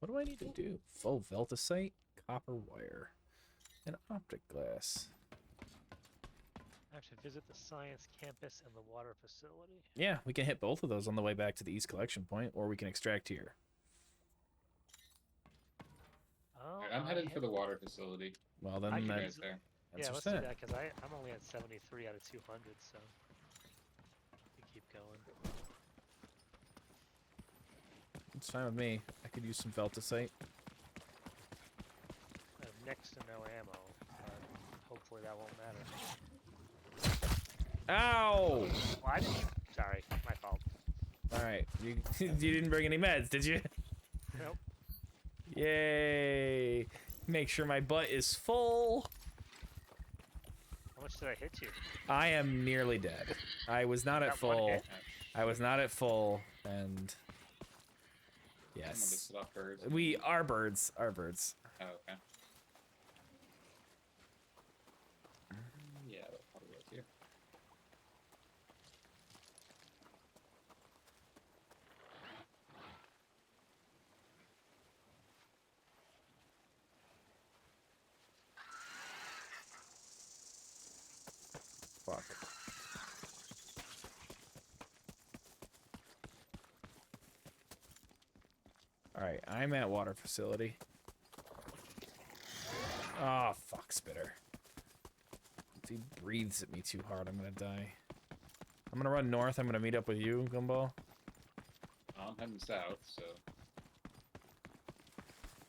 What do I need to do? Faux veltacite, copper wire, and optic glass. I have to visit the science campus and the water facility. Yeah, we can hit both of those on the way back to the East Collection Point, or we can extract here. Oh, Alright, I'm headed for the water facility. Well, I then can You that, guys there? that's Yeah, what's let's do that. that because I'm only at 73 out of 200, so we keep going. It's fine with me. I could use some veltacite. I have next to no ammo, but hopefully that won't matter. Ow! Why did you? Sorry, my fault. Alright, you, you didn't bring any meds, did you? Nope. Yay! Make sure my butt is full. How much did I hit you? I am nearly dead. I was not at That one full. hit? I was not at full, and Someone yes, just lit off birds. we are birds. Are birds. Oh, okay. Yeah, that probably was here. Fuck. Alright, I'm at water facility. Oh, fuck, Spitter. If he breathes at me too hard, I'm gonna die. I'm gonna run north. I'm gonna meet up with you, Gumball. I'm heading south, so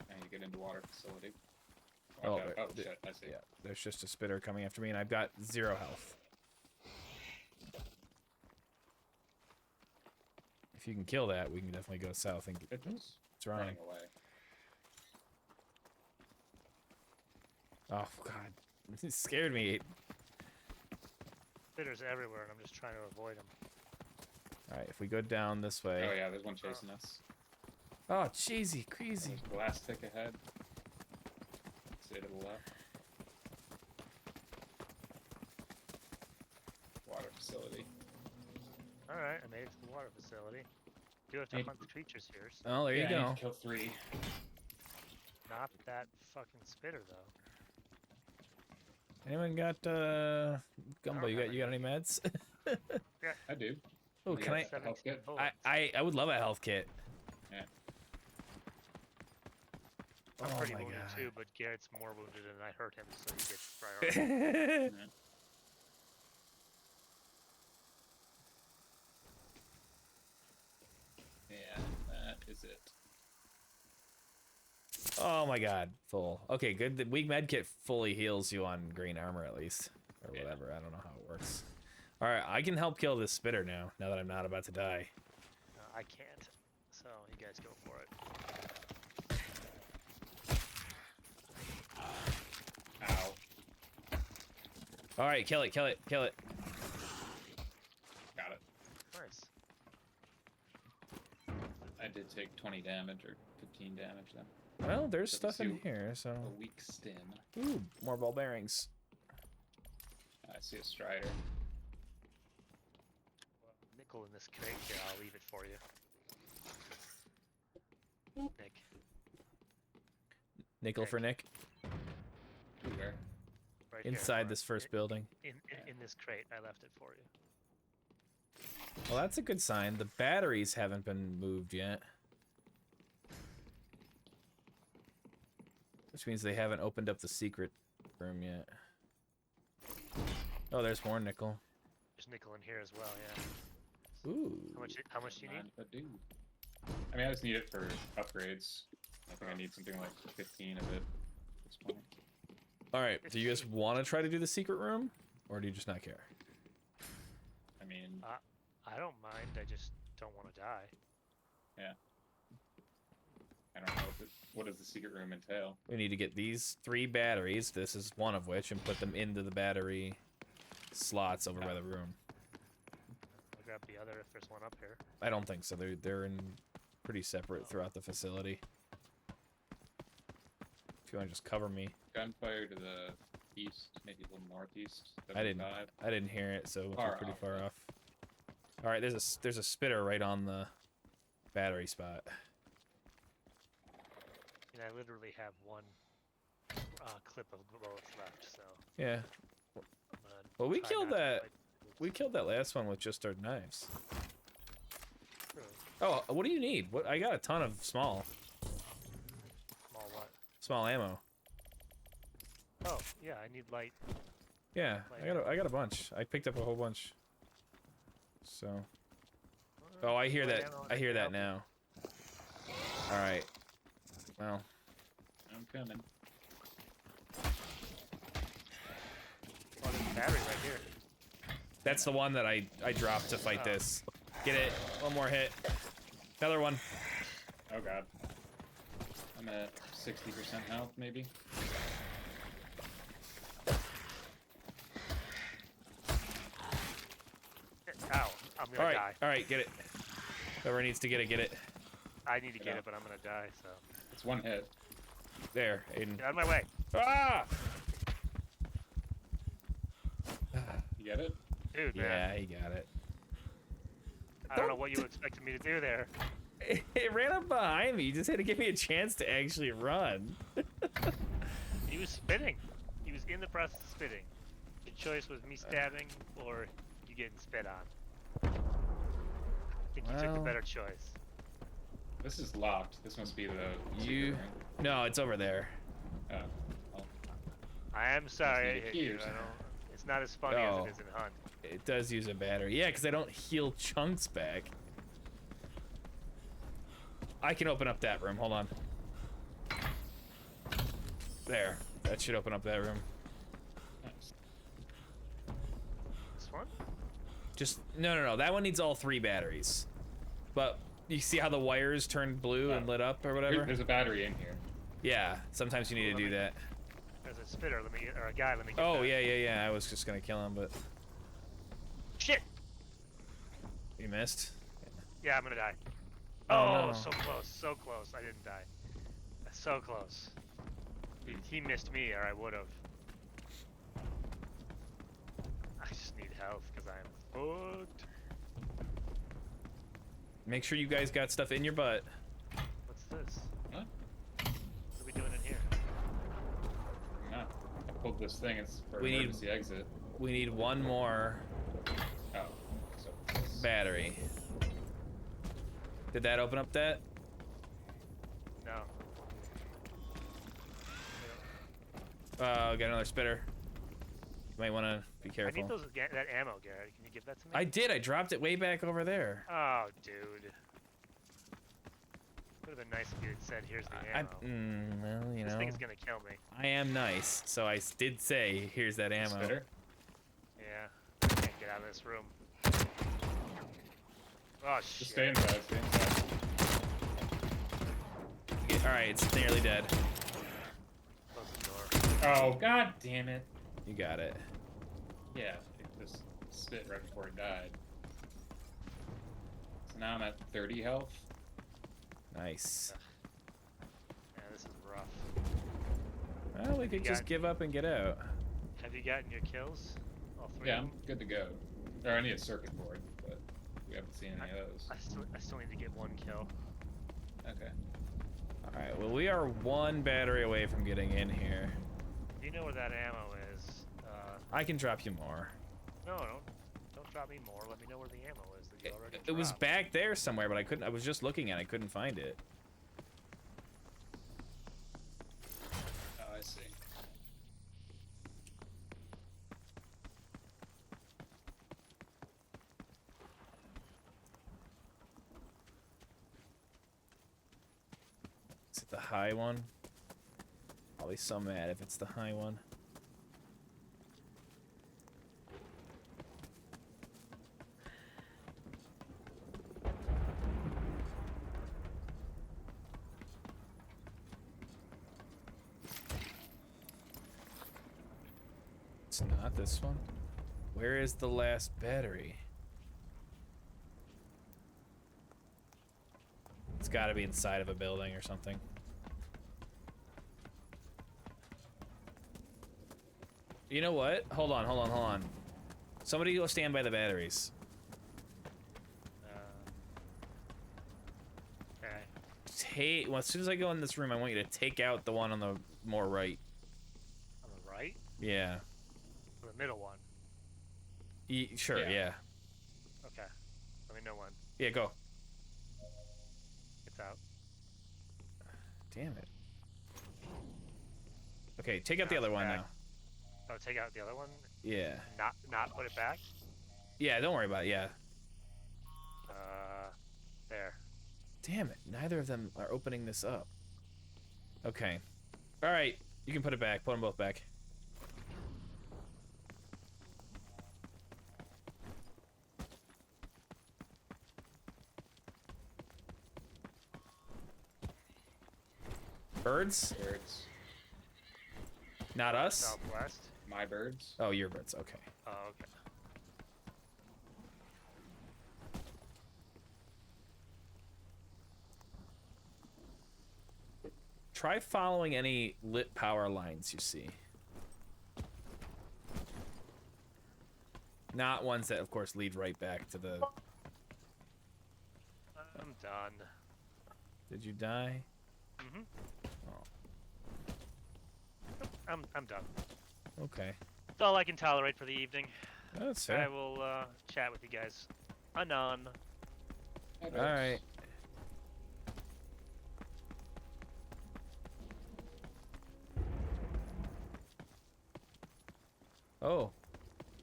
I need to get into water facility. Watch out. there- Oh shit! I see. Yeah, there's just a Spitter coming after me, and I've got 0 health. If you can kill that, we can definitely go south and get... It was It's running. running away. Oh, God. It scared me. Spitters everywhere, and I'm just trying to avoid them. Alright, if we go down this way... Oh yeah, there's one chasing us. Oh, cheesy, crazy. There's a glass tick ahead. Stay to the left. Water facility. Alright, I made it to the water facility. Do have to Hey. hunt the creatures here, so Oh, there you I go. need to kill 3. not that fucking spitter though. Anyone got Gumbo? don't You have got any meds? I do. Oh, Yeah, can I? it's a health 17 kit. bullets. I would love a health kit. Yeah. I'm Oh pretty my wounded God. too, but Garrett's more wounded and I hurt him, so he gets priority. Yeah, that is it. Oh my god, full. Okay, good. The weak med kit fully heals you on green armor at least. Or whatever, I don't know how it works. Alright, I can help kill this spitter now that I'm not about to die. I can't. So you guys go for it. Ow. Alright, kill it, kill it, kill it. Got it. Nice. I did take 20 damage or 15 damage then. Well, there's So stuff in let's see here, so... A weak stim. Ooh, more ball bearings. I see a strider. Nickel in this crate here. I'll leave it for you. Nick. Nickel Okay. for Nick. Ooh, where? Right here. Inside this first building. In this crate. I left it for you. Well, that's a good sign. The batteries haven't been moved yet. Which means they haven't opened up the secret room yet. Oh, there's more nickel. There's nickel in here as well, yeah. Ooh. How much do you need? Mind if I do? I mean, I just need it for upgrades. I think I need something like 15 of it at this point. Alright, do you guys want to try to do the secret room? Or do you just not care? I mean, I don't mind. I just don't want to die. I don't know what does the secret room entail. We need to get these 3 batteries, this is one of which, and put them into the battery slots over by the room. I'll grab the other if there's one up here. I don't think so. They're in pretty separate throughout the facility. If you want to just cover me. Gunfire to the east, maybe a little northeast. I didn't 75. I didn't hear it, so we're Far pretty off, far yeah. off. All right, there's a spitter right on the battery spot. And I literally have one clip of bullets left, so Yeah. I'm gonna Well, we try killed not to that. fight We killed that last one with just our knives. through. Oh, what do you need? What I got a ton of small Small what? ammo. Oh, yeah, I need light. Yeah, I got a bunch. I picked up a whole bunch. So. Oh, I hear light that. ammo I hear can that help. now. All right. Well, I'm coming. Oh, there's a battery right here. that's the one that I dropped to fight Oh. this. Get it. One more hit. Another one. Oh god. I'm at 60% health, maybe. Ow, I'm gonna die. All right, get it. Whoever needs to get it, get it. I need to get Yeah. it, but I'm gonna die, so. It's one hit. There, Aiden. Get out of my way. Ah! You get it? Dude, man. Yeah, he got it. I don't know what you expected me to do there. It ran up behind me. You just had to give me a chance to actually run. He was spitting. He was in the process of spitting. The choice was me stabbing or you getting spit on. I think you took the Well. better choice. This is locked. This must be the secret You. room. No, it's over there. Oh. Well, I am sorry I need a hit key or you. I something. don't, it's not as funny Oh. as it is in Hunt. It does use a battery. Yeah, because I don't heal chunks back. I can open up that room. Hold on. There. That should open up that room. nice. This one? Just no. That one needs all 3 batteries. But you see how the wires turned blue and lit up or whatever? There's a battery in here. Yeah. Sometimes you need to do that. There's a spitter. Let me get, or a guy. Let me get Oh that. yeah. I was just gonna kill him, but Shit! you missed. Yeah, I'm gonna die. Oh, Oh, no. so close, so close. I didn't die. So close. He missed me, or I would have. I just need health because I am fucked. Make sure you guys got stuff in your butt. What's this? What? What are we doing in here? No. I pulled this thing. It's for We need- emergency exit. We need one more Oh. So this- battery. Did that open up that? No. Got another spitter. You might want to be I careful. need that ammo, Garrett. Can you give that to me? I did. I dropped it way back over there. Oh, dude. Would have been nice if you had said, "Here's the I, ammo." well, you This know, thing is gonna kill me. I am nice, so I did say, here's that ammo. Spitter? Yeah. I can't get out of this room. Oh Just shit. stay inside, stay inside. Alright, it's nearly dead. Close the door. Oh, god damn it. You got it. Yeah, it just spit right before it died. So now I'm at 30 health. Nice. Yeah, this is rough. Well, we could You just got- give up and get out. Have you gotten your kills? All three Yeah, of I'm them? good to go. Or I need a circuit board, but we haven't seen any of those. I still need to get one kill. Okay. Alright, well, we are one battery away from getting in here. You know where that ammo is. I can drop you more. No, don't drop me more. Let me know where the ammo is that you already It was dropped. back there somewhere, but I was just looking at it. I couldn't find it. Oh, I see. Is it the high one? I'll be so mad if it's the high one. It's not this one. Where is the last battery? It's got to be inside of a building or something. You know what? Hold on. Somebody go stand by the batteries. Okay. Well, as soon as I go in this room, I want you to take out the one on the more right. On the right? Yeah. The middle one. Sure, Yeah. yeah. Okay. Let me know when. Yeah, go. It's out. Damn it. Okay, take out the other one back. now. Oh, take out the other one? Yeah. Not put it back? Yeah, don't worry about it, yeah. There. Damn it, neither of them are opening this up. Okay. Alright, you can put it back. Put them both back. Birds? Birds. Not us? Southwest? My birds. Oh, your birds, okay. Oh, okay. Try following any lit power lines you see. Not ones that, of course, lead right back to the... I'm done. Did you die? Mm-hmm. Oh, I'm done. okay. That's all I can tolerate for the evening. That's I fair. will chat with you guys anon. My birds. Alright. Oh.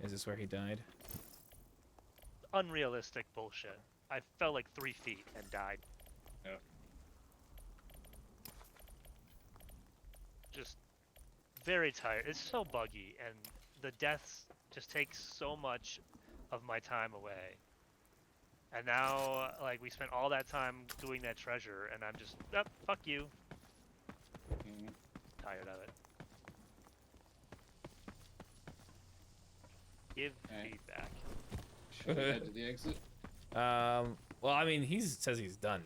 Is this where he died? Unrealistic bullshit. I fell like 3 feet and died. Yeah. Just very tired. It's so buggy, and the deaths just take so much of my time away. And now, like, we spent all that time doing that treasure, and I'm just, oh, fuck you. Mhm. Tired of it. Give Okay. feedback. Should we head to the exit? Well, I mean, he says he's done.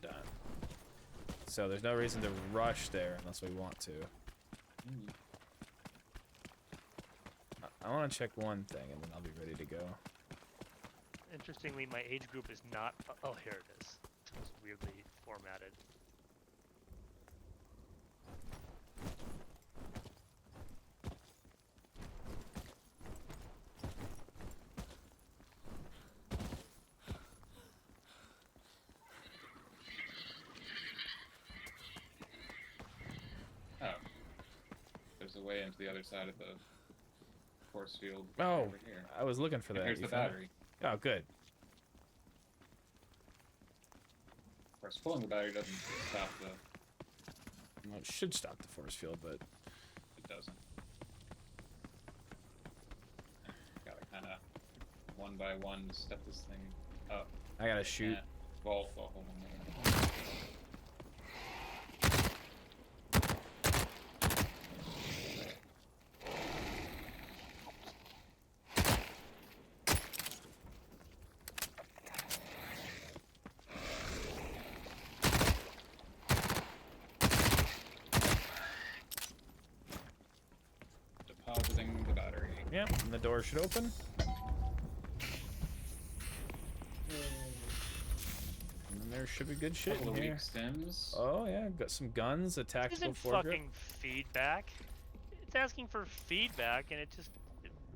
So there's no reason to rush there unless we want to. Mm. I want to check one thing and then I'll be ready to go. Interestingly, my age group is not. Oh, here it is. It's weirdly formatted. Oh. There's a way into the other side of the force field Oh, over here. I was looking for And that. here's You the found it? battery. Oh, good. course, pulling the battery doesn't stop the. Well, it should stop the force field, but It doesn't. Gotta kind of one by one step this thing up. I gotta shoot. Yeah. Vault, hold on. Depositing the battery. Yep, and the door should open. And then there should be good shit Couple in of here. weak stems. Oh yeah, got some guns, a This tactical isn't foregrip. fucking feedback. It's asking for feedback, and it's just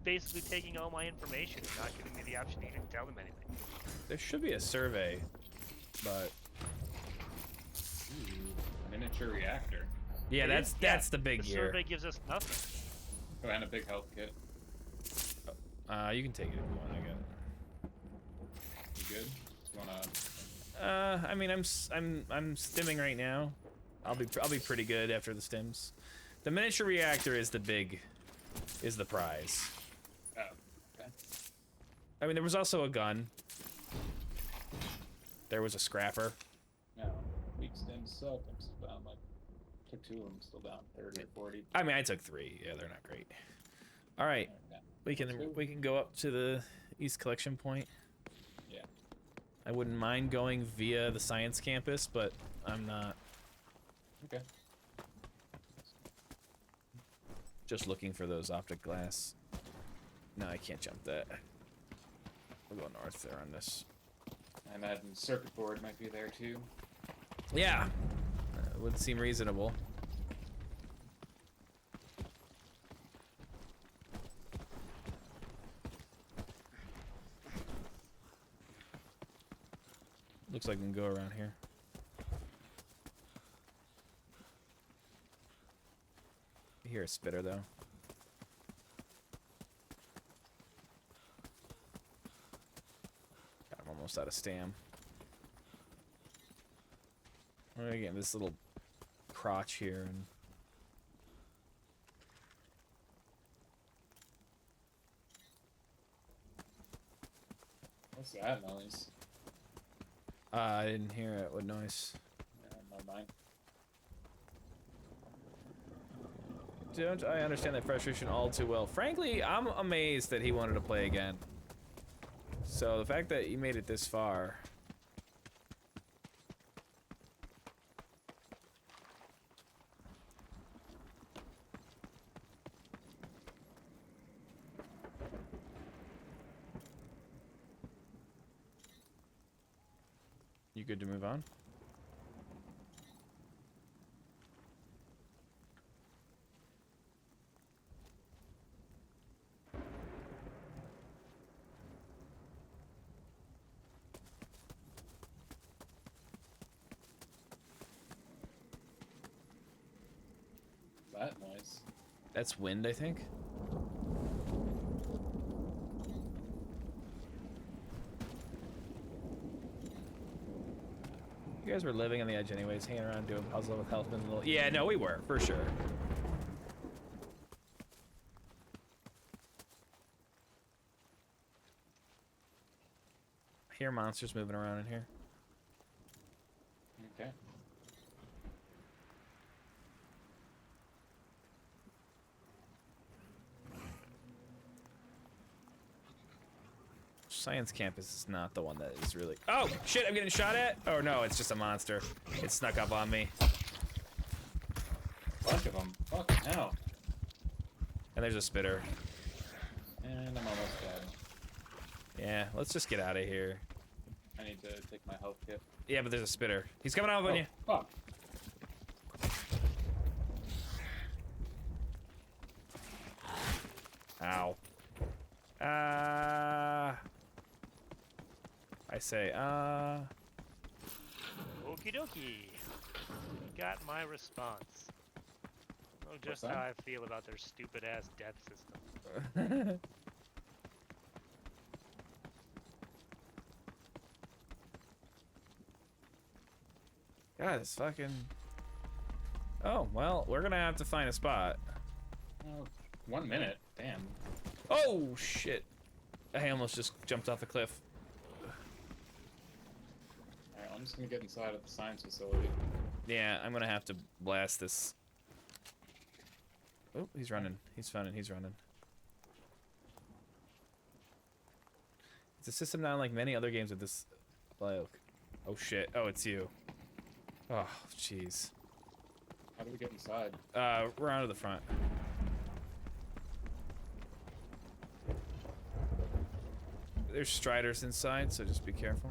basically taking all my information and not giving me the option to even tell them anything. There should be a survey, but Ooh, miniature reactor. yeah, It that's is- the big The gear. survey gives us nothing. Oh, and a big health kit. You can take it if you want. I got it. You good? You wanna? I mean, I'm stimming right now. I'll be pretty good after the stims. The miniature reactor is the prize. Oh, okay. I mean, there was also a gun. There was a scrapper. No, weak stems suck. I'm still down like took 2 of them, still down 30 or 40. I mean, I took 3. Yeah, they're not great. All right, Okay. we can go up to the East Collection Point. Yeah. I wouldn't mind going via the science campus, but I'm not. Okay. Just looking for those optic glass. No, I can't jump that. We'll go north there on this. I imagine circuit board might be there too. Yeah, would seem reasonable. Looks like we can go around here. I hear a spitter though. God, I'm almost out of stam. I'm gonna get this little crotch here and What's that noise? I didn't hear it. What noise? Yeah, never mind. Don't I understand that frustration all too well. Frankly, I'm amazed that he wanted to play again. So the fact that you made it this far. You good to move on? That noise. That's wind, I think. You guys were living on the edge anyways, hanging around doing puzzle with health and little. Yeah, no, we were, for sure. I hear monsters moving around in here. Okay. Science campus is not the one that is really. Oh shit! I'm getting shot at. Oh no, it's just a monster. It snuck up on me. Bunch of them. Fucking hell. And there's a spitter. And I'm almost dead. Yeah, let's just get out of here. I need to take my health kit. Yeah, but there's a spitter. He's coming up on you. Fuck. Ow. I say, Okie dokie. Got my response. Oh, just that? how I feel about their stupid ass death system. God, it's fucking... Oh, well, we're gonna have to find a spot. Oh, 1 minute. Damn. Oh, shit. I almost just jumped off a cliff. Alright, I'm just gonna get inside of the science facility. Yeah, I'm gonna have to blast this. Oh, he's running. He's running. He's running. It's a system not unlike many other games with this bloke. Oh shit. Oh, it's you. Oh, jeez. How do we get inside? Around to the front. There's striders inside, so just be careful.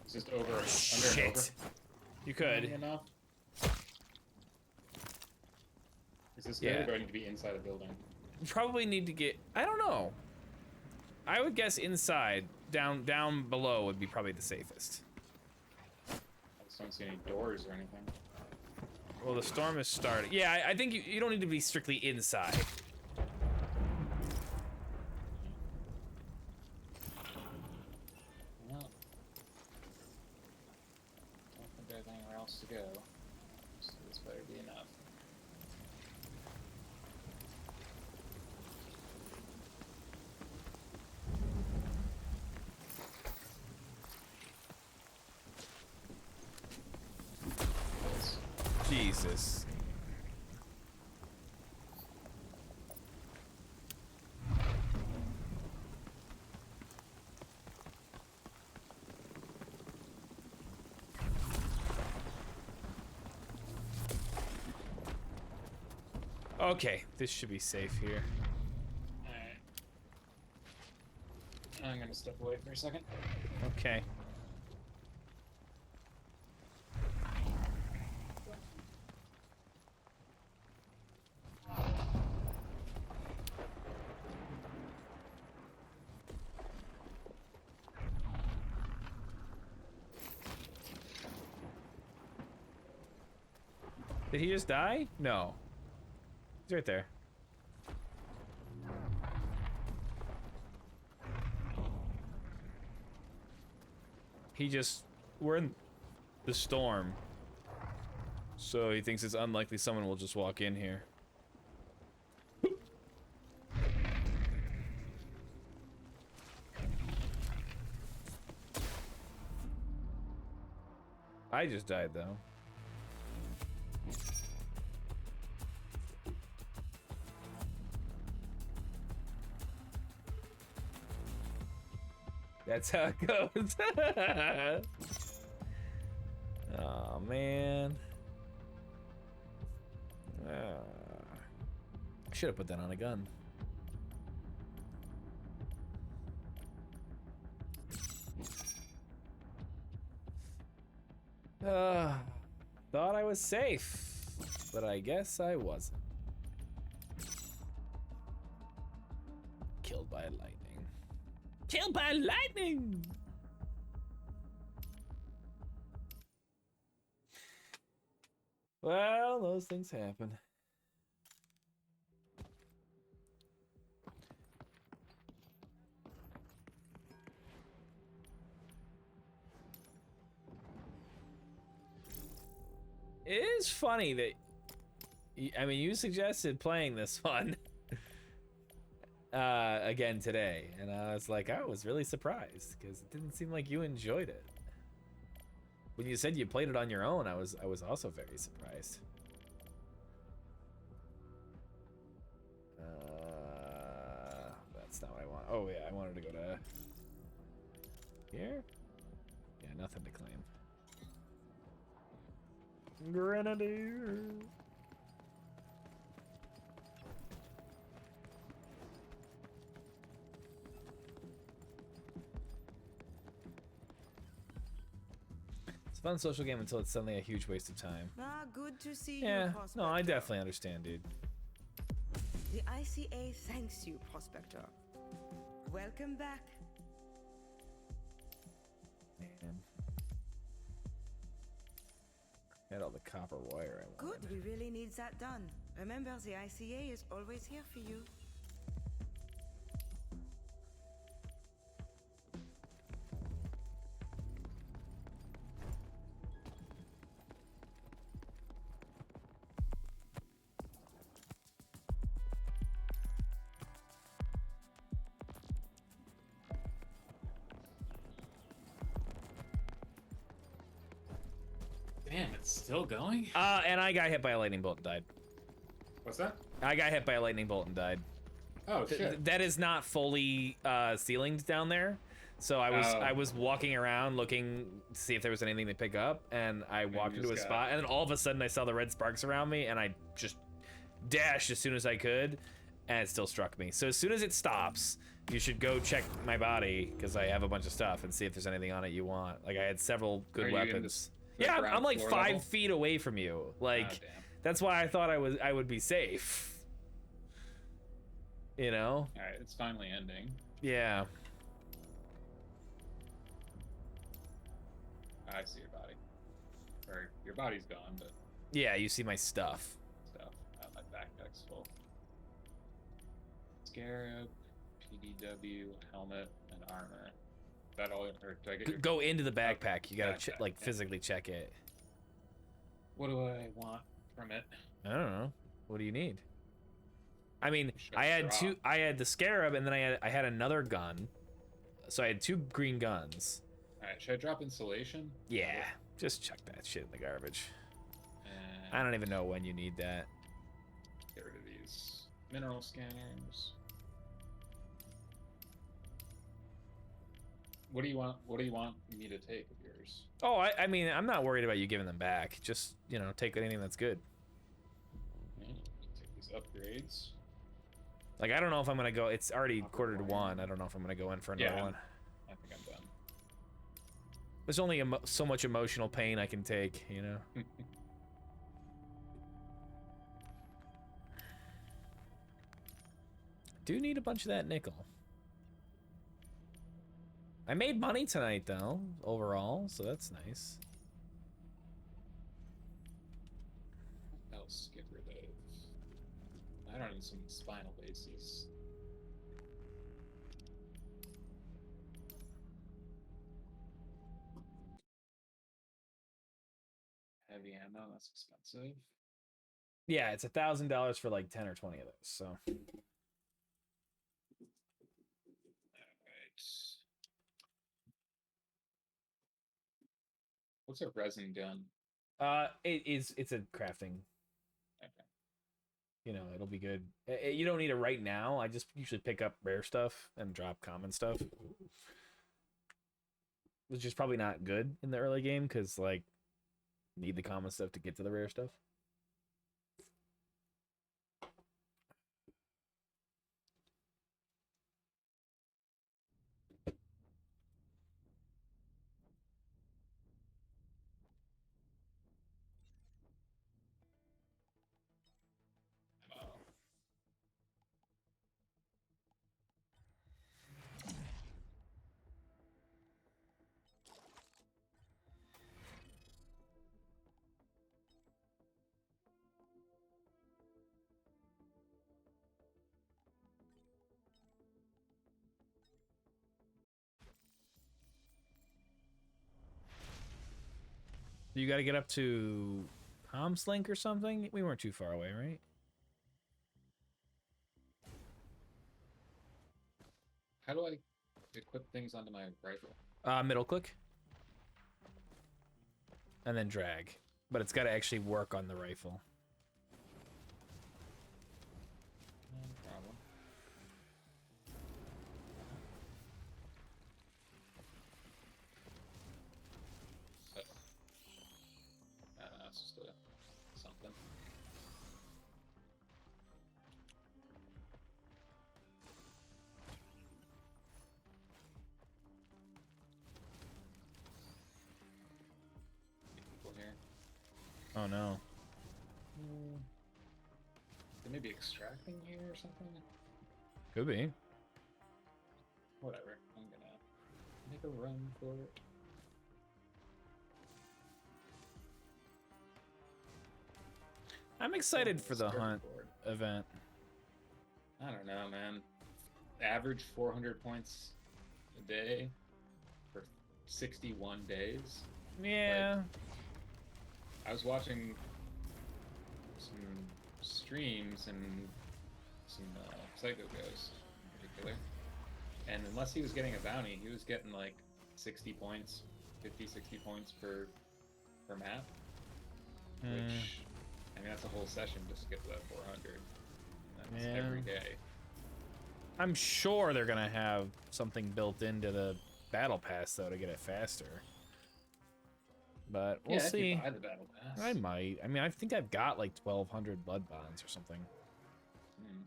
It's just over, under and over. Shit. You could. Enough. Is this Yeah. good, or do I need to be inside a building? You probably need to get... I don't know. I would guess inside. Down below would be probably the safest. I just don't see any doors or anything. Well, the storm is starting. Yeah, I think you don't need to be strictly inside. Well, don't think there's anywhere else to go. So this better be enough. Jesus. Okay, this should be safe here. Alright. I'm gonna step away for a second. Okay. Did he just die? No. He's right there. He just... We're in the storm. So he thinks it's unlikely someone will just walk in here. I just died though. That's how it goes. Oh man. I should have put that on a gun. Thought I was safe, but I guess I wasn't. Killed by lightning. Killed by lightning! Well, those things happen. It is funny that, I mean, you suggested playing this one again today, and I was like, I was really surprised because it didn't seem like you enjoyed it. When you said you played it on your own, I was also very surprised. That's not what I want. Oh yeah, I wanted to go to here. Yeah, nothing to claim. Grenadier. It's a fun social game until it's suddenly a huge waste of time. Ah, good to see Yeah, you, no, Prospector. I definitely understand, dude. The ICA thanks you, Prospector. Welcome back. Man. Had all the copper wire I wanted. Good, we really need that done. Remember, the ICA is always here for you. Damn, it's still going? And I got hit by a lightning bolt and died. What's that? I got hit by a lightning bolt and died. Oh, shit. That is not fully ceilinged down there. So I was walking around looking to see if there was anything to pick up, and I walked into a spot, and then all of a sudden I saw the red sparks around me, and I just dashed as soon as I could, and it still struck me. So as soon as it stops, you should go check my body, because I have a bunch of stuff, and see if there's anything on it you want. Like, I had several good weapons. Yeah, I'm like 5 feet away from you. Like, that's why I thought I would be safe. You know? Alright, it's finally ending. Yeah. I see your body. Or, your body's gone, but... Yeah, you see my stuff. My backpack's full. Scarab, PDW, helmet, and armor. Is that all? Or do I get your... Go into the backpack. You gotta Backpack, physically check it. What do I want from it? I don't know. What do you need? I mean, I had the scarab, and then I had another gun. So I had 2 green guns. Alright, should I drop insulation? Yeah, just chuck that shit in the garbage. And I don't even know when you need that. get rid of these mineral scanners. What do you want? What do you want me to take of yours? Oh, I mean, I'm not worried about you giving them back. Just, you know, take anything that's good. Okay, take these upgrades. Like, I don't know if I'm gonna go. It's already 1:45. I don't know if I'm gonna go in for another one. I think I'm done. There's only so much emotional pain I can take, you know. Do need a bunch of that nickel. I made money tonight, though, overall, so that's nice. What else get rid of? I don't need some spinal bases. Heavy ammo, that's expensive. Yeah, it's $1,000 for like 10 or 20 of those, so. Alright. What's a resin gun? It's a crafting. Okay. You know, it'll be good. You don't need it right now. I just usually pick up rare stuff and drop common stuff. Which is probably not good in the early game, because, like, need the common stuff to get to the rare stuff. You got to get up to Comslink or something? We weren't too far away, right? How do I equip things onto my rifle? Middle click. And then drag. But it's got to actually work on the rifle. No problem. I don't know, it's just something. People here. Oh no. They may be extracting here or something. Could be. Whatever. I'm gonna make a run for it. I'm excited for the hunt event. I don't know, man. Average 400 points a day for 61 days. Yeah. I was watching some streams and some Psycho Ghost in particular, and unless he was getting a bounty, he was getting like 60 points, 50, 60 points per map. which, I mean, that's a whole session just to get to that 400. That's Yeah. every day. I'm sure they're gonna have something built into the battle pass though to get it faster. But we'll yeah, if see. you buy the battle pass. I might. I mean, I think I've got like 1,200 blood bonds or something. Hmm.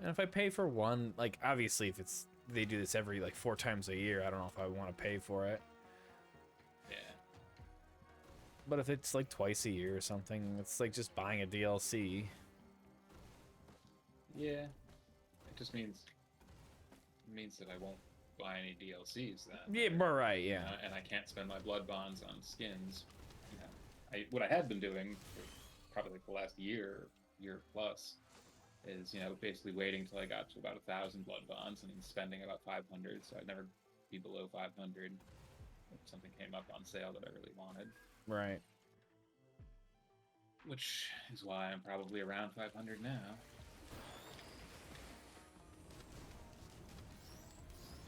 And if I pay for one, like obviously if it's they do this every like 4 times a year, I don't know if I want to pay for it. Yeah. But if it's like twice a year or something, it's like just buying a DLC. Yeah. It just means that I won't buy any DLCs then. Yeah, we're right. Yeah. And I can't spend my blood bonds on skins. You know, what I had been doing for probably like the last year plus is, you know, basically waiting till I got to about 1,000 blood bonds and then spending about 500, so I'd never be below 500 if something came up on sale that I really wanted. Right. Which is why I'm probably around 500 now.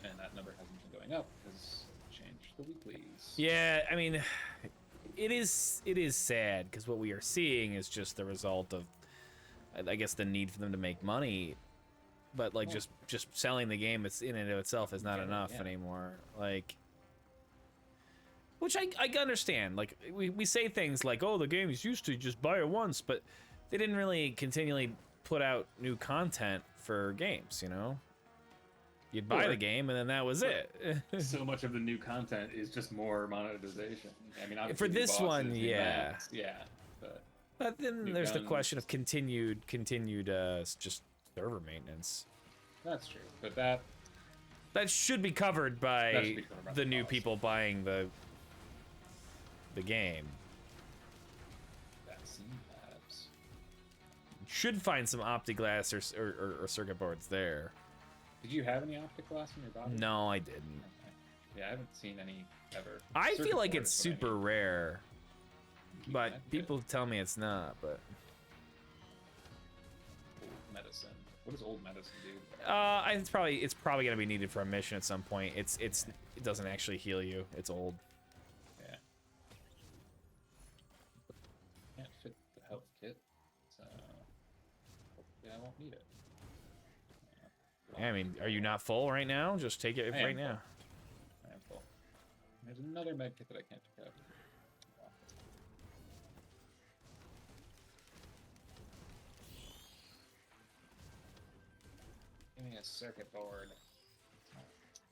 And that number hasn't been going up because I changed the weeklies. Yeah, I mean, it is sad because what we are seeing is just the result of, I guess, the need for them to make money, but like just selling the game, it's in and of itself is not enough anymore. Like, which I understand. Like we say things like, oh, the game is used to just buy it once, but they didn't really continually put out new content for games, you know? You'd buy the game, and then that was it. So much of the new content is just more monetization. I mean, For obviously new this bosses, one, new yeah. maps, yeah. But then New there's the guns. question of continued just server maintenance. That's true, but that That should be covered That by should be covered by the the new cost. people buying the game. vaccine labs. Should find some OptiGlass or circuit boards there. Did you have any optic glass in your body? No, I didn't. Okay. Yeah, I haven't seen any ever. I Circuit feel like board it's is what I super need. rare, Keep but that good. people tell me it's not. But Old medicine. What does old medicine do? it's probably gonna be needed for a mission at some point. It doesn't actually heal you. It's old. Yeah. Can't fit the health kit, so hopefully I won't need it. I mean, are you not full right now? Just take it I am right now. I am full. There's another med kit that I can't pick up. Give me a circuit board.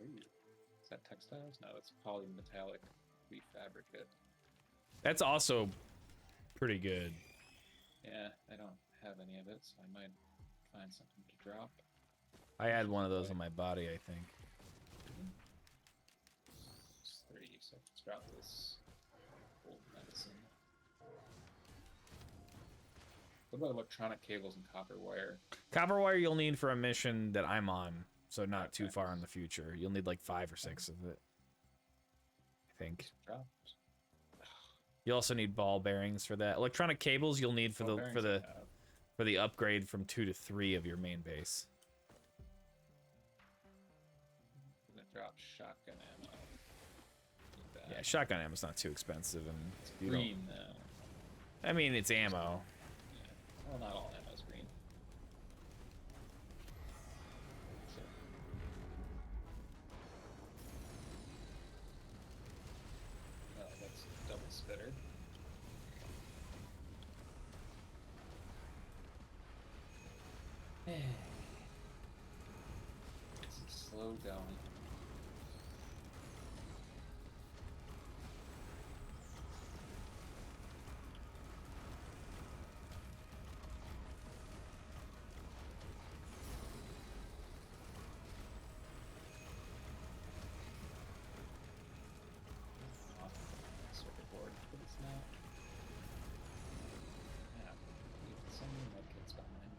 Ooh. Is that textiles? No, that's polymetallic refabricate. That's also pretty good. Yeah, I don't have any of it, so I might find something to drop. I had one of those on my body, I think. It's 3, so let's drop this old medicine. What about electronic cables and copper wire? Copper wire you'll need for a mission that I'm on, so not too Okay. far in the future. You'll need like 5 or 6 of it, I think. Dropped. You also need ball bearings for that. Electronic cables you'll need for Ball the bearings I have. for the upgrade from 2 to 3 of your main base. I'm gonna drop shotgun ammo. Need that. Yeah, shotgun ammo's not too expensive, and It's you don't- green though. I mean, it's ammo. Yeah. Well, not all ammo's green. So. Oh, that's a double spitter. It's slow going. Circuit board, but it's not. Yeah, leave some medkits behind.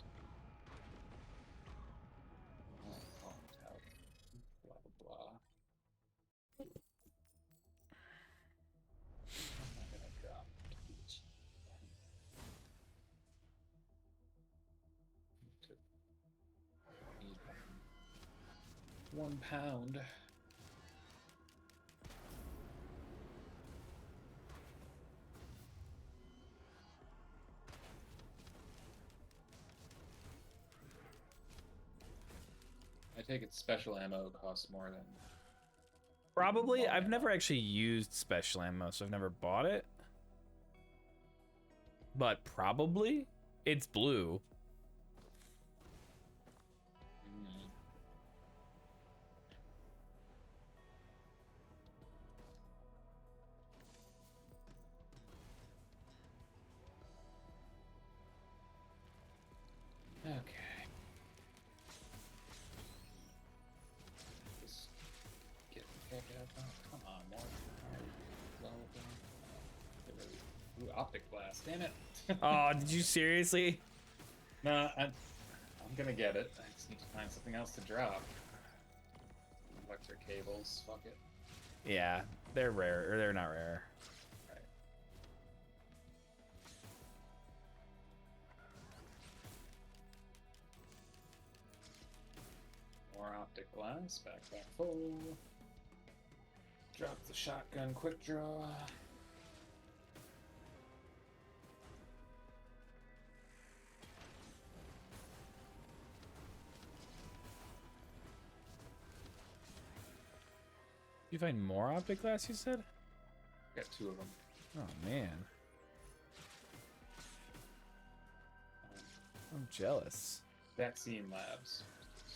Oh, metallic. Blah blah blah. I'm not gonna drop each. Need 1 pound. take it special ammo costs more than. Probably. long I've never ammo. actually used special ammo, so I've never bought it. But probably it's blue. Mm. Okay. Just get the fuck out. Oh, come on, more. Ooh, optic blast. Damn it. Oh, did you seriously? No, I'm gonna get it. I just need to find something else to drop. Electric cables. Fuck it. Yeah, they're rare, or they're not rare. Right. More optic glass. Backpack full. Drop the shotgun quick draw. You find more optic glass, you said? Got 2 of them. Oh, man. I'm jealous. Vaccine labs.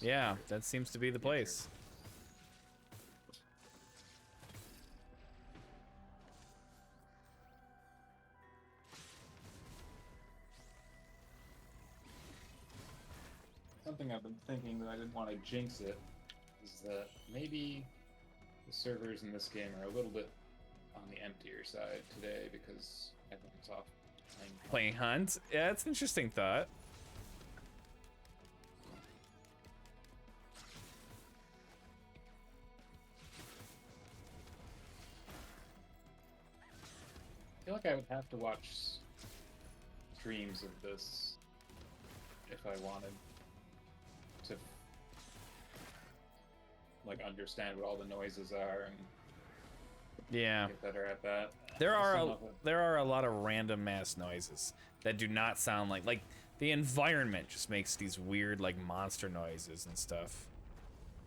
Yeah, that seems to be the place. Something I've been thinking that I didn't want to jinx it is that maybe the servers in this game are a little bit on the emptier side today because everyone's off Playing Hunt? Yeah, it's an interesting thought. I feel like I would have to watch streams of this if I wanted to like understand what all the noises are and Yeah. get better at that. There Some of it- are a lot of random mass noises that do not sound like the environment just makes these weird like monster noises and stuff.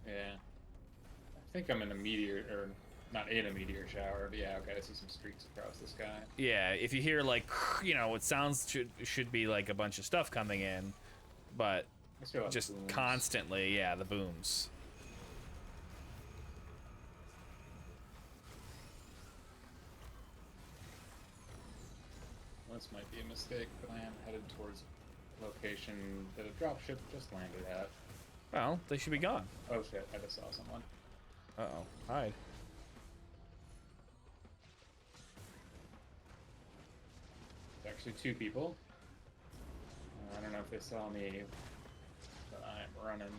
Yeah. I think I'm in a meteor, or not in a meteor shower, but yeah, okay, I see some streaks across the sky. Yeah, if you hear like, you know, it sounds should be like a bunch of stuff coming in, but I still have just booms. constantly, yeah, the booms. This might be a mistake, but I am headed towards a location that a dropship just landed at. Well, they should be gone. Oh shit, I just saw someone. Uh-oh. Hide. It's actually 2 people. I don't know if they saw me, but I'm running.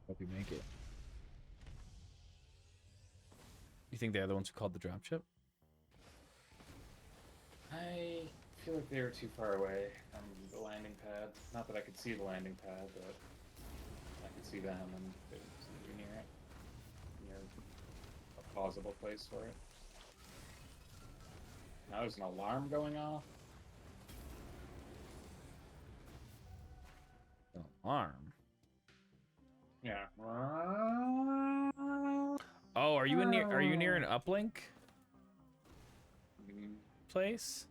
Hope you make it. You think they're the ones who called the dropship? I feel like they were too far away from the landing pad. Not that I could see the landing pad, but I could see them and they didn't seem to be near it. Near a plausible place for it. Now there's an alarm going off. Alarm. Yeah. Oh, are you near an uplink Mm, place?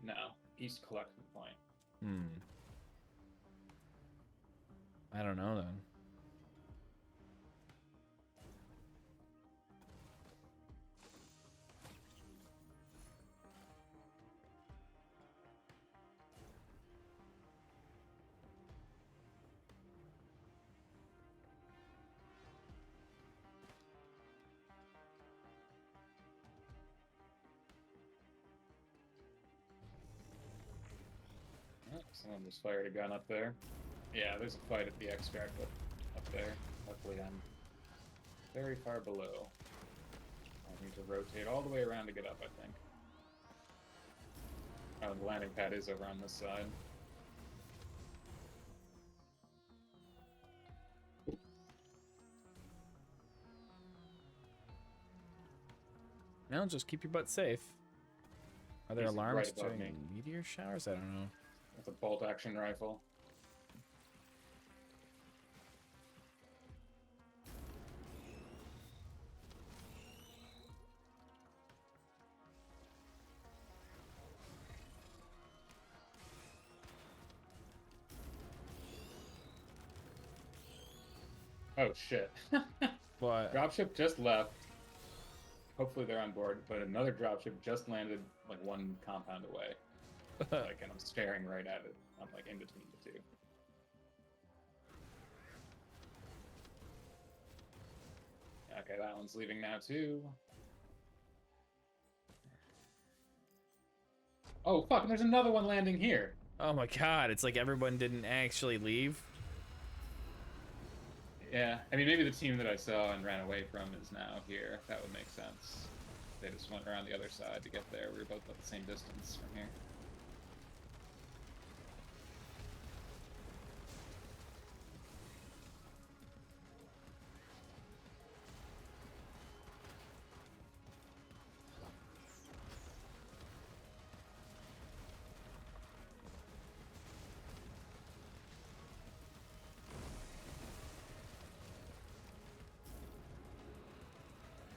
no, East Collection Point. Hmm. I don't know then. Oh, someone just fired a gun up there. Yeah, there's a fight at the extract up there. Luckily, I'm very far below. I need to rotate all the way around to get up, I think. Oh, the landing pad is over on this side. No, just keep your butt safe. Are there He's alarms right above during me. meteor showers? I don't know. With a bolt action rifle. Oh shit. But Dropship just left. Hopefully they're on board, but another dropship just landed like one compound away. Like, and I'm staring right at it. I'm like in between the two. Okay, that one's leaving now too. Oh fuck, there's another one landing here. oh my god, it's like everyone didn't actually leave. Yeah, I mean, maybe the team that I saw and ran away from is now here. That would make sense. They just went around the other side to get there. We were both at the same distance from here.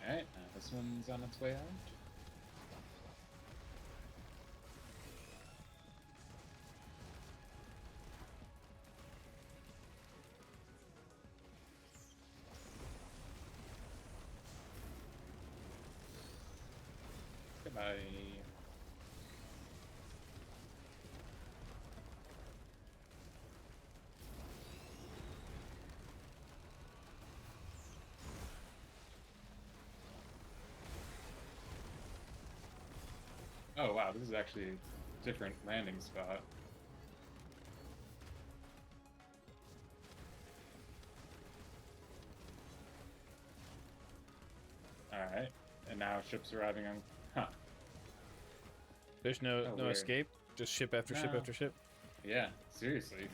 Alright, this one's on its way out. Goodbye. Oh wow, this is actually a different landing spot. Alright, and now ships arriving on... Huh. There's no Oh, no weird. escape. Just ship after ship No. after ship. Yeah, seriously.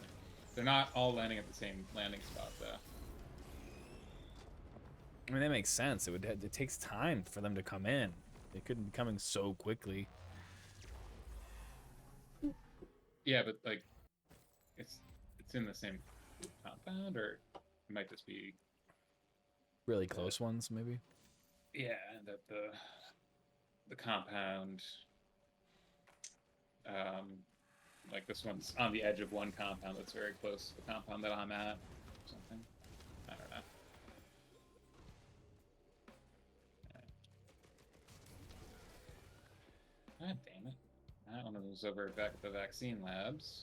They're not all landing at the same landing spot, though. I mean, that makes sense. It takes time for them to come in. They couldn't be coming so quickly. Yeah, but, like, it's in the same compound, or it might just be... Really close ones, maybe. Yeah, that the compound... like, this one's on the edge of one compound that's very close to the compound that I'm at, or something. I don't know. God damn it. That one was over back at the vaccine labs.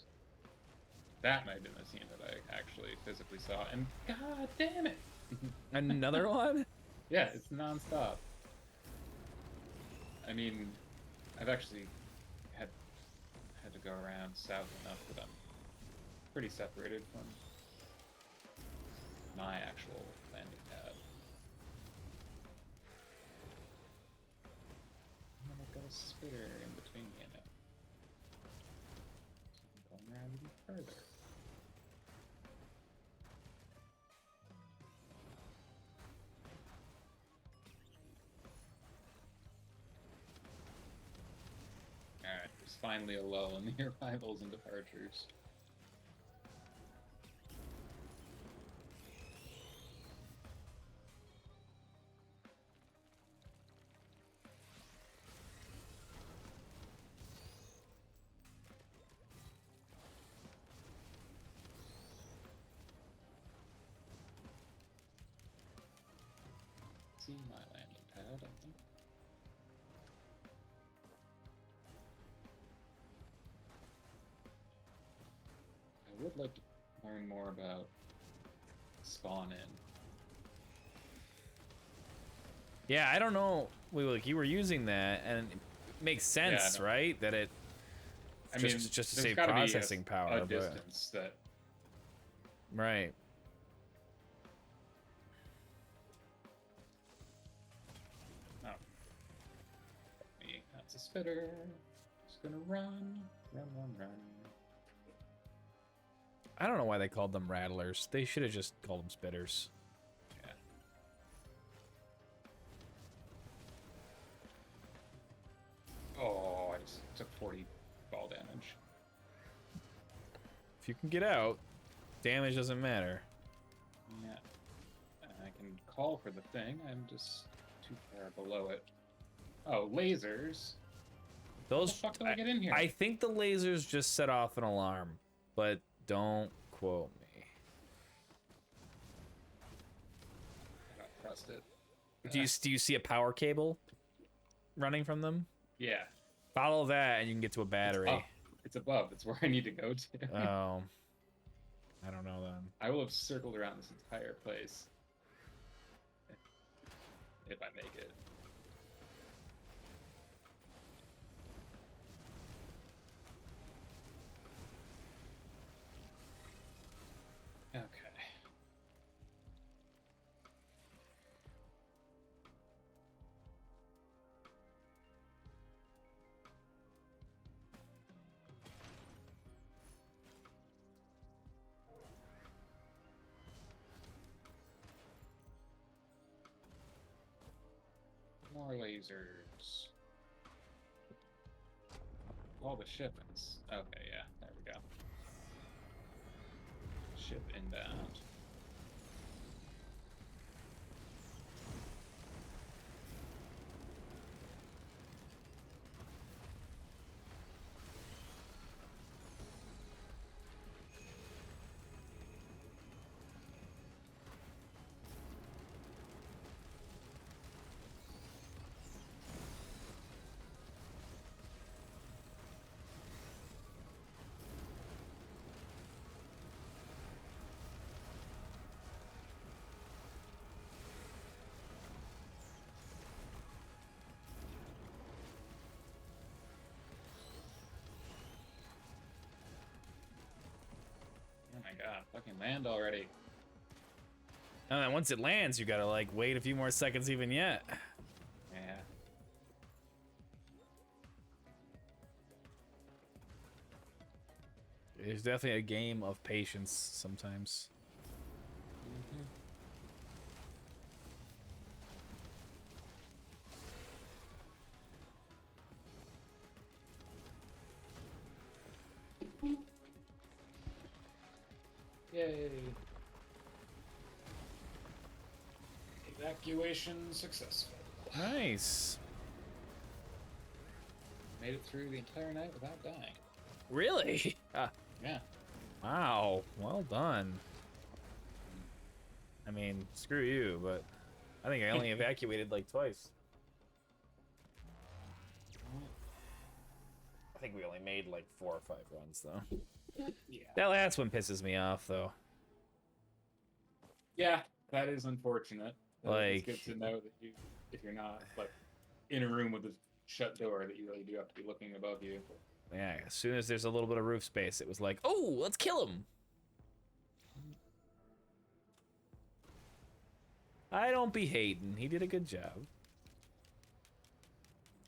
That might have been the scene that I actually physically saw, and god damn it! Another one? Yeah, it's nonstop. I mean, I've actually had to go around south enough that I'm pretty separated from my actual landing pad. And I've got a spitter in between me and it. So I'm going around even further. Alright, there's finally a lull in the arrivals and departures. See my landing pad, I think. I would like to learn more about spawn in. Yeah, I don't know. Like you were using that, and it makes sense, no. right? That it I just mean, to there's save gotta be processing power, a but distance that right. oh, me. That's a spitter. Just gonna run. I don't know why they called them rattlers. They should have just called them spitters. Yeah. 40 ball damage. If you can get out, damage doesn't matter. Yeah. I can call for the thing. I'm just too far below it. Oh, lasers. How the Those fuck do I get in here? I think the lasers just set off an alarm, but don't quote me. I don't trust it. Do you see a power cable running from them? Yeah. Follow that and you can get to a battery. Oh, it's above. It's where I need to go to. Oh. I don't know then. I will have circled around this entire place. If I make it. Okay. More lasers. All the shipments. Okay, yeah, there we go. Ship inbound. Oh my god, fucking land already. And then once it lands, you gotta like wait a few more seconds even yet. Yeah. It's definitely a game of patience sometimes. Yay. Evacuation successful. Nice. Made it through the entire night without dying. Really? Yeah. Wow. Well done. I mean, screw you, but I think I only evacuated like twice. I think we only made like 4 or 5 runs though. Yeah. That last one pisses me off though. Yeah, that is unfortunate. Like- It's good to know that you, if you're not like in a room with a shut door, that you really do have to be looking above you. Yeah, as soon as there's a little bit of roof space, it was like, oh, let's kill him. I don't be hating. He did a good job.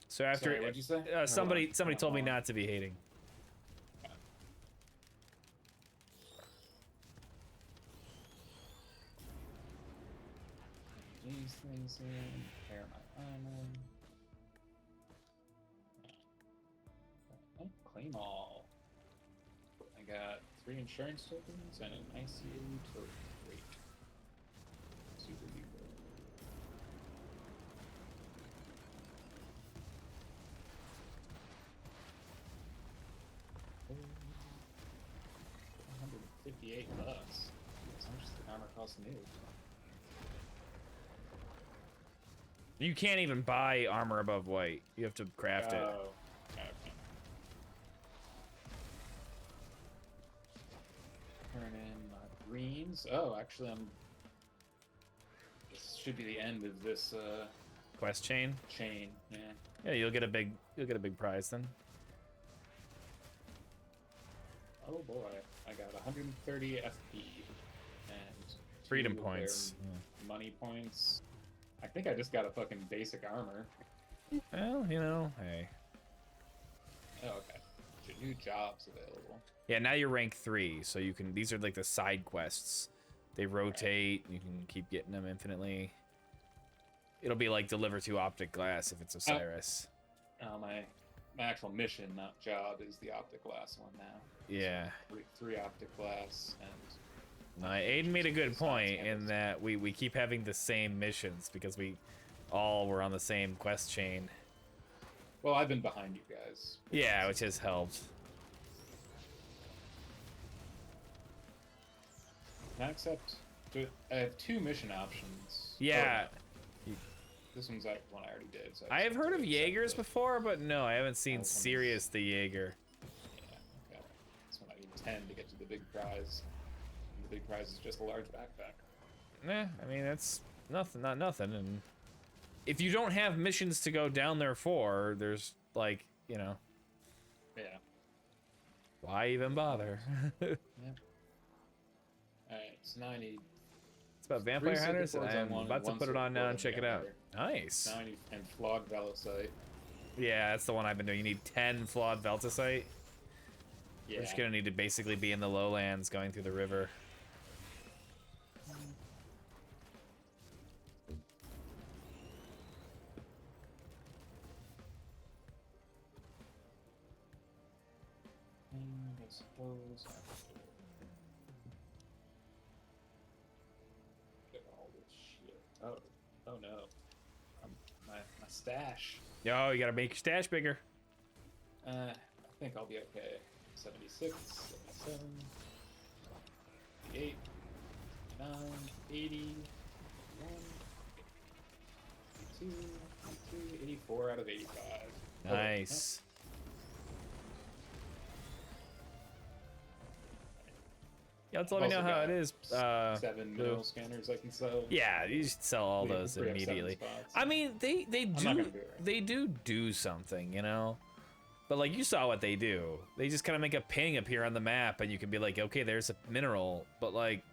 So after Sorry, what'd you say? somebody Hold on. told me not to be hating. These things in, repair my armor. Oh, claim all. I got 3 insurance tokens and an ICU token. Great. Super duper. $158. How much does the armor cost new? You can't even buy armor above white. You have to craft it. Oh, okay. Turn in my greens. Oh, actually, this should be the end of this Quest chain. chain. Yeah. Yeah, you'll get a big prize then. Oh boy, I got 130 FP and Freedom 2 of their points. money points. I think I just got a fucking basic armor. Well, you know, hey. Oh, okay. New jobs available. Yeah, now you're rank 3, so you can. These are like the side quests. They rotate. You can keep getting them infinitely. It'll be like deliver to optic glass if it's Osiris. Oh, my my actual mission, not job, is the optic glass one now. Yeah. So three optic glass and. No, Aiden made a good point in that we keep having the same missions because we all were on the same quest chain. Well, I've been behind you guys. Yeah, which has helped. Can I accept? I have 2 mission options. Yeah. Oh, no. This one's the one I already did. So I have heard of accept Jaegers it. before, but no, I haven't seen this one's- Sirius the Jaeger. Yeah, okay. This one I need 10 to get to the big prize. And the big prize is just a large backpack. Eh, I mean, that's nothing, not nothing. And if you don't have missions to go down there for, there's like, you know, Yeah. why even bother? Yep. Alright, so now I need. It's about Vampire 3 Hunters, circuit and boards on I'm one about and to 1 put it on circuit now board and check the it out. other. Nice. Now I need and flawed velocite. Yeah, that's the one I've been doing. You need 10 flawed Veltacite. Yeah. We're just gonna need to basically be in the lowlands going through the river. I suppose I have to get all this shit. Oh no. My stash. Yo, you gotta make your stash bigger. I think I'll be okay. 76, 77, 88, 89, 80, 82, 83, 84 out of 85. Nice. Yeah, let's let me know Also how got it is. 7 Blue. mineral scanners I can sell. Yeah, you should sell all We can those free up 7 immediately. spots. I mean, they not do gonna do it right they do something, you know. But like you saw what they do. They just kind of make a ping appear on the map, and you can be like, okay, there's a mineral. But like,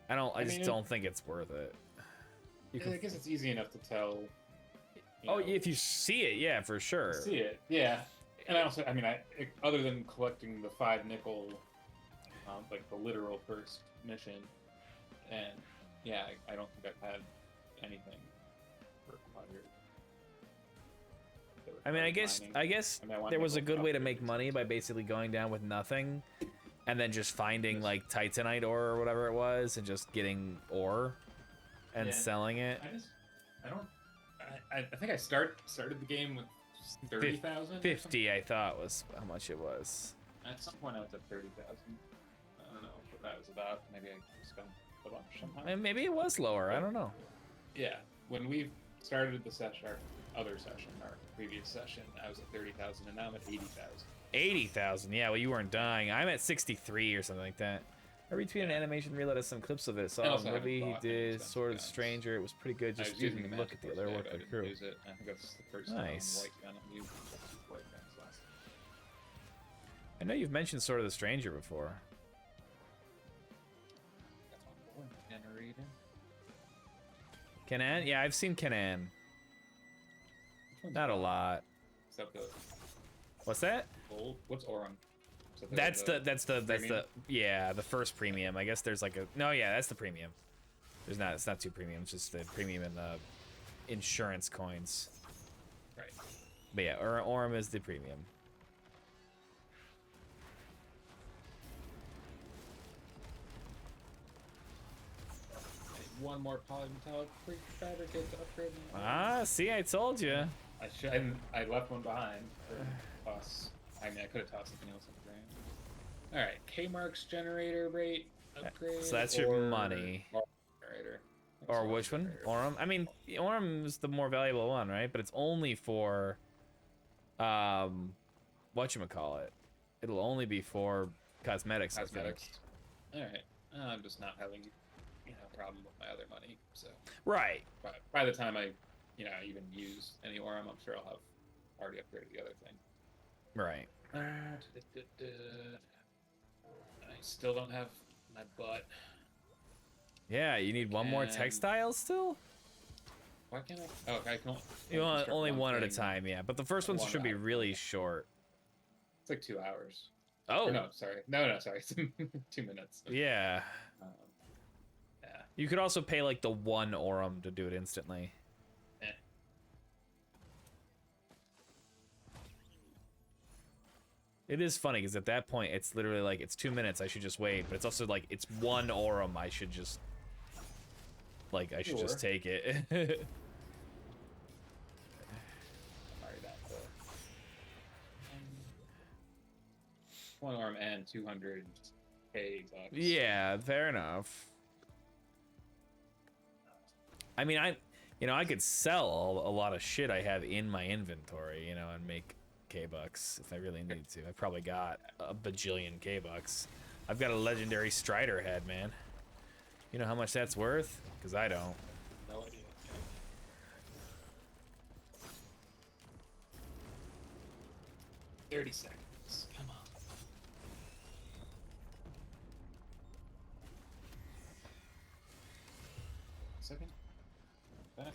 I just mean, don't think it's worth it. You I can, guess it's easy enough to tell. oh, know, if you see it, yeah, for sure. see it, yeah. And I also, other than collecting the 5 nickel, like the literal first mission, and yeah, I don't think I've had anything required. I mean, I guess there was a good way to make money by basically going down with nothing, and then just finding like titanite ore or whatever it was, and just getting ore and Yeah. selling it. I think I started the game with 30,000. 50, I thought was how much it was. At some point, I was at 30,000. I don't know what that was about. Maybe I spent a bunch sometime. And maybe it was lower. I don't know. Yeah, when we started the session, our previous session, I was at 30,000, and now I'm at 80,000. 80,000. Yeah, well, you weren't dying. I'm at 63 or something like that. I retweeted an animation reel of some clips of it. I Saw a also haven't movie he bought any did, expensive Sword of the guns. Stranger. It was pretty good. I Just was using didn't the look at the other work I of the didn't crew. use it. I think that's the first Nice. white gun I used. White guns last. I know you've mentioned Sword of the Stranger before. That's one more generator. Kanan? Yeah, I've seen Kanan. Which one's Not a Aurum? lot. Is that the What's that? gold? What's Aurum? Is that That's the premium? yeah, the first premium. I guess there's like a no, yeah, that's the premium. It's not 2 premium, it's just the premium and the insurance coins. Right. But yeah, Orem is the premium. I need one more polymetallic prefabricate to upgrade my Ah, see, I told you. I left one behind for us. I mean, I could have tossed something else in the ground. All right, K-Mark's generator rate upgrade. So that's your or money. Aurum generator. Or which one? Orem? I mean, Orem is the more valuable one, right? But it's only for, whatchamacallit. It'll only be for cosmetics, I think. Cosmetics. All right. I'm just not having, problem with my other money. So Right. by the time I, even use any Aurum, I'm sure I'll have already upgraded the other thing. Right. I still don't have my butt. Yeah, you need one more And- textile still? Why can't I? Oh, I can You want construct only one at a thing. time, yeah. But the first ones One should be at a really short. It's like 2 hours. Oh, Or no, sorry. No, sorry. 2 minutes. yeah. Um, yeah. You could also pay like the 1 Orem to do it instantly. It is funny because at that point it's literally like it's 2 minutes. I should just wait, but it's also like it's 1 Aurum. I should just just take it. Sorry, that's 1 arm and 200k bucks. Yeah, fair enough. I mean, I could sell a lot of shit I have in my inventory, and make K-Bucks if I really need to. I probably got a bajillion K-Bucks. I've got a legendary Strider head, man. You know how much that's worth? Because I don't. No idea. 30 seconds. Come on. Second. Back.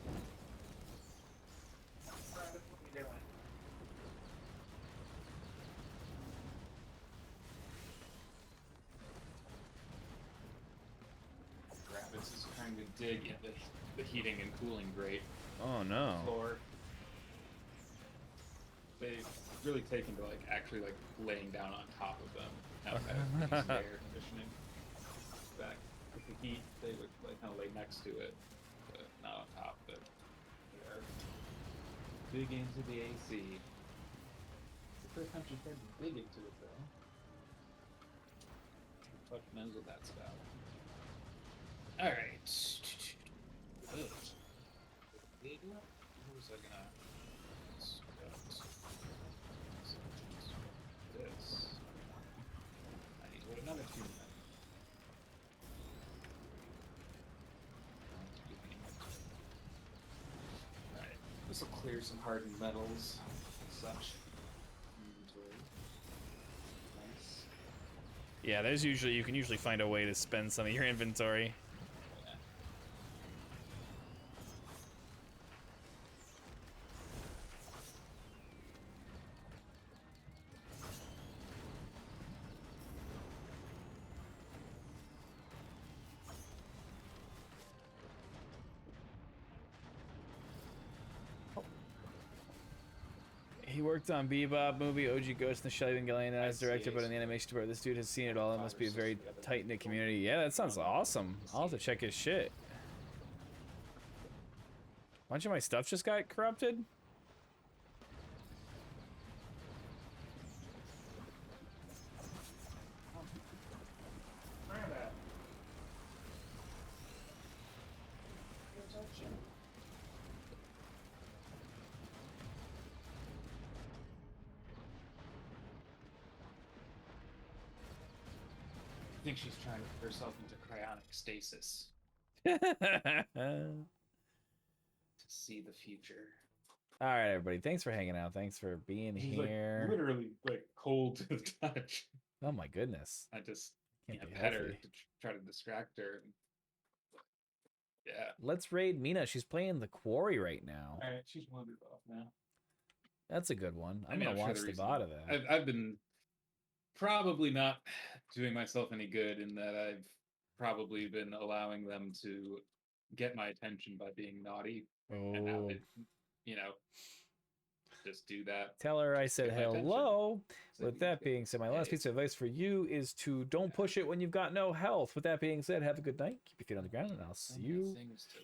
What are you doing? Rabbits is trying to dig in the heating and cooling grate Oh no. floor. They've really taken to actually laying down on top of them. Now that it's air conditioning. Back with the heat, they would kind of lay next to it, but not on top of it. They are big into the AC. It's the first time she's been big into it though. Fuck knows what that's about. Alright. What was I gonna... This. I need to wait another 2 minutes. Alright. This will clear some hardened metals and such. Inventory. Nice. Yeah, you can usually find a way to spend some of your inventory. He worked on Bebop movie, OG Ghost in the Shell Evangelion as director, but in the animation department, this dude has seen it all. It must be a very tight-knit community. Yeah, that sounds awesome. I'll have to check his shit. A bunch of my stuff just got corrupted? I think she's trying to put herself into cryonic stasis to see the future. All right, everybody. Thanks for hanging out. Thanks for being She's here. literally cold to the touch. Oh my goodness. I just Can't be pet her healthy. to try to distract her. Yeah. Let's raid Mina. She's playing the Quarry right now. All right, she's wandered off now. That's a good one. I'm mean, gonna sure watch the the reason- VOD of that. I've been probably not doing myself any good in that I've probably been allowing them to get my attention by being naughty, and now Oh. they, just do that. Tell her I Just said get my attention. hello. So With you that get- being said, my last Hey. piece of advice for you is to don't push it when you've got no health. With that being said, have a good night. Keep your feet on the ground, and I'll see So many you things to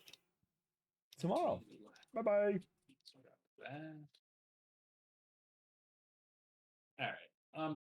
tomorrow. do. Bye-bye. Sort out that. All right.